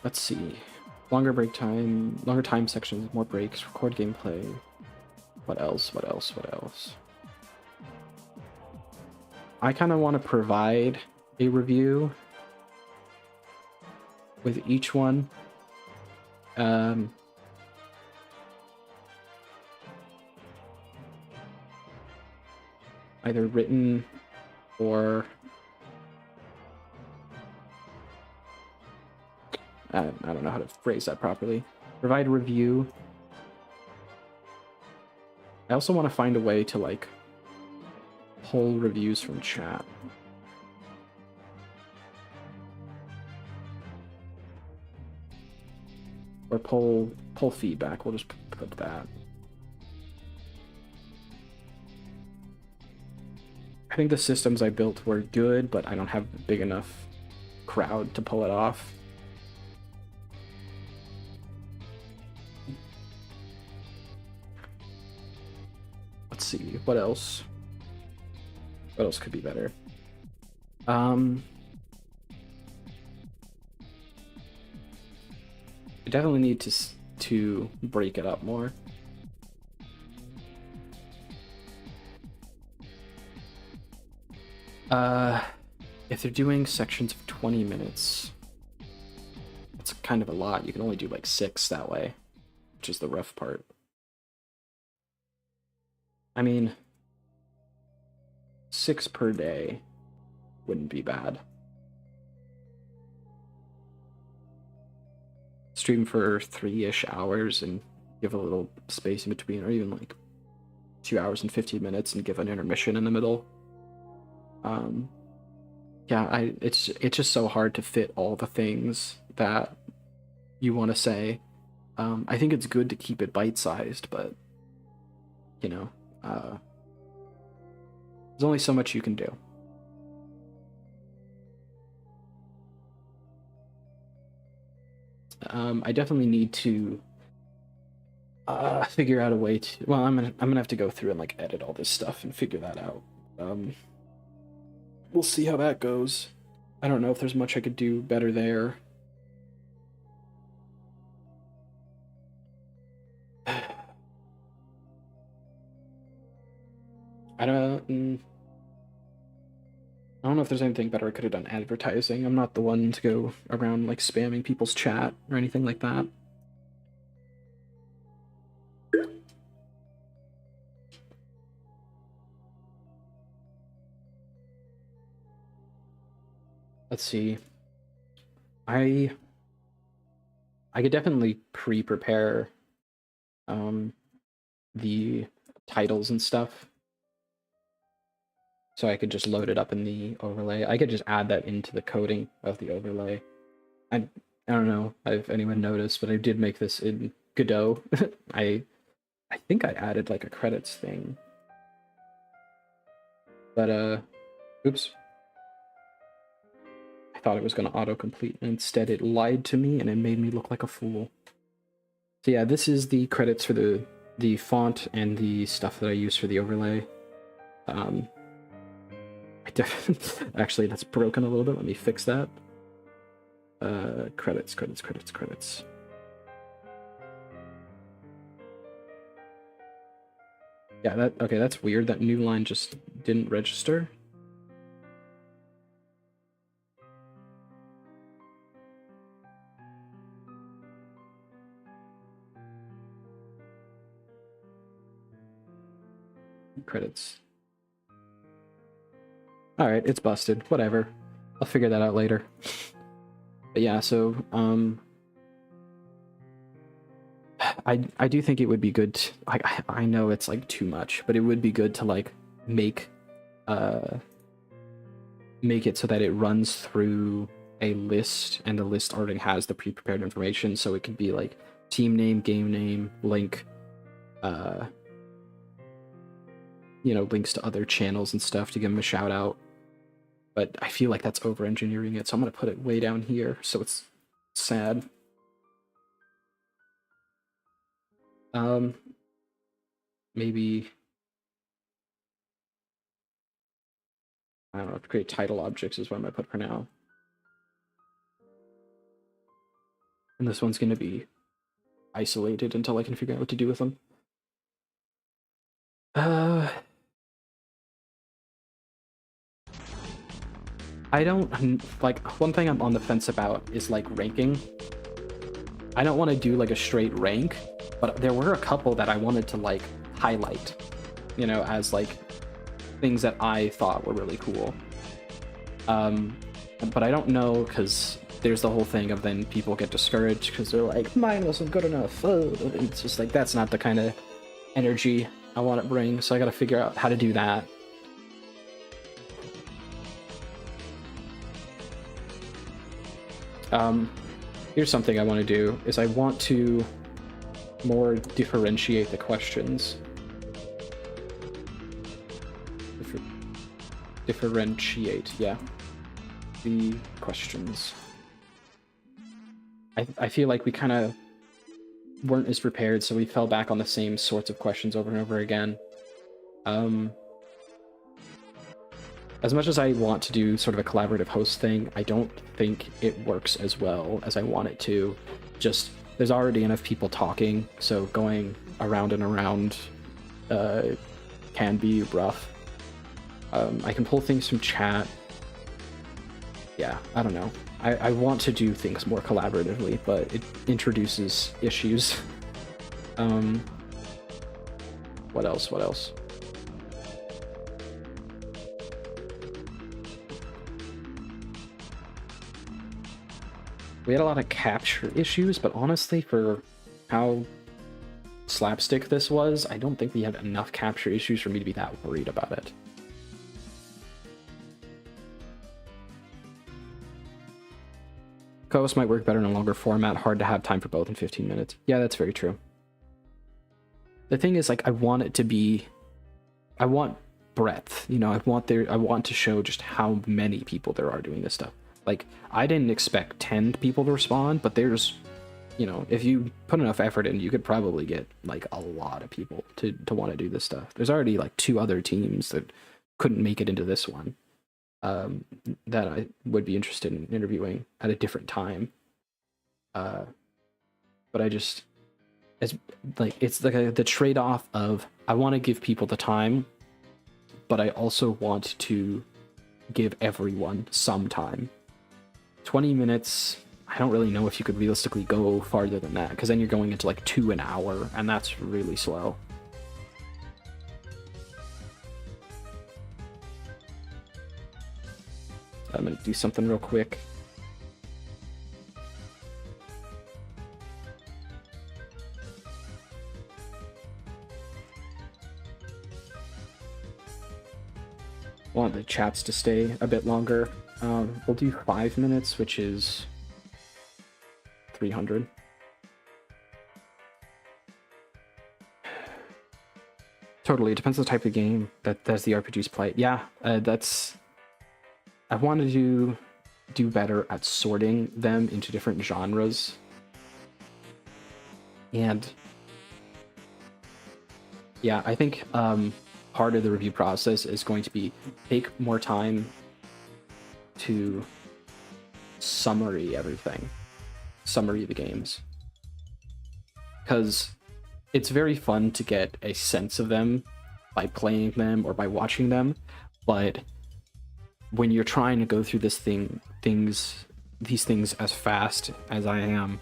Let's see. Longer time sections, more breaks, record gameplay. What else? I kind of want to provide a review with each one. Either written or I don't know how to phrase that properly. Provide a review. I also want to find a way to like pull reviews from chat. Or pull feedback. We'll just put that. I think the systems I built were good, but I don't have a big enough crowd to pull it off. Let's see, what else? What else could be better? I definitely need to break it up more. If they're doing sections of 20 minutes, that's kind of a lot. You can only do like 6 that way, which is the rough part. I mean, 6 per day wouldn't be bad. Stream for 3-ish hours and give a little space in between, or even like 2 hours and 15 minutes and give an intermission in the middle. Yeah, it's just so hard to fit all the things that you want to say. I think it's good to keep it bite-sized, but you know, there's only so much you can do. I definitely need to figure out a way to. Well, I'm gonna have to go through and like edit all this stuff and figure that out. We'll see how that goes. I don't know if there's much I could do better there. I don't know if there's anything better I could have done advertising. I'm not the one to go around like spamming people's chat or anything like that. Let's see. I could definitely pre-prepare the titles and stuff. So I could just load it up in the overlay. I could just add that into the coding of the overlay. I don't know if anyone noticed, but I did make this in Godot. I think I added like a credits thing. But oops. I thought it was going to autocomplete, and instead it lied to me and it made me look like a fool. So yeah, this is the credits for the font and the stuff that I use for the overlay. Actually, that's broken a little bit. Let me fix that. Credits. Yeah, okay, that's weird. That new line just didn't register. Credits. Alright, it's busted. Whatever. I'll figure that out later. But yeah, so I do think it would be good to, I know it's like too much, but it would be good to like make it so that it runs through a list, and the list already has the pre-prepared information, so it could be like team name, game name, link, links to other channels and stuff to give them a shout out. But I feel like that's over engineering it, so I'm gonna put it way down here so it's sad. Maybe I don't know, create title objects is what I'm gonna put for now. And this one's gonna be isolated until I can figure out what to do with them. I don't like, one thing I'm on the fence about is like ranking. I don't want to do like a straight rank, but there were a couple that I wanted to like highlight, as like things that I thought were really cool. But I don't know, because there's the whole thing of then people get discouraged because they're like, mine wasn't good enough. It's just like, that's not the kind of energy I want to bring, so I got to figure out how to do that. Here's something I want to do, is I want to more differentiate the questions. Differentiate, yeah. The questions. I feel like we kind of weren't as prepared, so we fell back on the same sorts of questions over and over again. As much as I want to do sort of a collaborative host thing, I don't think it works as well as I want it to. Just, there's already enough people talking, so going around and around can be rough. I can pull things from chat. Yeah, I don't know. I want to do things more collaboratively, but it introduces issues. What else? We had a lot of capture issues, but honestly, for how slapstick this was, I don't think we had enough capture issues for me to be that worried about it. Co-host might work better in a longer format, hard to have time for both in 15 minutes. Yeah, that's very true. The thing is, like, I want breadth, I want to show just how many people there are doing this stuff. Like, I didn't expect 10 people to respond, but there's, if you put enough effort in, you could probably get, like, a lot of people to want to do this stuff. There's already, like, 2 other teams that couldn't make it into this one that I would be interested in interviewing at a different time. But it's like the trade-off of, I want to give people the time, but I also want to give everyone some time. 20 minutes, I don't really know if you could realistically go farther than that, because then you're going into like 2 an hour, and that's really slow. I'm gonna do something real quick. Want the chats to stay a bit longer. We'll do 5 minutes, which is 300. Totally, it depends on the type of game that the RPGs play. Yeah, I wanted to do better at sorting them into different genres. And yeah, I think part of the review process is going to be take more time to summary the games, because it's very fun to get a sense of them by playing them or by watching them, but when you're trying to go through these things as fast as I am,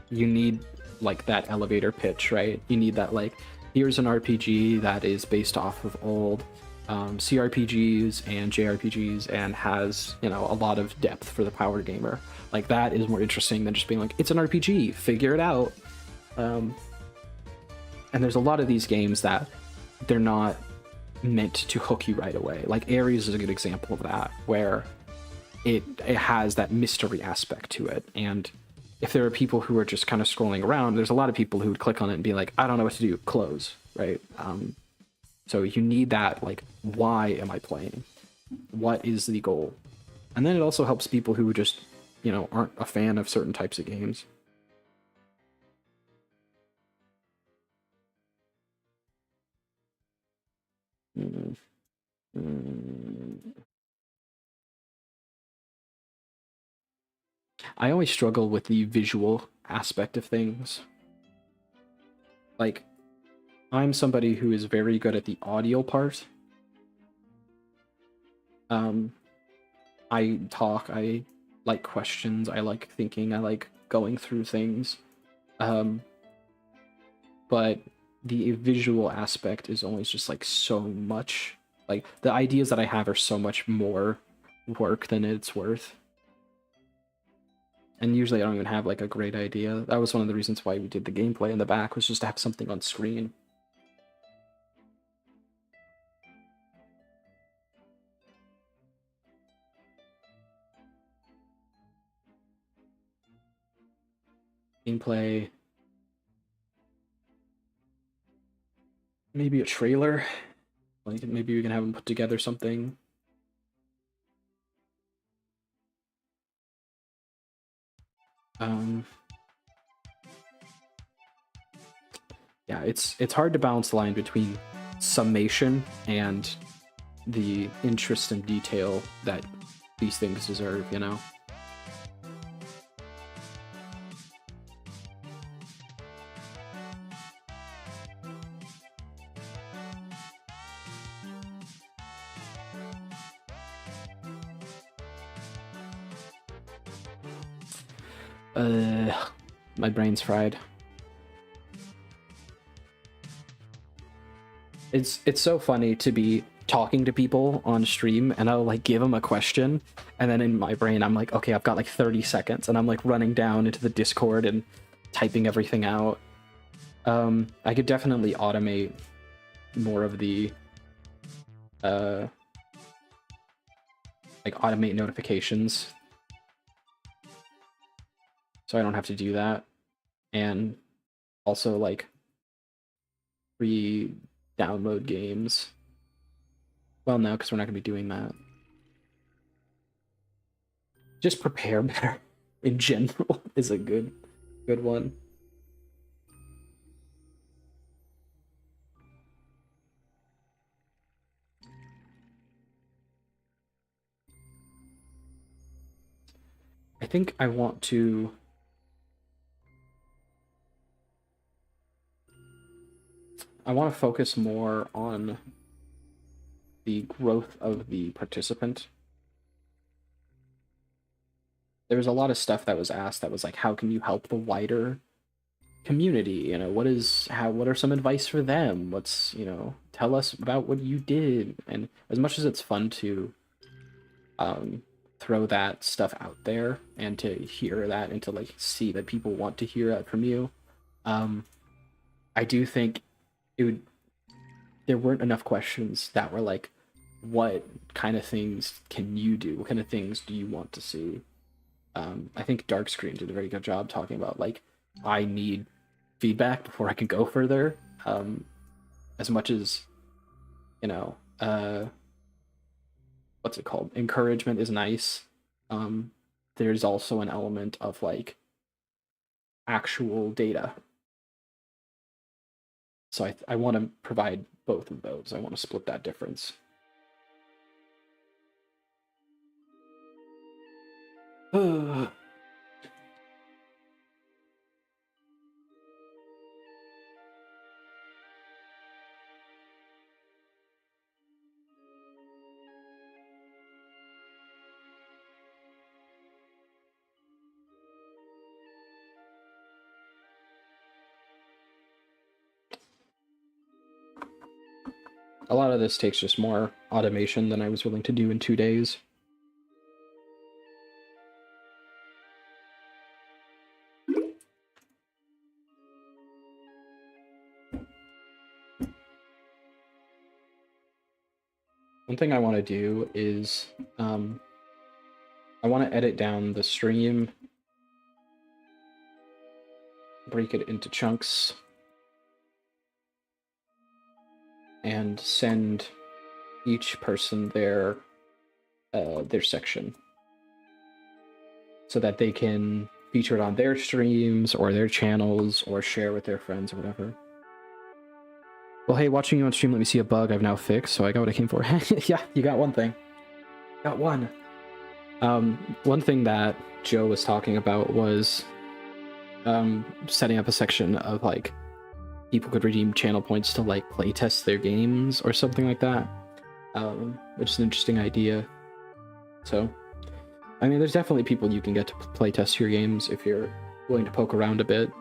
you need like that elevator pitch, right? You need that, like, here's an RPG that is based off of old CRPGs and JRPGs and has, you know, a lot of depth for the power gamer. Like, that is more interesting than just being like, it's an RPG, figure it out. And there's a lot of these games that they're not meant to hook you right away. Like Ares is a good example of that, where it has that mystery aspect to it. And if there are people who are just kind of scrolling around, there's a lot of people who would click on it and be like, I don't know what to do, close, right? So you need that, like, why am I playing? What is the goal? And then it also helps people who just, you know, aren't a fan of certain types of games. I always struggle with the visual aspect of things. Like, I'm somebody who is very good at the audio part. I talk, I like questions, I like thinking, I like going through things. But the visual aspect is always just like so much. Like, the ideas that I have are so much more work than it's worth. And usually I don't even have like a great idea. That was one of the reasons why we did the gameplay in the back, was just to have something on screen. Gameplay. Maybe a trailer. Like, maybe we can have them put together something. Yeah, it's hard to balance the line between summation and the interest and detail that these things deserve, you know? My brain's fried. It's so funny to be talking to people on stream and I'll like give them a question and then in my brain I'm like, okay, I've got like 30 seconds and I'm like running down into the Discord and typing everything out. I could definitely automate more of the like automate notifications so I don't have to do that. And also like download games. Well, no, because we're not going to be doing that. Just prepare better in general is a good one. I think I want to focus more on the growth of the participant. There was a lot of stuff that was asked that was like, how can you help the wider community? You know, what are some advice for them? What's, you know, tell us about what you did. And as much as it's fun to throw that stuff out there and to hear that and to like see that people want to hear that from you, I do think there weren't enough questions that were like, what kind of things can you do? What kind of things do you want to see? I think Darkscreen did a very good job talking about like, I need feedback before I can go further. As much as, you know, what's it called? Encouragement is nice. There's also an element of like actual data. So I want to provide both of those. I want to split that difference. a lot of this takes just more automation than I was willing to do in 2 days. One thing I want to do is I want to edit down the stream, break it into chunks, and send each person their section so that they can feature it on their streams or their channels or share with their friends or whatever. Well, hey, watching you on stream, let me see a bug I've now fixed, so I got what I came for. Yeah, you got one thing. Got one. One thing that Joe was talking about was setting up a section of, like, people could redeem channel points to, like, playtest their games or something like that, which is an interesting idea. So, I mean, there's definitely people you can get to playtest your games if you're willing to poke around a bit.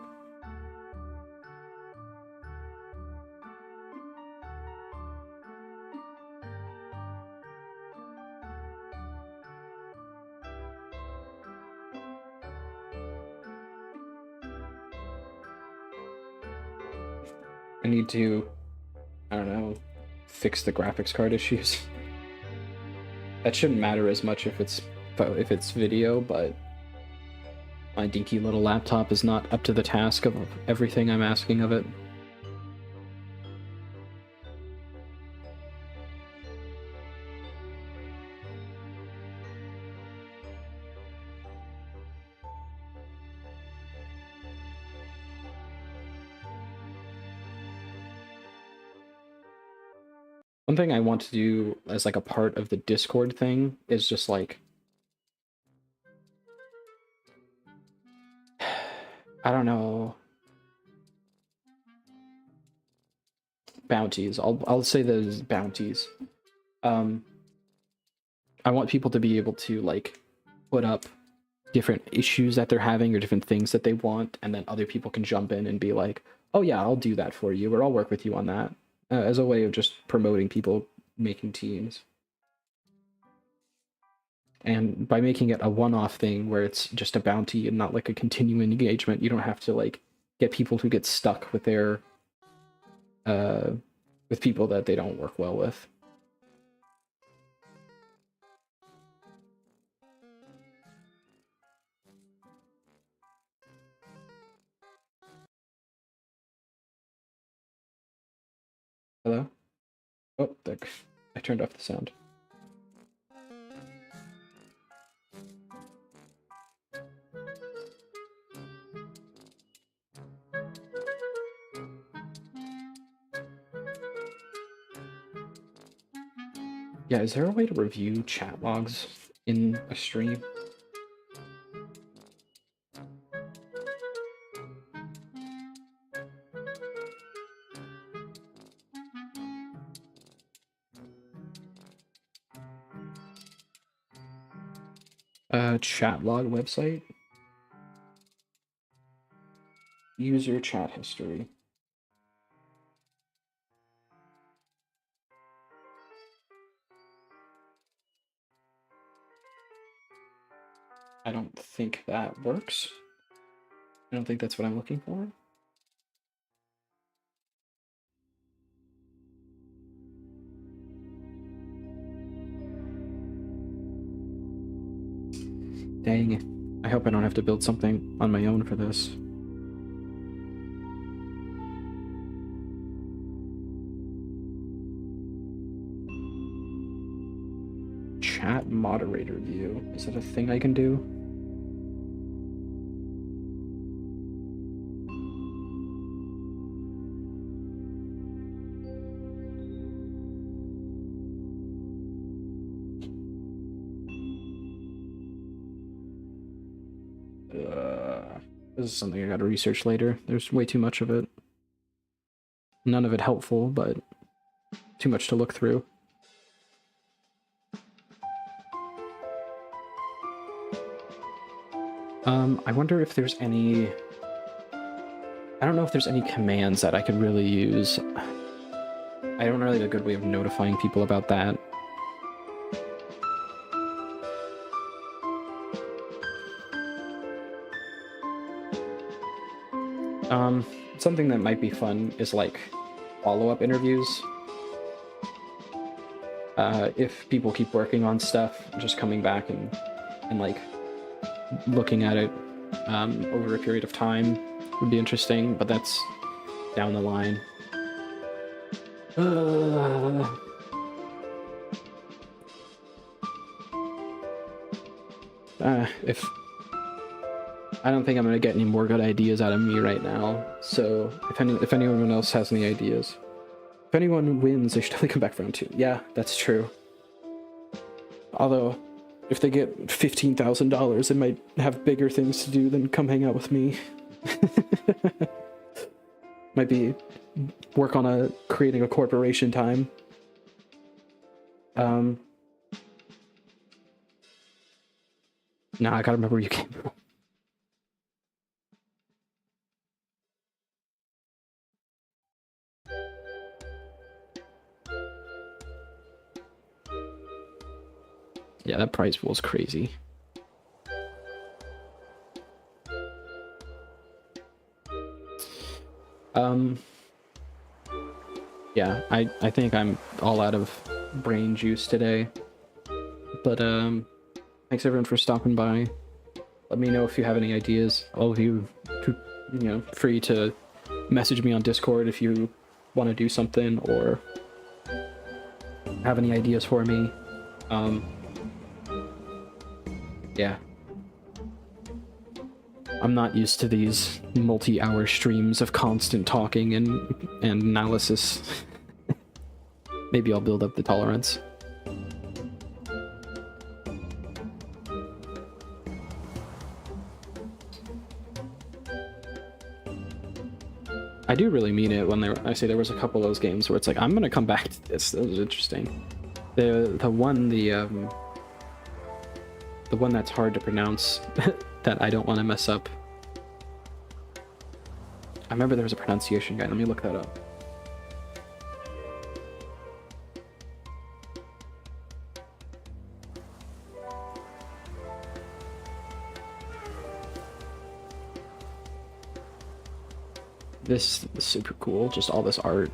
I need to, I don't know, fix the graphics card issues. That shouldn't matter as much if it's video, but my dinky little laptop is not up to the task of everything I'm asking of it. One thing I want to do as like a part of the Discord thing is just like, I don't know, bounties. I'll say those bounties. I want people to be able to like put up different issues that they're having or different things that they want, and then other people can jump in and be like, oh yeah, I'll do that for you, or I'll work with you on that. As a way of just promoting people making teams. And by making it a one-off thing where it's just a bounty and not like a continuing engagement, you don't have to like get people who get stuck with their with people that they don't work well with. Hello? Oh, there. I turned off the sound. Yeah, is there a way to review chat logs in a stream? Chat log website. User chat history. I don't think that works. I don't think that's what I'm looking for. Dang. I hope I don't have to build something on my own for this. Chat moderator view. Is that a thing I can do? This is something I gotta research later. There's way too much of it. None of it helpful, but too much to look through. I wonder if there's any... I don't know if there's any commands that I could really use. I don't really have a good way of notifying people about that. Something that might be fun is like follow-up interviews. If people keep working on stuff, just coming back and like looking at it over a period of time would be interesting, but that's down the line. If I don't think I'm gonna get any more good ideas out of me right now. So if anyone else has any ideas, if anyone wins, they should definitely come back for round 2. Yeah, that's true. Although, if they get $15,000, they might have bigger things to do than come hang out with me. Might be work on creating a corporation time. Nah, I gotta remember where you came from. Yeah, that prize pool is crazy. Yeah, I think I'm all out of brain juice today. But thanks everyone for stopping by. Let me know if you have any ideas. All of you, free to message me on Discord if you want to do something or have any ideas for me. Yeah. I'm not used to these multi-hour streams of constant talking and analysis. Maybe I'll build up the tolerance. I do really mean it when I say there was a couple of those games where it's like, I'm gonna come back to this. That was interesting. The one that's hard to pronounce that I don't want to mess up. I remember there was a pronunciation guide. Let me look that up. This is super cool, just all this art.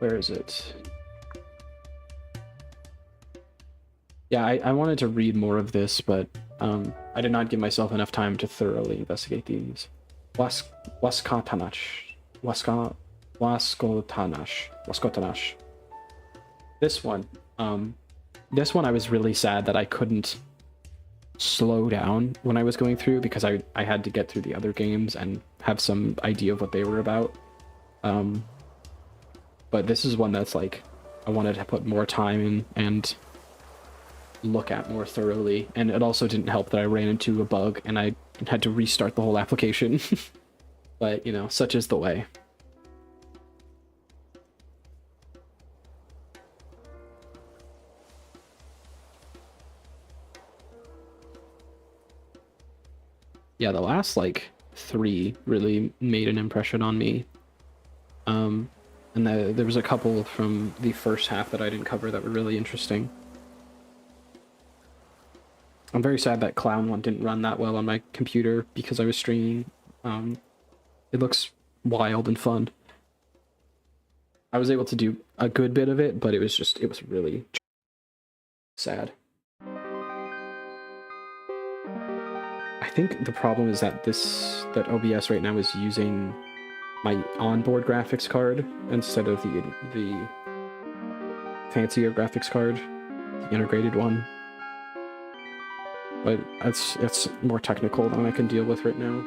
Where is it? Yeah, I wanted to read more of this, but I did not give myself enough time to thoroughly investigate these. Waskotanash. This one. This one I was really sad that I couldn't slow down when I was going through because I had to get through the other games and have some idea of what they were about. But this is one that's like, I wanted to put more time in and look at more thoroughly. And it also didn't help that I ran into a bug and I had to restart the whole application. But, such is the way. Yeah, the last, 3 really made an impression on me. And there was a couple from the first half that I didn't cover that were really interesting. I'm very sad that Clown one didn't run that well on my computer because I was streaming. It looks wild and fun. I was able to do a good bit of it, but it was really sad. I think the problem is that OBS right now is using my onboard graphics card instead of the fancier graphics card, the integrated one. But it's more technical than I can deal with right now.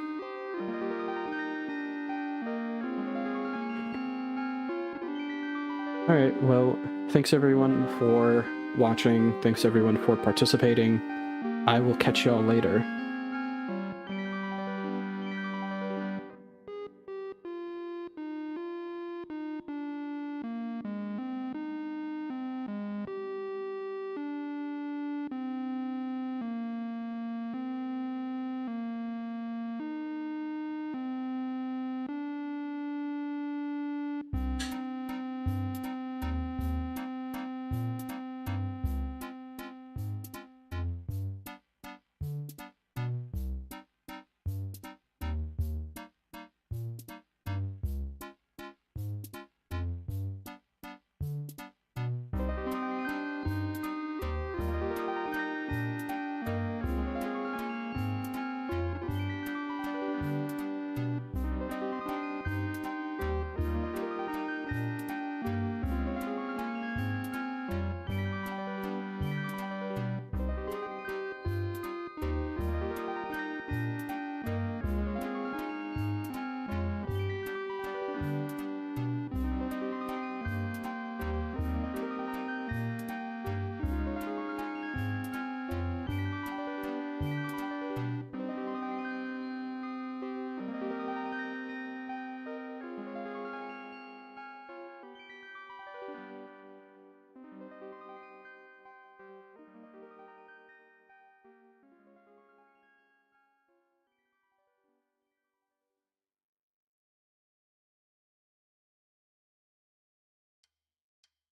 Alright, well, thanks everyone for watching, thanks everyone for participating. I will catch y'all later.